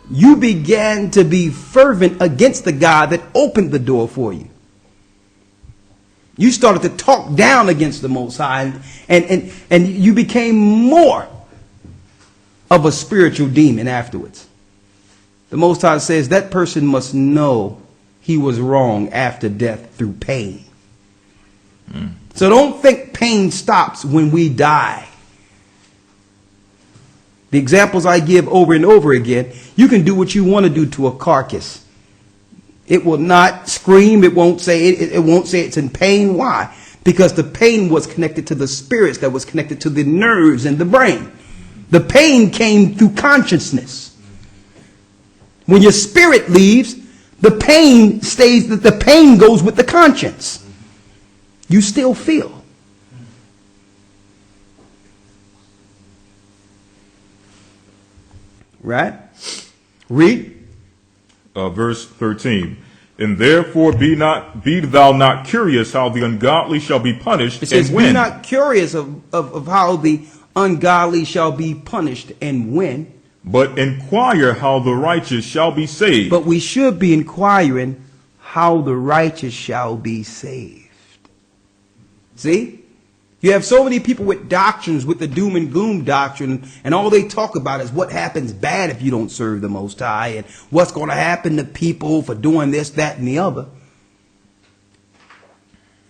you began to be fervent against the God that opened the door for you. You started to talk down against the Most High, and you became more of a spiritual demon afterwards. The Most High says that person must know he was wrong after death through pain. So don't think pain stops when we die. The examples I give over and over again, you can do what you want to do to a carcass. It will not scream. It won't say it won't say it's in pain. Why? Because the pain was connected to the spirits, that was connected to the nerves and the brain. The pain came through consciousness. When your spirit leaves, the pain stays, that the pain goes with the conscience. You still feel. Right? Read. Verse 13. And therefore be thou not curious how the ungodly shall be punished. It says, and when. Be not curious of how the ungodly shall be punished and when. But inquire how the righteous shall be saved. But we should be inquiring how the righteous shall be saved. See? You have so many people with doctrines, with the doom and gloom doctrine, and all they talk about is what happens bad if you don't serve the Most High, and what's going to happen to people for doing this, that, and the other.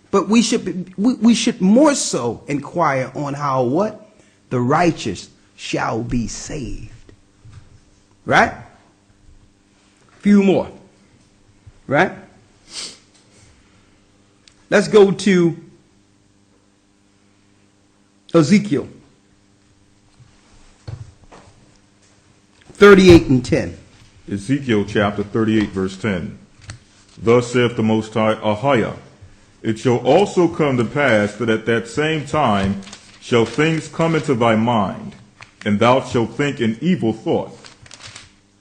But we should more so inquire on how what? The righteous shall be saved. Right? Few more. Right? Let's go to Ezekiel 38 and 10. Ezekiel chapter 38 verse 10. Thus saith the Most High, Ahiah, it shall also come to pass that at that same time shall things come into thy mind, and thou shalt think an evil thought.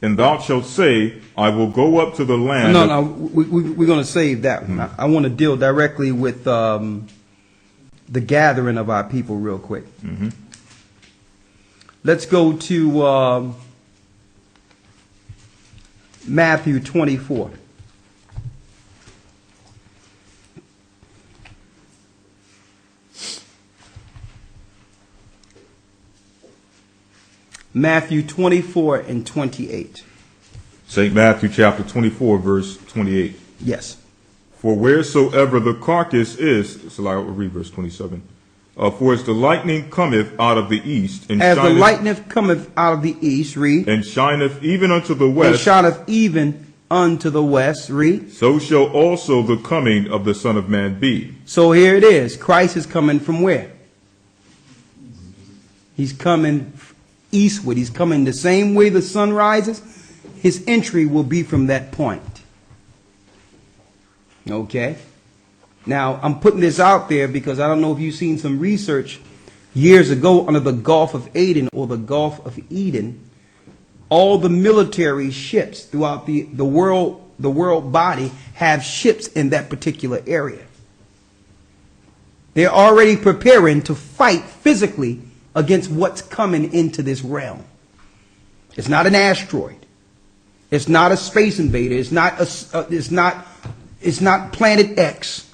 And thou shalt say, I will go up to the land. No, we're going to save that one. I want to deal directly with the gathering of our people real quick. Let's go to Matthew 24. Matthew 24 and 28. St. Matthew chapter 24, verse 28. Yes. For wheresoever the carcass is, so I will read verse 27. For as the lightning cometh out of the east, and as the lightning cometh out of the east, read. And shineth even unto the west. And shineth even unto the west, read. So shall also the coming of the Son of Man be. So here it is. Christ is coming from where? He's coming eastward. He's coming the same way the sun rises. His entry will be from that point. Okay. Now, I'm putting this out there because I don't know if you've seen some research years ago under the Gulf of Aden or the Gulf of Eden. All the military ships throughout the world body have ships in that particular area. They're already preparing to fight physically against what's coming into this realm. It's not an asteroid. It's not a space invader. It's not Planet X.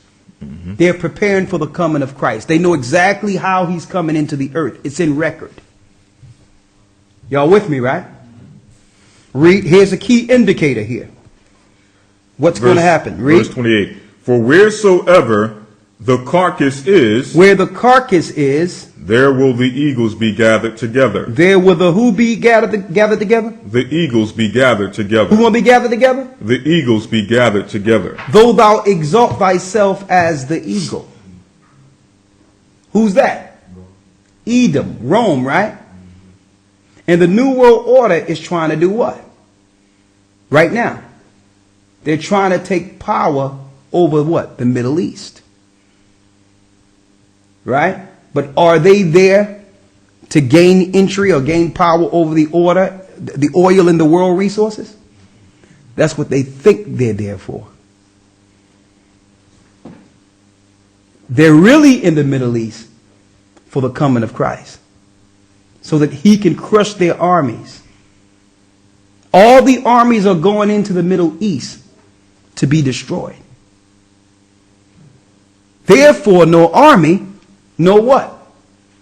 They're preparing for the coming of Christ. They know exactly how he's coming into the earth. It's in record. Y'all with me, right? Read. Here's a key indicator here. What's going to happen? Read. Verse 28. For wheresoever the carcass is, where the carcass is, there will the eagles be gathered together. There will the who be gathered together? The eagles be gathered together. Who will be gathered together? The eagles be gathered together. Though thou exalt thyself as the eagle. Who's that? Edom, Rome, right? And the New World Order is trying to do what? Right now. They're trying to take power over what? The Middle East. Right? But are they there to gain entry or gain power over the order, the oil and the world resources? That's what they think they're there for. They're really in the Middle East for the coming of Christ, so that he can crush their armies. All the armies are going into the Middle East to be destroyed. Therefore, no army, no what?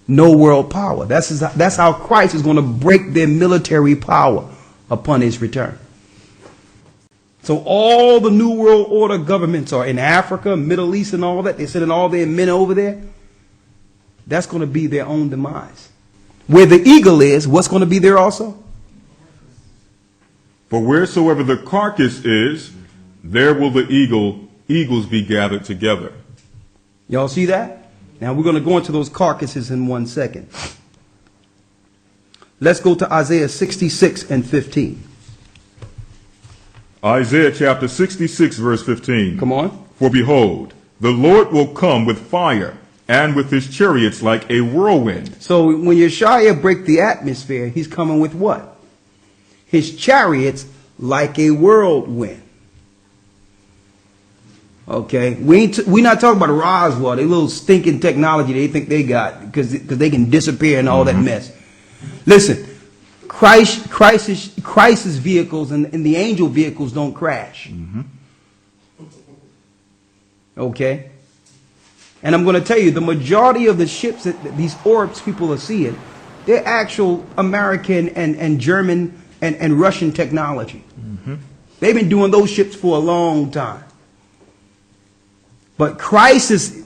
No world power. That's how Christ is going to break their military power upon his return. So all the New World Order governments are in Africa, Middle East and all that. They're sending all their men over there. That's going to be their own demise. Where the eagle is, what's going to be there also? For wheresoever the carcass is, there will the eagles be gathered together. Y'all see that? Now we're going to go into those carcasses in 1 second. Let's go to Isaiah 66 and 15. Isaiah chapter 66 verse 15. Come on. For behold, the Lord will come with fire, and with his chariots like a whirlwind. So when Yeshua break the atmosphere, he's coming with what? His chariots like a whirlwind. Okay, we're not talking about Roswell, they little stinking technology they think they got because they can disappear and all that mess. Listen, Christ's vehicles and the angel vehicles don't crash. Okay, and I'm going to tell you, the majority of the ships that these orbs people are seeing, they're actual American and German and Russian technology. They've been doing those ships for a long time. But Christ is,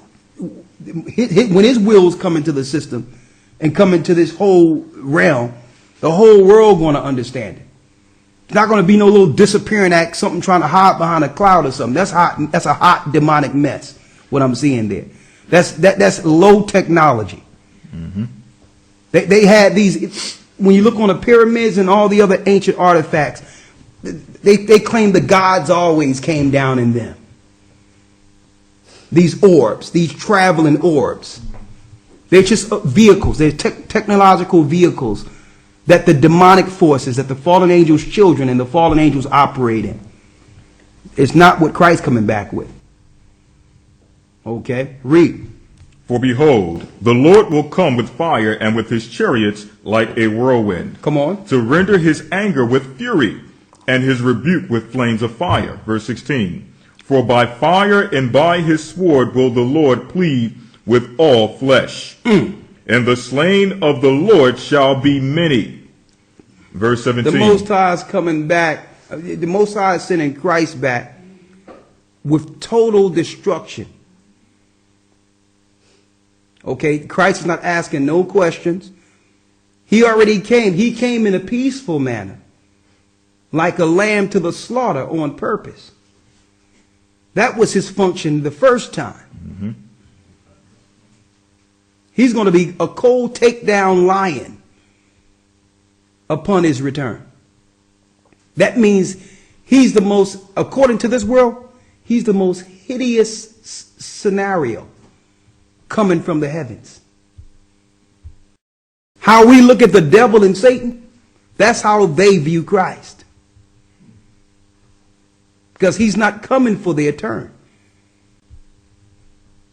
when his wheels come into the system and come into this whole realm, the whole world going to understand it. It's not going to be no little disappearing act, something trying to hide behind a cloud or something. That's a hot demonic mess, what I'm seeing there. That's low technology. They had these, when you look on the pyramids and all the other ancient artifacts, they claim the gods always came down in them. These orbs, these traveling orbs, they're just vehicles. They're technological vehicles that the demonic forces, that the fallen angels' children and the fallen angels operate in. It's not what Christ's coming back with. Okay, read. For behold, the Lord will come with fire and with his chariots like a whirlwind. Come on. To render his anger with fury and his rebuke with flames of fire. Verse 16. For by fire and by his sword will the Lord plead with all flesh. And the slain of the Lord shall be many. Verse 17. The Most High is coming back. The Most High is sending Christ back with total destruction. Okay, Christ is not asking no questions. He already came. He came in a peaceful manner, like a lamb to the slaughter on purpose. That was his function the first time. He's going to be a cold takedown lion upon his return. That means he's the most, according to this world, he's the most hideous scenario coming from the heavens. How we look at the devil and Satan, that's how they view Christ. Because he's not coming for their turn.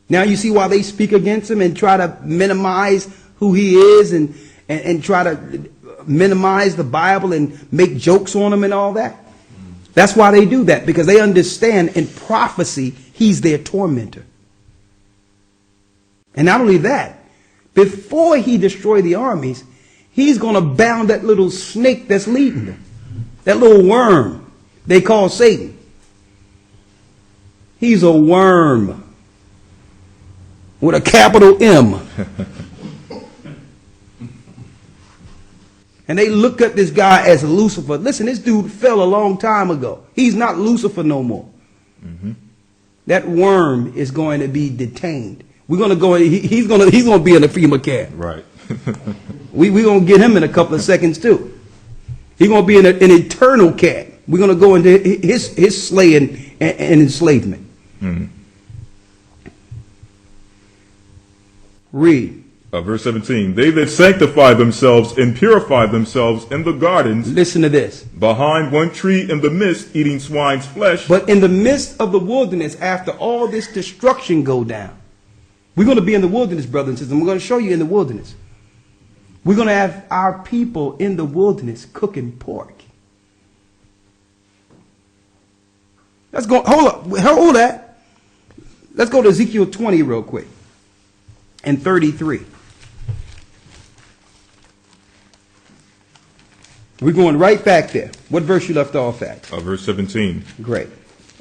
Now you see why they speak against him and try to minimize who he is and try to minimize the Bible and make jokes on him and all that. That's why they do that, because they understand in prophecy he's their tormentor. And not only that, before he destroys the armies, he's going to bound that little snake that's leading them. That little worm they call Satan. He's a worm with a capital M. And they look at this guy as Lucifer. Listen, this dude fell a long time ago. He's not Lucifer no more. That worm is going to be detained. We're going to go. He's going to be in a FEMA camp. Right. We're going to get him in a couple of seconds too. He's going to be in an eternal camp. We're going to go into his slaying and enslavement. Read. Verse 17. They that sanctify themselves and purify themselves in the gardens. Listen to this. Behind one tree in the midst, eating swine's flesh. But in the midst of the wilderness, after all this destruction go down, we're going to be in the wilderness, brothers and sisters. We're going to show you in the wilderness. We're going to have our people in the wilderness cooking pork. Let's go. Hold that. Let's go to Ezekiel 20 real quick. And 33. We're going right back there. What verse you left off at? Verse 17. Great.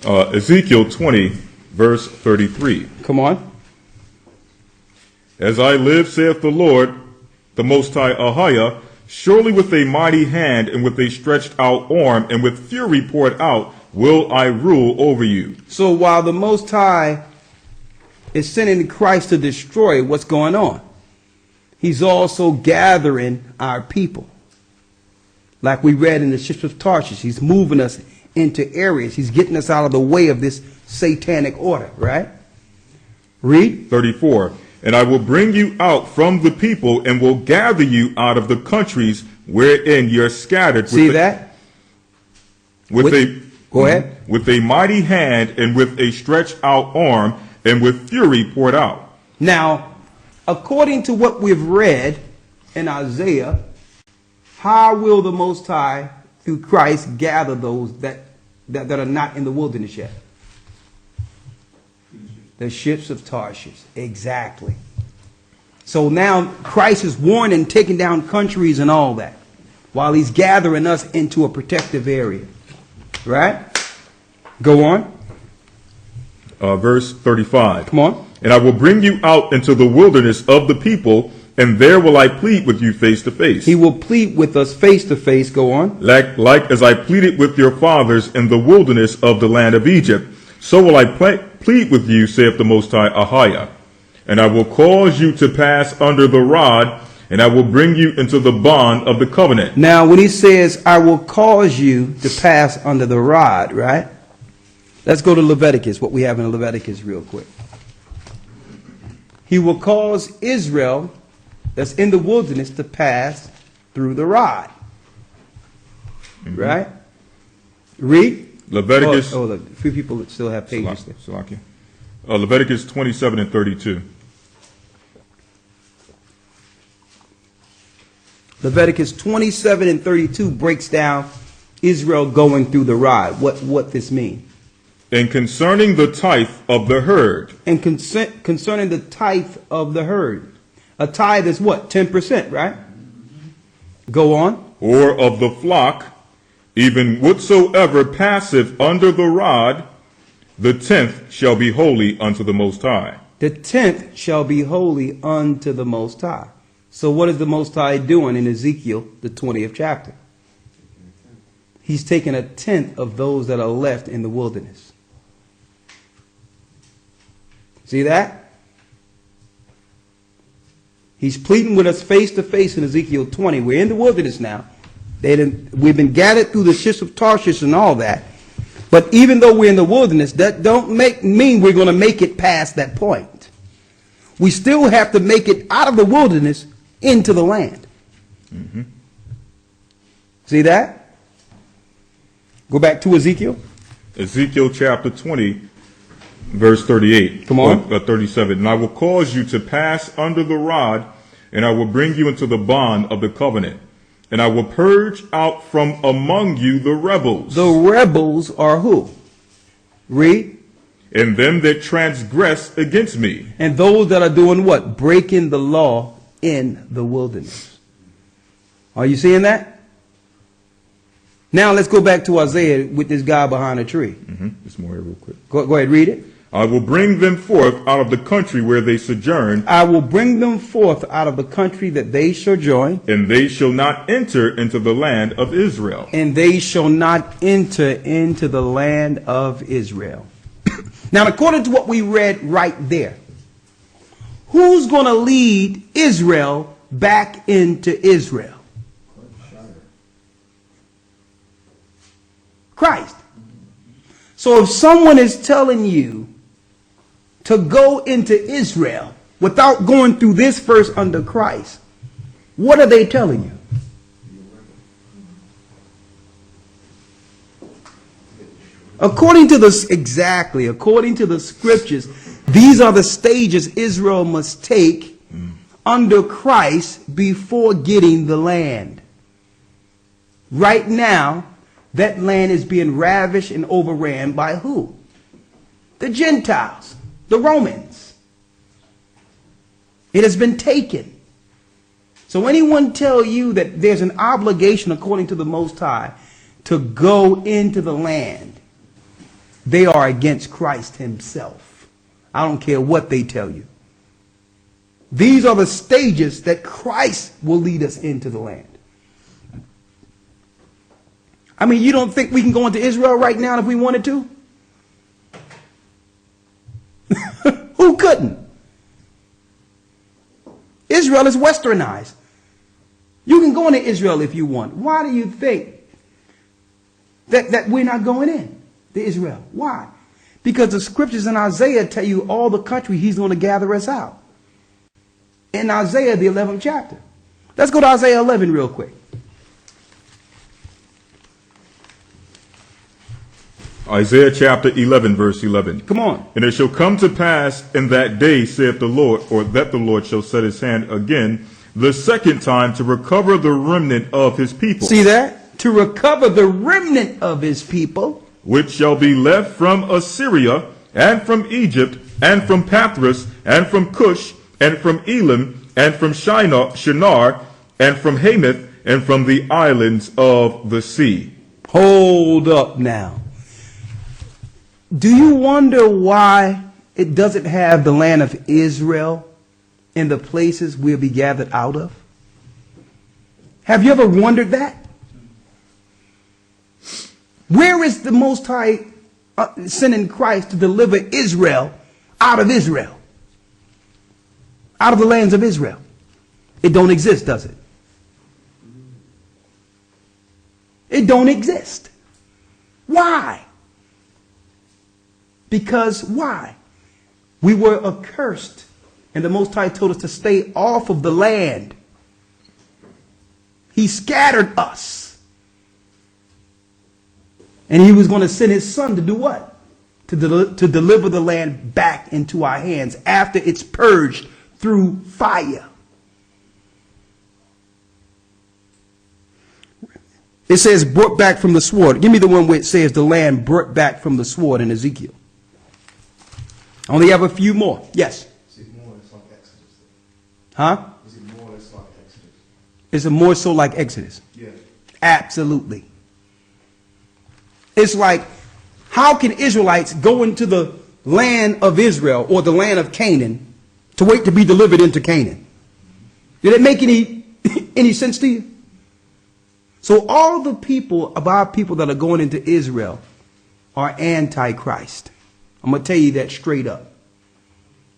Ezekiel 20, verse 33. Come on. As I live, saith the Lord, the Most High Ahiah, surely with a mighty hand and with a stretched out arm and with fury poured out will I rule over you. So while the Most High is sending Christ to destroy, what's going on? He's also gathering our people. Like we read in the ships of Tarshish, he's moving us into areas. He's getting us out of the way of this satanic order, right? Read. 34. And I will bring you out from the people and will gather you out of the countries wherein you're scattered. See that? Go ahead. With a mighty hand and with a stretched out arm and with fury poured out. Now, according to what we've read in Isaiah, how will the Most High, through Christ, gather those that are not in the wilderness yet? The ships of Tarshish. Exactly. So now Christ is warning, taking down countries and all that, while he's gathering us into a protective area. Right? Go on. Verse 35. Come on. And I will bring you out into the wilderness of the people, and there will I plead with you face to face. He will plead with us face to face. Go on. Like as I pleaded with your fathers in the wilderness of the land of Egypt, so will I plead with you, saith the Most High Ahiah. And I will cause you to pass under the rod, and I will bring you into the bond of the covenant. Now, when he says, I will cause you to pass under the rod, right? Let's go to Leviticus, what we have in Leviticus real quick. He will cause Israel, that's in the wilderness, to pass through the rod. Right? Read. Leviticus. Oh, look, a few people that still have pages there. Salakia. Leviticus 27 and 32. Leviticus 27 and 32 breaks down Israel going through the rod. What this means. And concerning the tithe of the herd. And concerning the tithe of the herd. A tithe is what? 10%, right? Go on. Or of the flock, even whatsoever passeth under the rod, the 10th shall be holy unto the Most High. The 10th shall be holy unto the Most High. So what is the Most High doing in Ezekiel, the 20th chapter? He's taking a 10th of those that are left in the wilderness. See that? He's pleading with us face to face in Ezekiel 20. We're in the wilderness now. We've been gathered through the ships of Tarshish and all that. But even though we're in the wilderness, that don't mean we're going to make it past that point. We still have to make it out of the wilderness into the land. Mm-hmm. See that? Go back to Ezekiel. Ezekiel chapter 20, verse 38. Come on. 37. And I will cause you to pass under the rod, and I will bring you into the bond of the covenant. And I will purge out from among you the rebels. The rebels are who? Read. And them that transgress against me. And those that are doing what? Breaking the law in the wilderness. Are you seeing that? Now let's go back to Isaiah with this guy behind a tree. Just more here real quick. Go ahead, read it. I will bring them forth out of the country where they sojourn. I will bring them forth out of the country that they sojourn. And they shall not enter into the land of Israel. And they shall not enter into the land of Israel. Now, according to what we read right there, who's going to lead Israel back into Israel? Christ. So if someone is telling you to go into Israel without going through this first under Christ, what are they telling you? According to the scriptures, these are the stages Israel must take under Christ before getting the land. Right now, that land is being ravished and overran by who? The Gentiles, the Romans. It has been taken. So anyone tell you that there's an obligation according to the Most High to go into the land, they are against Christ himself. I don't care what they tell you. These are the stages that Christ will lead us into the land. I mean, you don't think we can go into Israel right now if we wanted to? Who couldn't? Israel is westernized. You can go into Israel if you want. Why do you think that we're not going in to Israel? Why? Because the scriptures in Isaiah tell you all the country he's going to gather us out. In Isaiah, the 11th chapter. Let's go to Isaiah 11 real quick. Isaiah chapter 11, verse 11. Come on. And it shall come to pass in that day, saith the Lord, or that the Lord shall set his hand again, the second time, to recover the remnant of his people. See that? To recover the remnant of his people. Which shall be left from Assyria, and from Egypt, and from Pathros, and from Cush, and from Elam, and from Shinar, and from Hamath, and from the islands of the sea. Hold up now. Do you wonder why it doesn't have the land of Israel in the places we'll be gathered out of? Have you ever wondered that? Where is the Most High sending Christ to deliver Israel out of Israel? Out of the lands of Israel. It don't exist, does it? It don't exist. Why? Because why? We were accursed, and the Most High told us to stay off of the land. He scattered us. And he was going to send his son to do what? To deliver the land back into our hands after it's purged through fire. It says brought back from the sword. Give me the one where it says the land brought back from the sword in Ezekiel. I only have a few more. Yes? Is it more or less like Exodus? Huh? Is it more or less like Exodus? Is it more so like Exodus? Yeah. Absolutely. It's like, how can Israelites go into the land of Israel or the land of Canaan to wait to be delivered into Canaan? Did it make any sense to you? So all the people of our people that are going into Israel are anti-Christ. I'm going to tell you that straight up.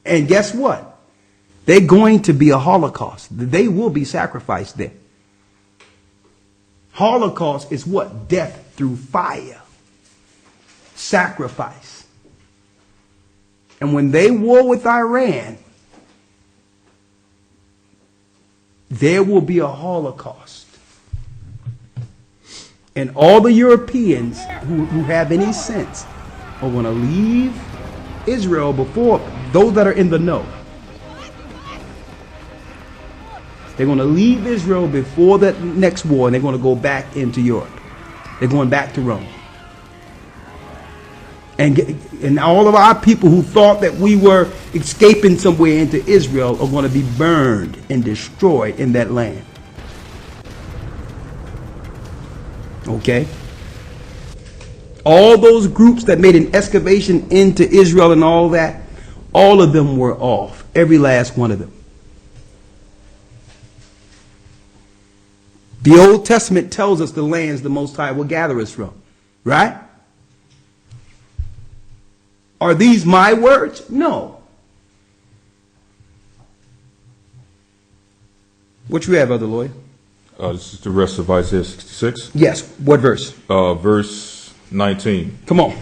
And guess what? They're going to be a Holocaust. They will be sacrificed there. Holocaust is what? Death through fire. Sacrifice. And when they war with Iran, there will be a Holocaust. And all the Europeans who have any sense are going to leave Israel before those that are in the know. They're going to leave Israel before the next war, and they're going to go back into Europe. They're going back to Rome. And all of our people who thought that we were escaping somewhere into Israel are going to be burned and destroyed in that land. Okay? All those groups that made an excavation into Israel and all that, all of them were off. Every last one of them. The Old Testament tells us the lands the Most High will gather us from. Right? Are these my words? No. What you have, Brother Lloyd? This is the rest of Isaiah 66. Yes. What verse? Verse 19. Come on.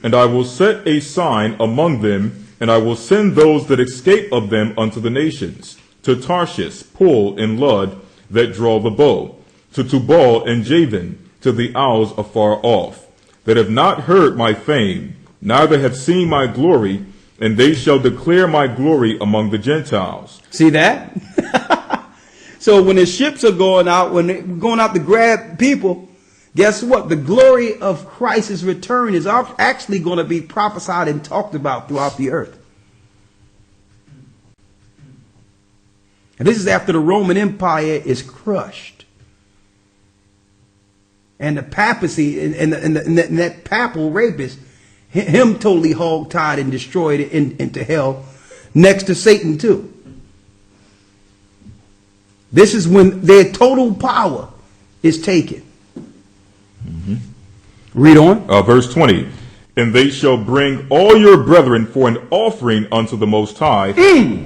And I will set a sign among them, and I will send those that escape of them unto the nations, to Tarshish, Pul, and Lud, that draw the bow, to Tubal and Javan, to the isles afar off, that have not heard my fame, neither have seen my glory, and they shall declare my glory among the Gentiles. See that? So when the ships are going out, when they're going out to grab people, guess what? The glory of Christ's return is actually going to be prophesied and talked about throughout the earth. And this is after the Roman Empire is crushed. And the papacy and that papal rapist, him totally hog-tied and destroyed into hell next to Satan too. This is when their total power is taken. Mm-hmm. Read on. Verse 20. And they shall bring all your brethren for an offering unto the Most High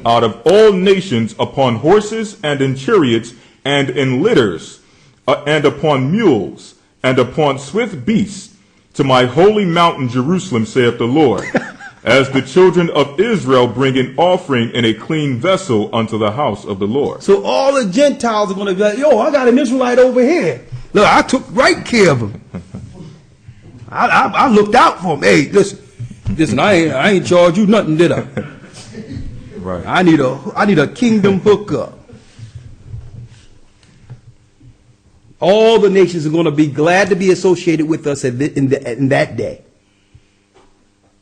out of all nations upon horses and in chariots and in litters and upon mules and upon swift beasts to my holy mountain Jerusalem, saith the Lord, as the children of Israel bring an offering in a clean vessel unto the house of the Lord. So all the Gentiles are going to be like, yo, I got an Israelite over here. Look, I took right care of him. I looked out for him. Hey, listen, I ain't charge you nothing, did I? Right. I need a kingdom hookup. All the nations are going to be glad to be associated with us in that day.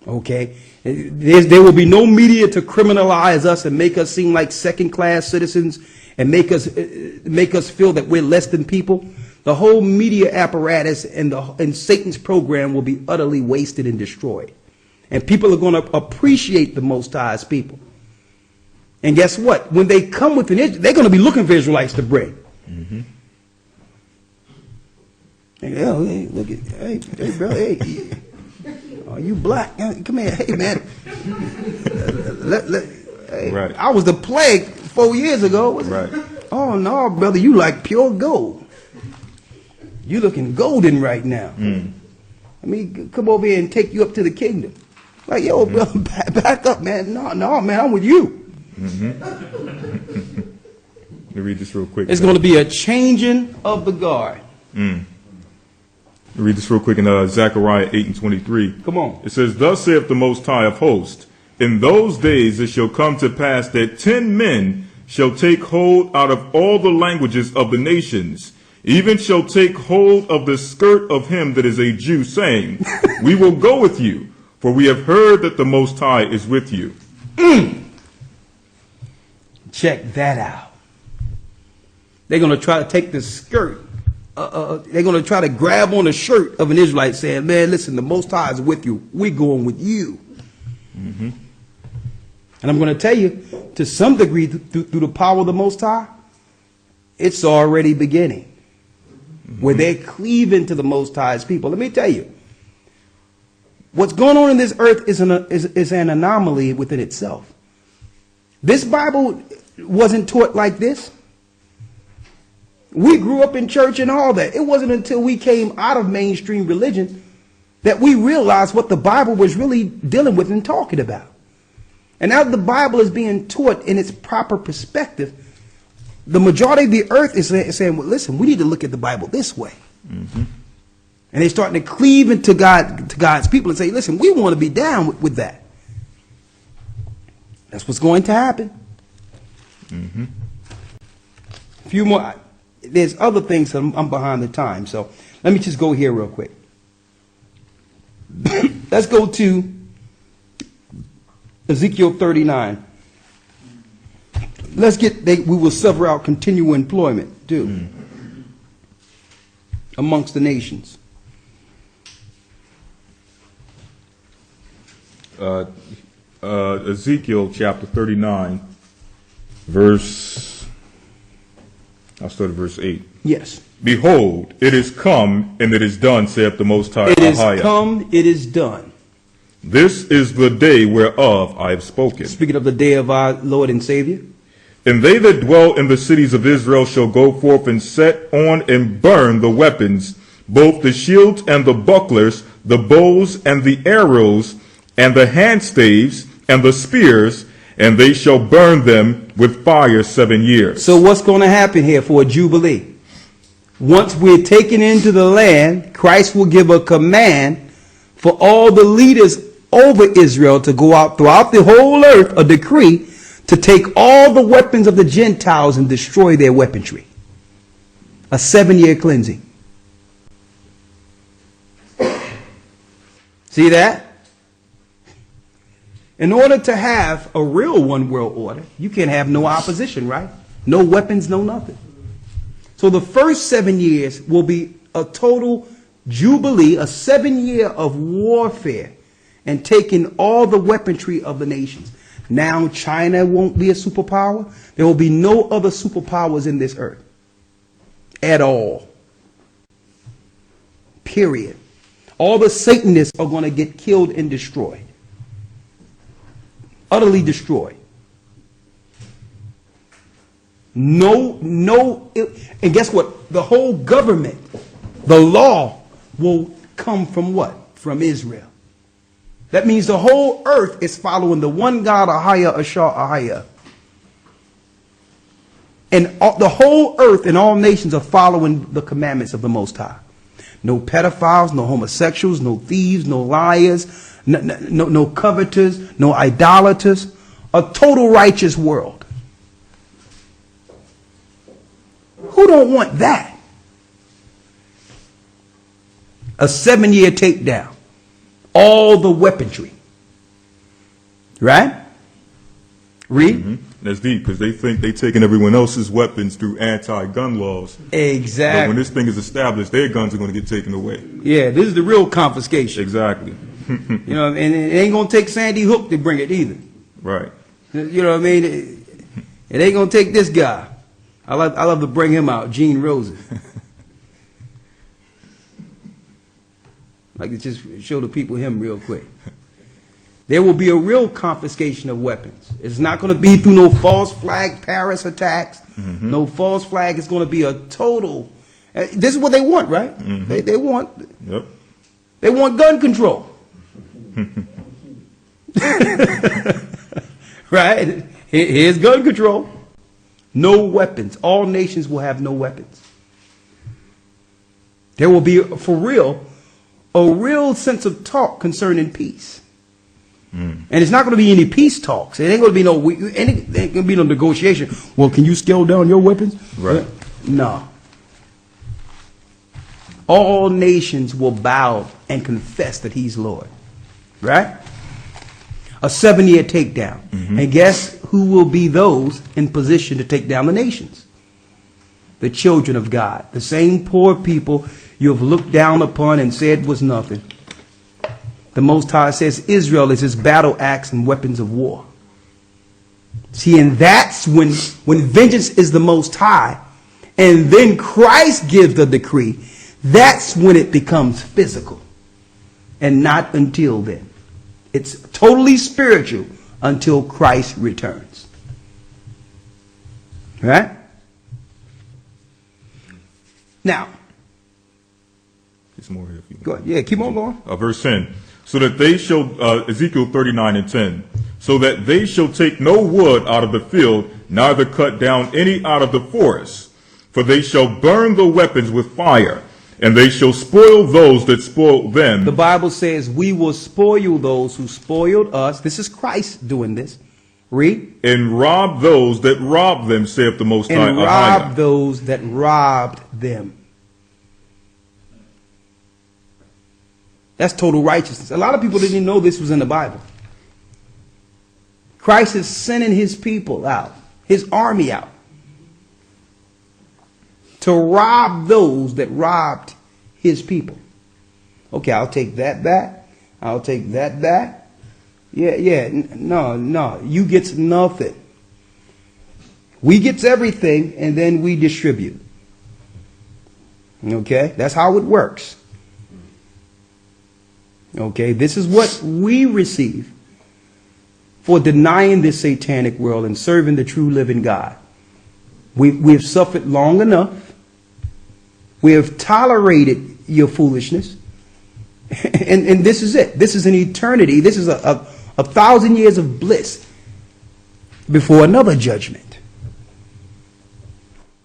Okay? There will be no media to criminalize us and make us seem like second-class citizens and make us feel that we're less than people. The whole media apparatus and Satan's program will be utterly wasted and destroyed. And people are going to appreciate the Most High's people. And guess what? When they come with they're going to be looking for Israelites to bring. Mm-hmm. Hey, look at, hey, bro, hey, are you black? Come here, hey, man. Hey, right. I was the plague 4 years ago. Right. Oh no, brother, you like pure gold. You looking golden right now. Mm. Let me come over here and take you up to the kingdom. Like, yo, brother, back up, man. No, man, I'm with you. Mm-hmm. me read this real quick. It's going to be a changing of the guard. Let me read this real quick in Zechariah 8:23. Come on. It says, "Thus saith the Most High of hosts, in those days it shall come to pass that 10 men shall take hold out of all the languages of the nations, even shall take hold of the skirt of him that is a Jew, saying, We will go with you, for we have heard that the Most High is with you." Check that out. They're going to try to take the skirt. They're going to try to grab on the shirt of an Israelite saying, man, listen, the Most High is with you. We're going with you. Mm-hmm. And I'm going to tell you, to some degree, through the power of the Most High, it's already beginning. Mm-hmm. Where they're cleaving to the Most High's people. Let me tell you, what's going on in this earth is an anomaly within itself. This Bible wasn't taught like this. We grew up in church and all that. It wasn't until we came out of mainstream religion that we realized what the Bible was really dealing with and talking about. And now the Bible is being taught in its proper perspective. The majority of the earth is saying, well, listen, we need to look at the Bible this way. Mm-hmm. And they're starting to cleave into God's people and say, listen, we want to be down with that. That's what's going to happen. Mm-hmm. A few more. There's other things that I'm behind the time. So let me just go here real quick. Let's go to Ezekiel 39. We will suffer out continual employment too amongst the nations. Ezekiel chapter 39, I'll start at verse 8. Yes. "Behold, it is come, and it is done, saith the Most High. It is come, it is done. This is the day whereof I have spoken." Speaking of the day of our Lord and Savior. "And they that dwell in the cities of Israel shall go forth and set on and burn the weapons, both the shields and the bucklers, the bows and the arrows, and the handstaves and the spears, and they shall burn them with fire 7 years." So what's going to happen here for a Jubilee? Once we're taken into the land, Christ will give a command for all the leaders over Israel to go out throughout the whole earth, a decree to take all the weapons of the Gentiles and destroy their weaponry. A 7-year cleansing. See that? In order to have a real one world order, you can't have no opposition, right? No weapons, no nothing. So the first 7 years will be a total jubilee, a 7 year of warfare and taking all the weaponry of the nations. Now China won't be a superpower. There will be no other superpowers in this earth at all. Period. All the Satanists are going to get killed and destroyed. Utterly destroyed. No, and guess what? The whole government, the law will come from what? From Israel. That means the whole earth is following the one God, Ahaya, Ashar, Ahaya. And the whole earth and all nations are following the commandments of the Most High. No pedophiles, no homosexuals, no thieves, no liars, no covetous, no idolaters. A total righteous world. Who don't want that? A 7-year takedown. All the weaponry. Right? Read. Mm-hmm. That's deep, because they think they're taking everyone else's weapons through anti-gun laws. Exactly. But when this thing is established, their guns are going to get taken away. Yeah, this is the real confiscation. Exactly. You know, and it ain't going to take Sandy Hook to bring it either. Right. You know what I mean? It ain't going to take this guy. I love to bring him out, Gene Rosen. Like to just show the people him real quick. There will be a real confiscation of weapons. It's not going to be through no false flag Paris attacks. Mm-hmm. No false flag. It's going to be a total. This is what they want, right? Mm-hmm. They want. Yep. They want gun control. Right? Here's gun control. No weapons. All nations will have no weapons. There will be, for real, a real sense of talk concerning peace. And it's not going to be any peace talks. It ain't going to be ain't going to be no negotiation. Well, can you scale down your weapons? Right. No. All nations will bow and confess that he's Lord. Right? A 7-year takedown. And guess who will be those in position to take down the nations? The children of God. The same poor people you have looked down upon and said was nothing. The Most High says Israel is his battle axe and weapons of war. See, and that's when vengeance is the Most High, and then Christ gives the decree, that's when it becomes physical. And not until then. It's totally spiritual until Christ returns. Right? Now, there's more here if you want. Go ahead. Yeah, keep on going. Verse 10. So that they shall, Ezekiel 39:10, so that they shall take no wood out of the field, neither cut down any out of the forest. For they shall burn the weapons with fire, and they shall spoil those that spoil them. The Bible says we will spoil those who spoiled us. This is Christ doing this. Read. And rob those that rob them, saith the Most High. And rob those that robbed them. That's total righteousness. A lot of people didn't even know this was in the Bible. Christ is sending his people out, his army out, to rob those that robbed his people. Okay, I'll take that back. I'll take that back. Yeah. No. You get nothing. We get everything, and then we distribute. Okay? That's how it works. Okay, this is what we receive for denying this satanic world and serving the true living God. We have suffered long enough. We have tolerated your foolishness. And this is it. This is an eternity. This is a 1,000 years of bliss before another judgment.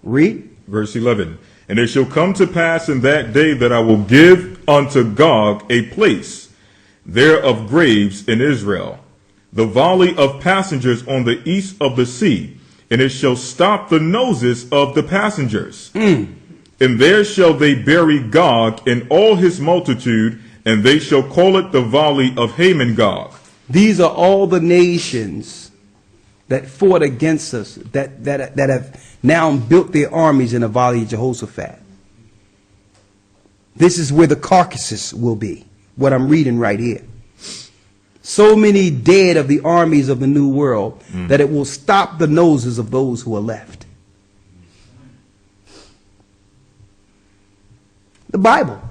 Read. Verse 11. And it shall come to pass in that day that I will give unto Gog a place there of graves in Israel, the valley of passengers on the east of the sea, and it shall stop the noses of the passengers. And there shall they bury Gog and all his multitude, and they shall call it the valley of Hamon-Gog. These are all the nations that fought against us, that have now built their armies in the valley of Jehoshaphat. This is where the carcasses will be, what I'm reading right here. So many dead of the armies of the new world that it will stop the noses of those who are left. The Bible.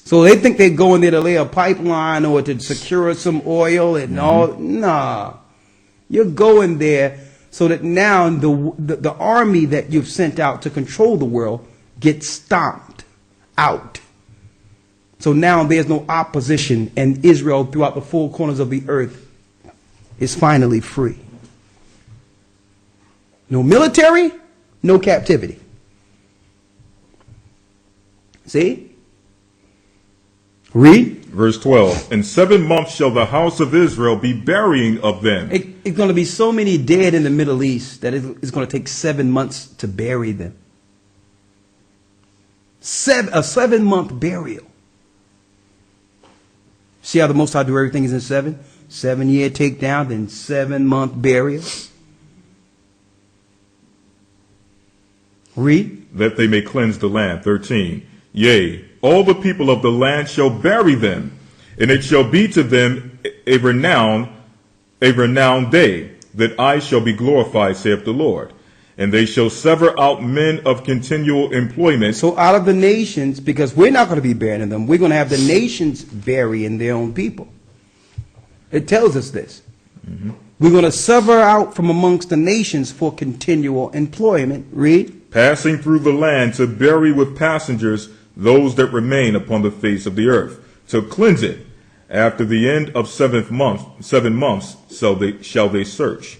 So they think they're going there to lay a pipeline or to secure some oil and all. Nah. You're going there so that now the army that you've sent out to control the world gets stomped out. So now there's no opposition, and Israel throughout the four corners of the earth is finally free. No military, no captivity. See? Read. Verse 12. In 7 months shall the house of Israel be burying of them. It's going to be so many dead in the Middle East that it's going to take 7 months to bury them. A 7-month burial. See how the Most High do everything is in 7? 7-year takedown, then 7-month burial. Read. That they may cleanse the land. 13. Yea, all the people of the land shall bury them, and it shall be to them a renowned day, that I shall be glorified, saith the Lord. And they shall sever out men of continual employment. So out of the nations, because we're not going to be burying them, we're going to have the nations burying their own people. It tells us this. We're going to sever out from amongst the nations for continual employment. Read. Passing through the land to bury with passengers those that remain upon the face of the earth, to cleanse it. After the end of 7 months shall they search.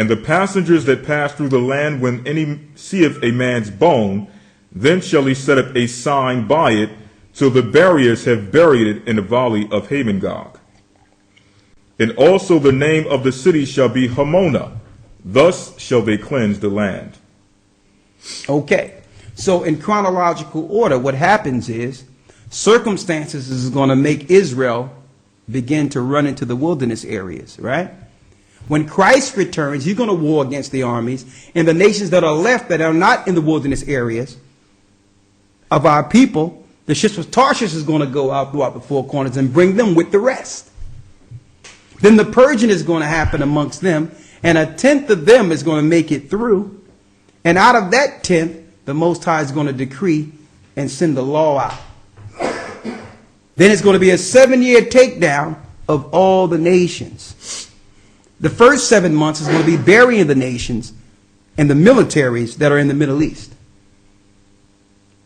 And the passengers that pass through the land, when any seeth a man's bone, then shall he set up a sign by it, till the buriers have buried it in the valley of Hamongog. And also the name of the city shall be Hamona. Thus shall they cleanse the land. Okay. So in chronological order, what happens is circumstances is going to make Israel begin to run into the wilderness areas, right? When Christ returns, he's going to war against the armies, and the nations that are left that are not in the wilderness areas of our people, the ships of Tarshish is going to go out throughout the four corners and bring them with the rest. Then the purging is going to happen amongst them, and a tenth of them is going to make it through. And out of that tenth, the Most High is going to decree and send the law out. Then it's going to be a 7-year takedown of all the nations. The first 7 months is going to be burying the nations and the militaries that are in the Middle East.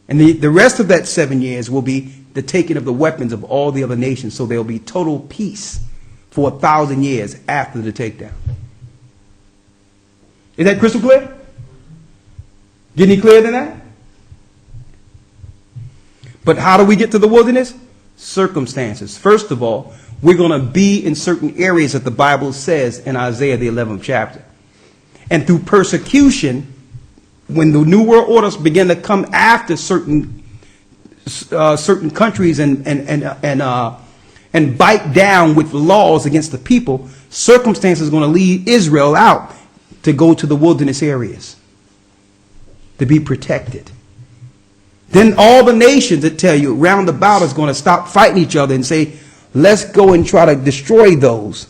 And the rest of that 7 years will be the taking of the weapons of all the other nations, so there will be total peace for 1,000 years after the takedown. Is that crystal clear? Get any clearer than that? But how do we get to the wilderness? Circumstances. First of all, we're going to be in certain areas that the Bible says in Isaiah the 11th chapter. And through persecution, when the New World Orders begin to come after certain countries and bite down with laws against the people, circumstances are going to lead Israel out to go to the wilderness areas to be protected. Then all the nations that tell you round about is going to stop fighting each other and say, let's go and try to destroy those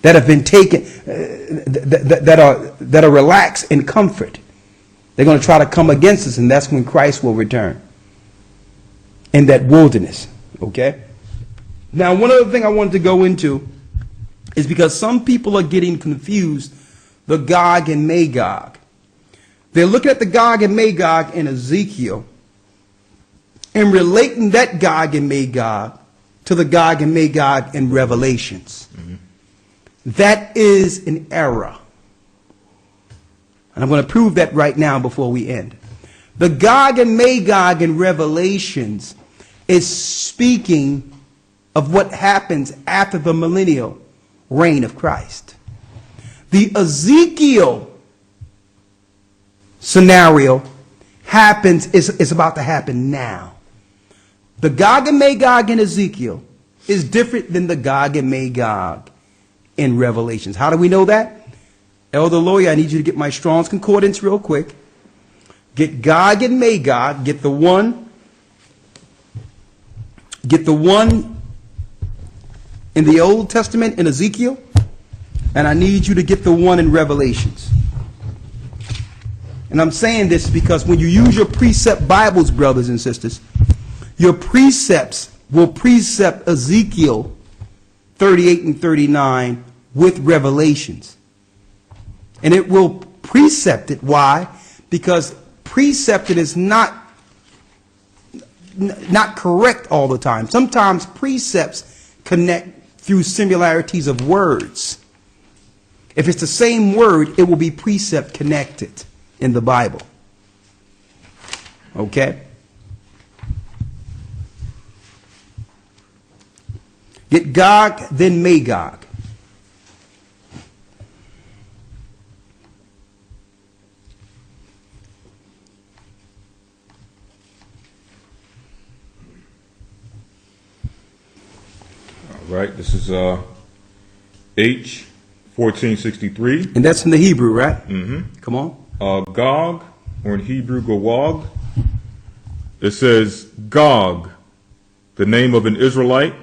that have been taken, that are relaxed in comfort. They're going to try to come against us, and that's when Christ will return in that wilderness. Okay? Now, one other thing I wanted to go into is because some people are getting confused, the Gog and Magog. They're looking at the Gog and Magog in Ezekiel and relating that Gog and Magog to the Gog and Magog in Revelations. Mm-hmm. That is an error. And I'm going to prove that right now before we end. The Gog and Magog in Revelations is speaking of what happens after the millennial reign of Christ. The Ezekiel scenario is about to happen now. The Gog and Magog in Ezekiel is different than the Gog and Magog in Revelations. How do we know that? Elder Lawyer, I need you to get my Strong's Concordance real quick. Get Gog and Magog, get the one in the Old Testament in Ezekiel, and I need you to get the one in Revelations. And I'm saying this because when you use your precept Bibles, brothers and sisters, your precepts will precept Ezekiel 38 and 39 with Revelations. And it will precept it. Why? Because precepted is not correct all the time. Sometimes precepts connect through similarities of words. If it's the same word, it will be precept connected in the Bible. Okay? Get Gog, then Magog. All right, this is H 1463. And that's in the Hebrew, right? Mm-hmm. Come on. Gog, or in Hebrew, Gog. It says Gog, the name of an Israelite,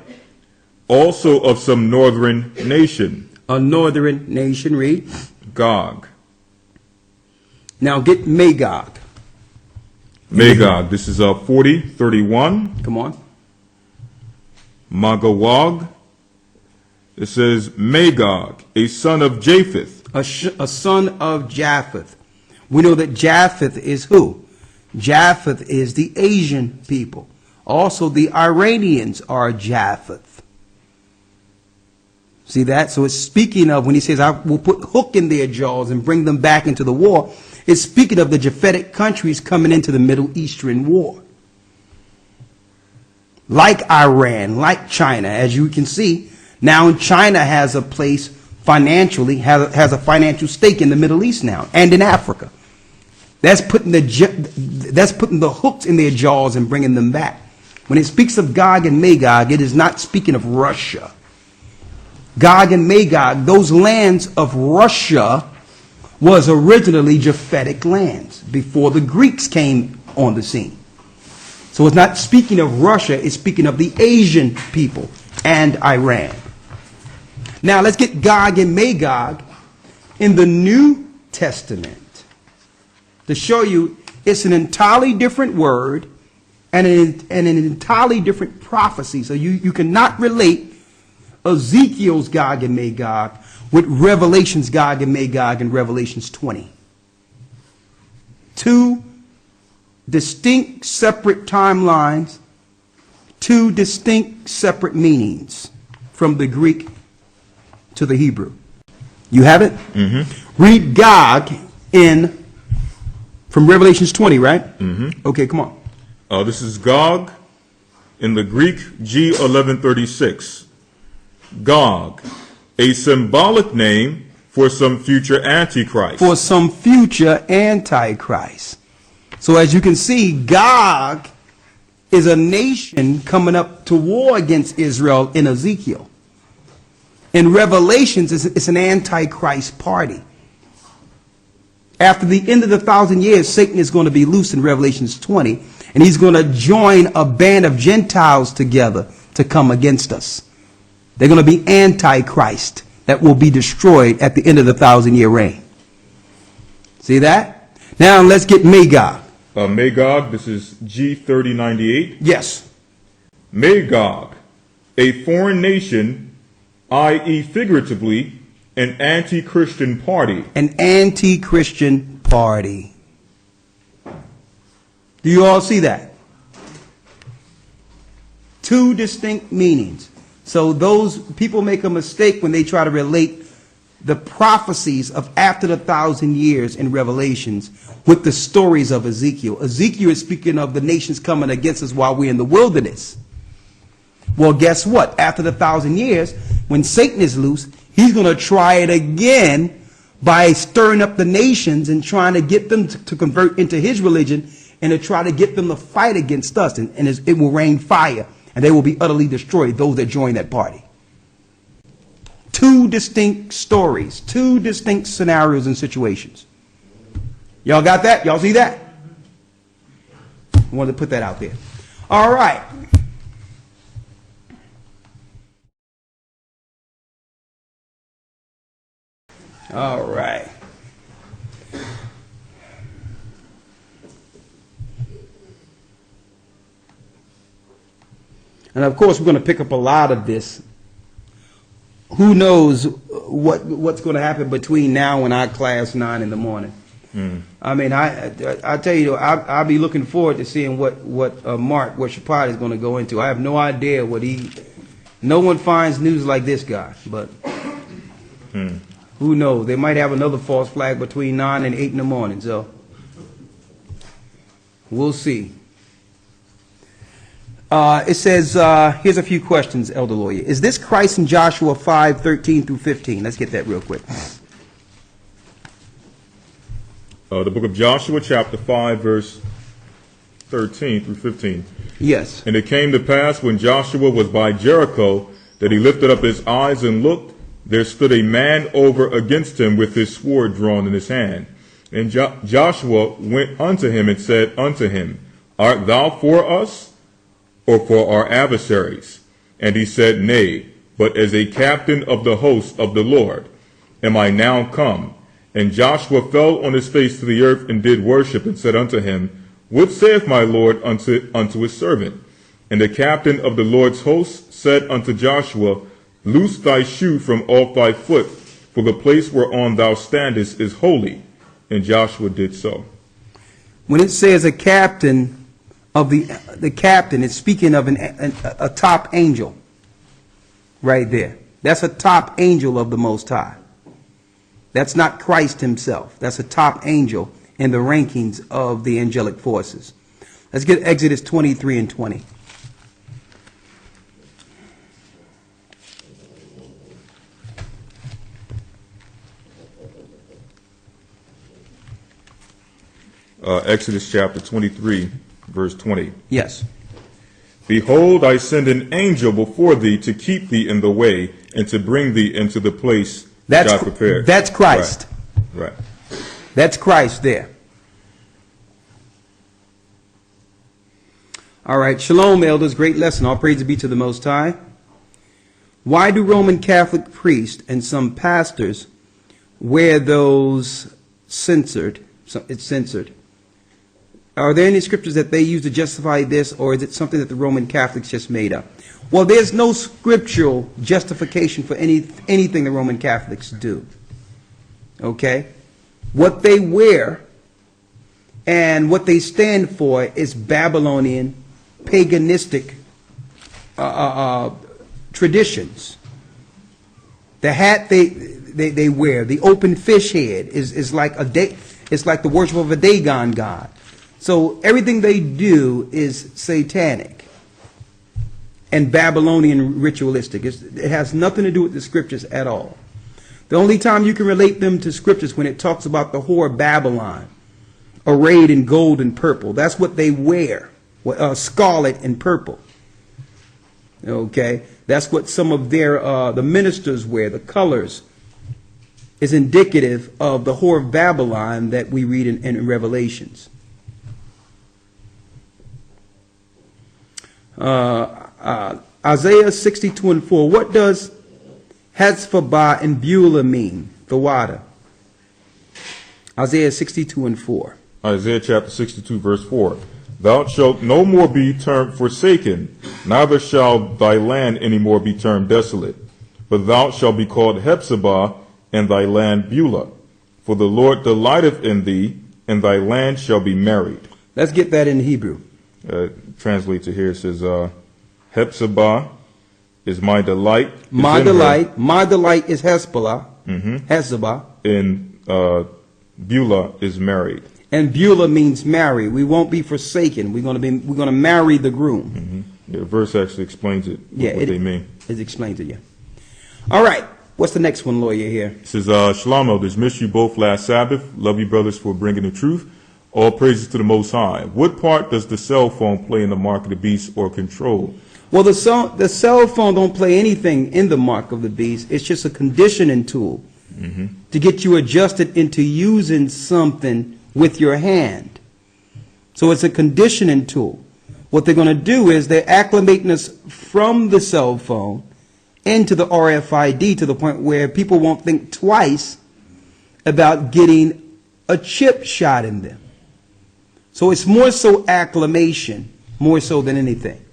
also of some northern nation. A northern nation, read. Gog. Now get Magog. Magog, this is 4031. Come on. Magog. It says Magog, a son of Japheth. A son of Japheth. We know that Japheth is who? Japheth is the Asian people. Also, the Iranians are Japheth. See that? So it's speaking of, when he says, I will put hook in their jaws and bring them back into the war, it's speaking of the Japhetic countries coming into the Middle Eastern war. Like Iran, like China, as you can see, now China has a place financially, has a financial stake in the Middle East now, and in Africa. That's putting the hooks in their jaws and bringing them back. When it speaks of Gog and Magog, it is not speaking of Russia. Gog and Magog, those lands of Russia, was originally Japhetic lands before the Greeks came on the scene. So it's not speaking of Russia, it's speaking of the Asian people and Iran. Now let's get Gog and Magog in the New Testament to show you it's an entirely different word and an entirely different prophecy. So you cannot relate Ezekiel's Gog and Magog with Revelation's Gog and Magog in Revelations 20. Two distinct separate timelines, two distinct separate meanings from the Greek to the Hebrew. You have it? Mm-hmm. Read Gog from Revelations 20, right? Mm-hmm. Okay, come on. This is Gog in the Greek G1136. Gog, a symbolic name for some future Antichrist. For some future Antichrist. So as you can see, Gog is a nation coming up to war against Israel in Ezekiel. In Revelations, it's an Antichrist party. After the end of the 1,000 years, Satan is going to be loose in Revelations 20, and he's going to join a band of Gentiles together to come against us. They're going to be Antichrist that will be destroyed at the end of the 1,000-year reign. See that? Now let's get Magog. Magog, this is G3098. Yes. Magog, a foreign nation, i.e. figuratively, an anti-Christian party. An anti-Christian party. Do you all see that? Two distinct meanings. So those people make a mistake when they try to relate the prophecies of after the 1,000 years in Revelations with the stories of Ezekiel. Ezekiel is speaking of the nations coming against us while we're in the wilderness. Well, guess what? After the 1,000 years, when Satan is loose, he's going to try it again by stirring up the nations and trying to get them to convert into his religion and to try to get them to fight against us. And it will rain fire, and they will be utterly destroyed, those that join that party. Two distinct stories, two distinct scenarios and situations. Y'all got that? Y'all see that? I wanted to put that out there. All right. All right. And of course, we're going to pick up a lot of this. Who knows what's going to happen between now and our class 9 in the morning? I mean, I tell you, I'll be looking forward to seeing what Shapad is going to go into. I have no idea no one finds news like this guy, but who knows? They might have another false flag between 9 and 8 in the morning, so we'll see. It says, here's a few questions, Elder Lawyer. Is this Christ in Joshua 5:13 through 15? Let's get that real quick. The book of Joshua, chapter 5, verse 13 through 15. Yes. And it came to pass when Joshua was by Jericho that he lifted up his eyes and looked. There stood a man over against him with his sword drawn in his hand. And Joshua went unto him and said unto him, Art thou for us, or for our adversaries? And he said, Nay, but as a captain of the host of the Lord am I now come. And Joshua fell on his face to the earth and did worship, and said unto him, What saith my Lord unto his servant? And the captain of the Lord's host said unto Joshua, Loose thy shoe from off thy foot, for the place whereon thou standest is holy. And Joshua did so. When it says a captain of the captain, it's speaking of a top angel right there. That's a top angel of the Most High. That's not Christ himself. That's a top angel in the rankings of the angelic forces. Let's get Exodus 23 and 20. Exodus chapter 23, verse 20. Yes. Behold, I send an angel before thee to keep thee in the way and to bring thee into the place that I prepared. That's Christ. Right. That's Christ there. All right. Shalom, elders. Great lesson. All praise be to the Most High. Why do Roman Catholic priests and some pastors wear those censored? It's censored. Are there any scriptures that they use to justify this, or is it something that the Roman Catholics just made up? Well, there's no scriptural justification for anything the Roman Catholics do. Okay? What they wear and what they stand for is Babylonian, paganistic traditions. The hat they wear, the open fish head, is like it's like the worship of a Dagon god. So everything they do is satanic and Babylonian ritualistic. It has nothing to do with the scriptures at all. The only time you can relate them to scriptures when it talks about the whore of Babylon, arrayed in gold and purple. That's what they wear, scarlet and purple. Okay, that's what some of their the ministers wear. The colors is indicative of the whore of Babylon that we read in Revelations. Isaiah 62 and 4. What does Hetzphabah and Beulah mean? The water. Isaiah 62 and 4. Isaiah chapter 62 verse 4. Thou shalt no more be termed forsaken, neither shall thy land any more be termed desolate. But thou shalt be called Hephzibah, and thy land Beulah. For the Lord delighteth in thee, and thy land shall be married. Let's get that in Hebrew. Translates it here. It says, Hephzibah is my delight. My delight. My delight is Hezbollah. Hezbollah. And Beulah is married. And Beulah means marry. We won't be forsaken. We're going to marry the groom. Yeah, the verse actually explains it. What they mean. It explains it. Yeah. All right. What's the next one, lawyer? Here. It says, Shalom, elders. Missed you both last Sabbath. Love you, brothers, for bringing the truth. All praises to the Most High. What part does the cell phone play in the mark of the beast or control? Well, the cell phone don't play anything in the mark of the beast. It's just a conditioning tool to get you adjusted into using something with your hand. So it's a conditioning tool. What they're going to do is they're acclimating us from the cell phone into the RFID to the point where people won't think twice about getting a chip shot in them. So it's more so acclimation, more so than anything.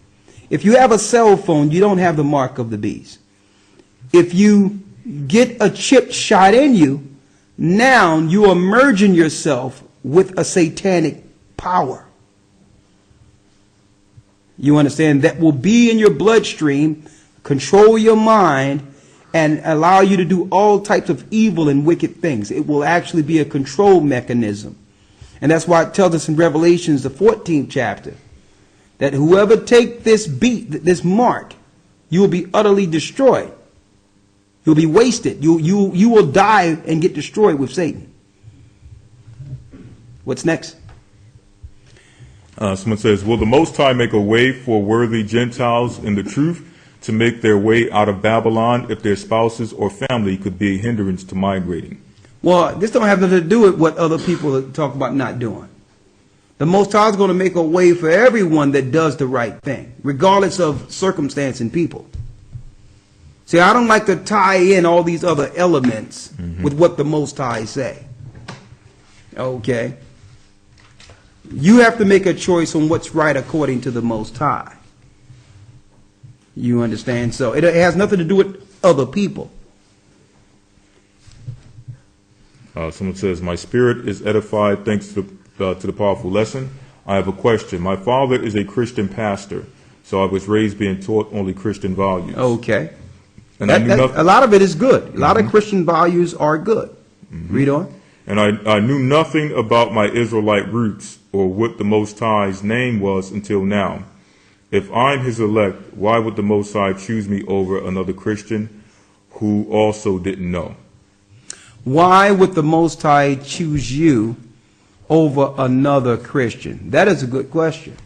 If you have a cell phone, you don't have the mark of the beast. If you get a chip shot in you, now you are merging yourself with a satanic power. You understand? That will be in your bloodstream, control your mind, and allow you to do all types of evil and wicked things. It will actually be a control mechanism. And that's why it tells us in Revelations, the 14th chapter, that whoever take this this mark, you will be utterly destroyed. You'll be wasted. You will die and get destroyed with Satan. What's next? Someone says, will the Most High make a way for worthy Gentiles in the truth to make their way out of Babylon if their spouses or family could be a hindrance to migrating? Well, this don't have nothing to do with what other people talk about not doing. The Most High is going to make a way for everyone that does the right thing, regardless of circumstance and people. See, I don't like to tie in all these other elements with what the Most High say. Okay? You have to make a choice on what's right according to the Most High. You understand? So it has nothing to do with other people. Someone says, my spirit is edified thanks to the powerful lesson. I have a question. My father is a Christian pastor, so I was raised being taught only Christian values. Okay. And I knew nothing. A lot of it is good. A lot of Christian values are good. Read on. And I knew nothing about my Israelite roots or what the Most High's name was until now. If I'm his elect, why would the Most High choose me over another Christian who also didn't know? Why would the Most High choose you over another Christian? That is a good question.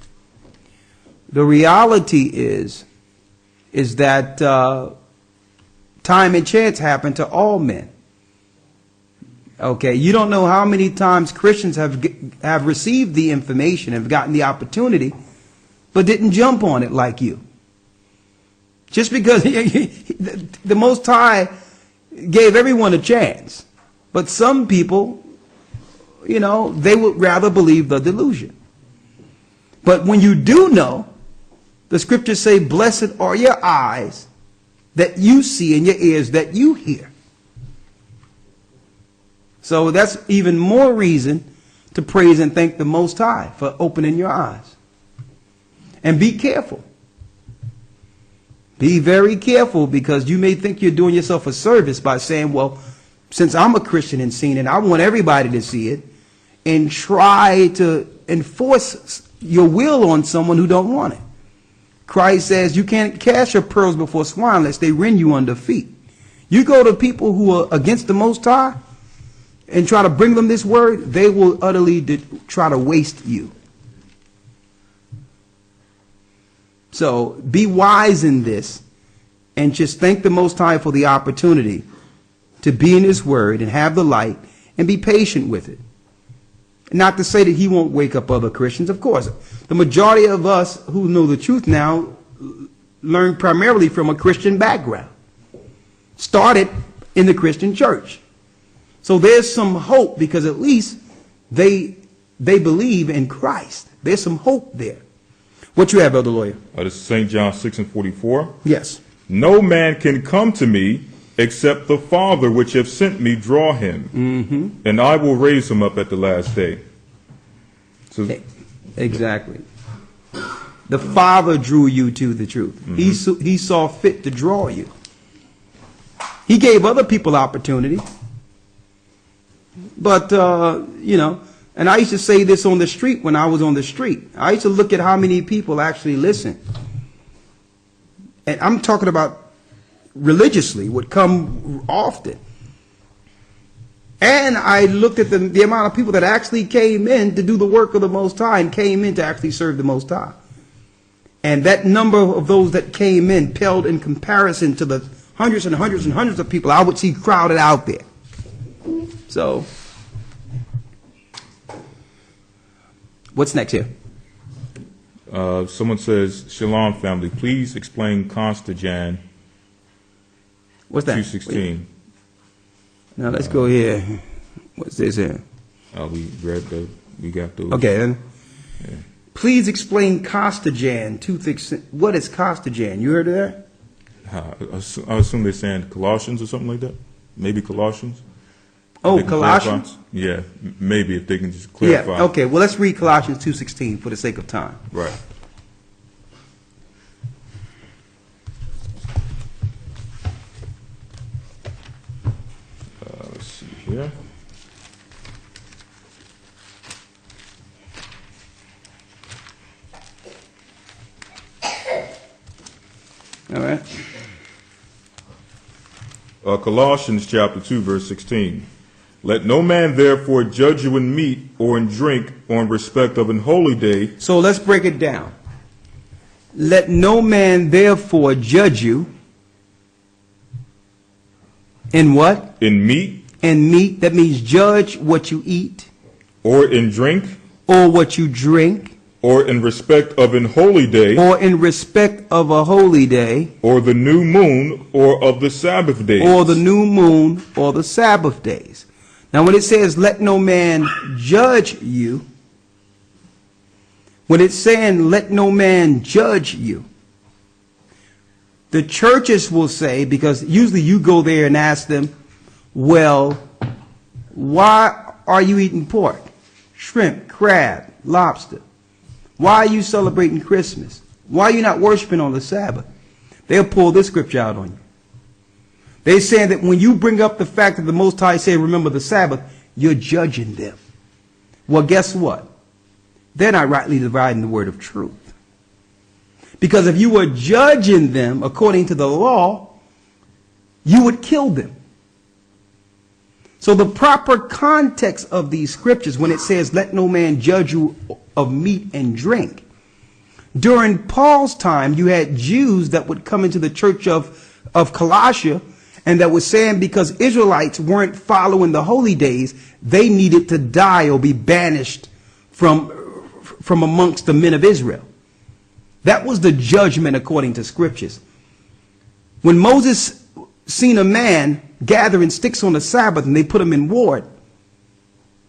The reality is that time and chance happen to all men. Okay, you don't know how many times Christians have received the information, have gotten the opportunity, but didn't jump on it like you. Just because the Most High gave everyone a chance. But some people, they would rather believe the delusion. But when you do know, the scriptures say, blessed are your eyes that you see and your ears that you hear. So that's even more reason to praise and thank the Most High for opening your eyes. And be careful. Be very careful, because you may think you're doing yourself a service by saying, well, since I'm a Christian and seen it, I want everybody to see it, and try to enforce your will on someone who don't want it. Christ says you can't cast your pearls before swine lest they rend you under feet. You go to people who are against the Most High and try to bring them this word, they will utterly try to waste you. So be wise in this, and just thank the Most High for the opportunity to be in his word and have the light, and be patient with it. Not to say that he won't wake up other Christians. Of course, the majority of us who know the truth now learn primarily from a Christian background. Started in the Christian church. So there's some hope, because at least they believe in Christ. There's some hope there. What you have, Elder Lawyer? This is St. John 6:44. Yes. No man can come to me except the Father which hath sent me draw him, and I will raise him up at the last day. So, exactly. The Father drew you to the truth. He saw fit to draw you. He gave other people opportunity. But, and I used to say this on the street when I was on the street. I used to look at how many people actually listen. And I'm talking about religiously, would come often. And I looked at the amount of people that actually came in to do the work of the Most High, and came in to actually serve the Most High. And that number of those that came in paled in comparison to the hundreds and hundreds and hundreds of people I would see crowded out there. So, what's next here? Someone says, Shalom family, please explain Constajan. What's that? 2:16. Now let's go here. What's this here? We got those. Okay then. Yeah. Please explain Constajan 2:16. What is Constajan? You heard of that? I assume they're saying Colossians or something like that. Maybe Colossians. Oh, Colossians? Yeah, maybe if they can just clarify. Yeah, okay. Well, let's read Colossians 2:16 for the sake of time. Right. Let's see here. All right. Colossians chapter 2, verse 16. Let no man therefore judge you in meat or in drink or in respect of an holy day. So let's break it down. Let no man therefore judge you in what? In meat. In meat. That means judge what you eat. Or in drink. Or what you drink. Or in respect of an holy day. Or in respect of a holy day. Or the new moon or of the Sabbath days. Or the new moon or the Sabbath days. Now when it says let no man judge you, when it's saying let no man judge you, the churches will say, because usually you go there and ask them, well, why are you eating pork, shrimp, crab, lobster? Why are you celebrating Christmas? Why are you not worshiping on the Sabbath? They'll pull this scripture out on you. They're saying that when you bring up the fact that the Most High say, remember the Sabbath, you're judging them. Well, guess what? They're not rightly dividing the word of truth. Because if you were judging them according to the law, you would kill them. So the proper context of these scriptures, when it says, let no man judge you of meat and drink. During Paul's time, you had Jews that would come into the church of Colossia, and that was saying because Israelites weren't following the holy days, they needed to die or be banished from amongst the men of Israel. That was the judgment according to scriptures. When Moses seen a man gathering sticks on the Sabbath and they put him in ward,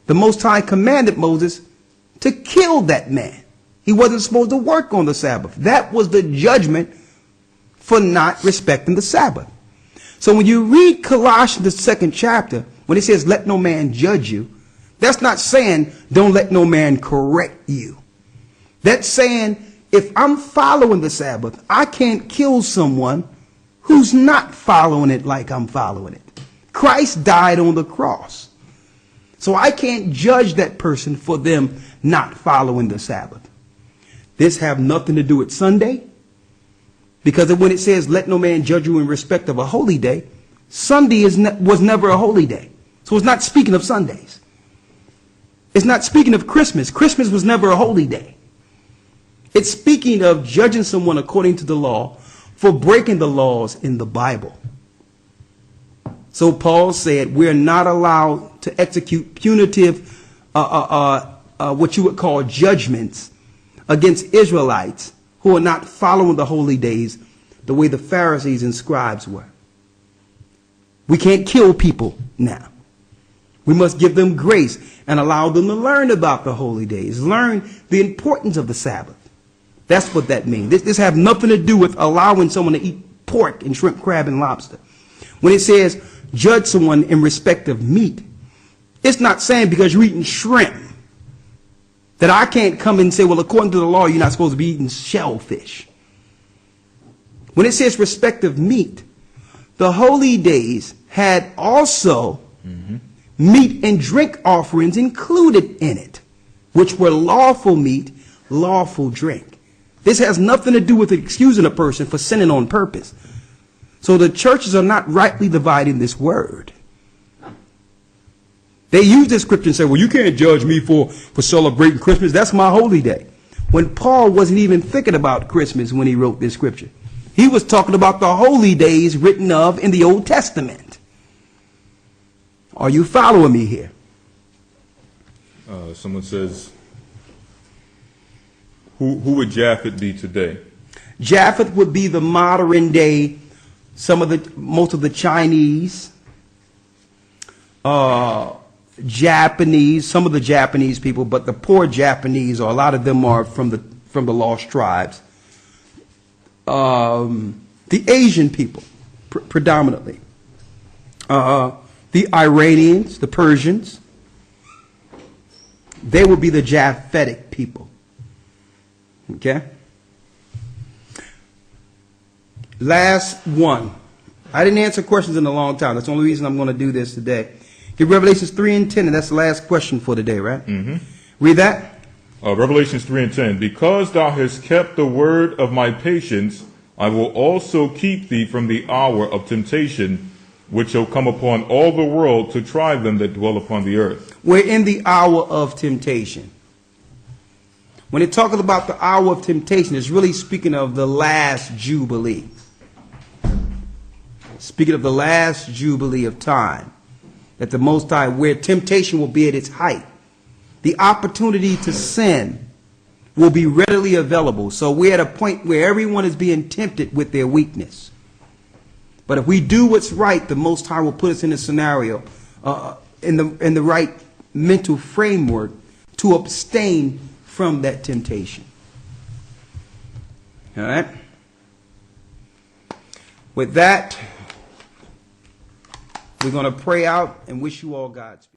the Most High commanded Moses to kill that man. He wasn't supposed to work on the Sabbath. That was the judgment for not respecting the Sabbath. So when you read Colossians, the 2nd chapter, when it says, let no man judge you, that's not saying don't let no man correct you. That's saying if I'm following the Sabbath, I can't kill someone who's not following it like I'm following it. Christ died on the cross. So I can't judge that person for them not following the Sabbath. This have nothing to do with Sunday. Because when it says, let no man judge you in respect of a holy day, Sunday was never a holy day. So it's not speaking of Sundays. It's not speaking of Christmas. Christmas was never a holy day. It's speaking of judging someone according to the law for breaking the laws in the Bible. So Paul said we're not allowed to execute punitive, what you would call judgments against Israelites who are not following the holy days the way the Pharisees and scribes were. We can't kill people now. We must give them grace and allow them to learn about the holy days, learn the importance of the Sabbath. That's what that means. This have nothing to do with allowing someone to eat pork and shrimp, crab, and lobster. When it says judge someone in respect of meat, it's not saying because you're eating shrimp that I can't come and say, well, according to the law, you're not supposed to be eating shellfish. When it says respect of meat, the holy days had also meat and drink offerings included in it, which were lawful meat, lawful drink. This has nothing to do with excusing a person for sinning on purpose. So the churches are not rightly dividing this word. They use this scripture and say, well, you can't judge me for celebrating Christmas. That's my holy day. When Paul wasn't even thinking about Christmas when he wrote this scripture. He was talking about the holy days written of in the Old Testament. Are you following me here? Someone says, who would Japhet be today? Japhet would be the modern day, most of the Chinese, Japanese, some of the Japanese people, but the poor Japanese, or a lot of them are from the lost tribes. The Asian people, predominantly. The Iranians, the Persians, they would be the Japhetic people. Okay? Last one. I didn't answer questions in a long time. That's the only reason I'm going to do this today. Get Revelations 3 and 10, and that's the last question for today, right? Mm-hmm. Read that. Revelations 3 and 10. Because thou hast kept the word of my patience, I will also keep thee from the hour of temptation, which shall come upon all the world to try them that dwell upon the earth. We're in the hour of temptation. When it talks about the hour of temptation, it's really speaking of the last Jubilee. Speaking of the last Jubilee of time. That the Most High, where temptation will be at its height. The opportunity to sin will be readily available. So we're at a point where everyone is being tempted with their weakness. But if we do what's right, the Most High will put us in a scenario, in the right mental framework to abstain from that temptation. All right? With that, we're going to pray out and wish you all Godspeed.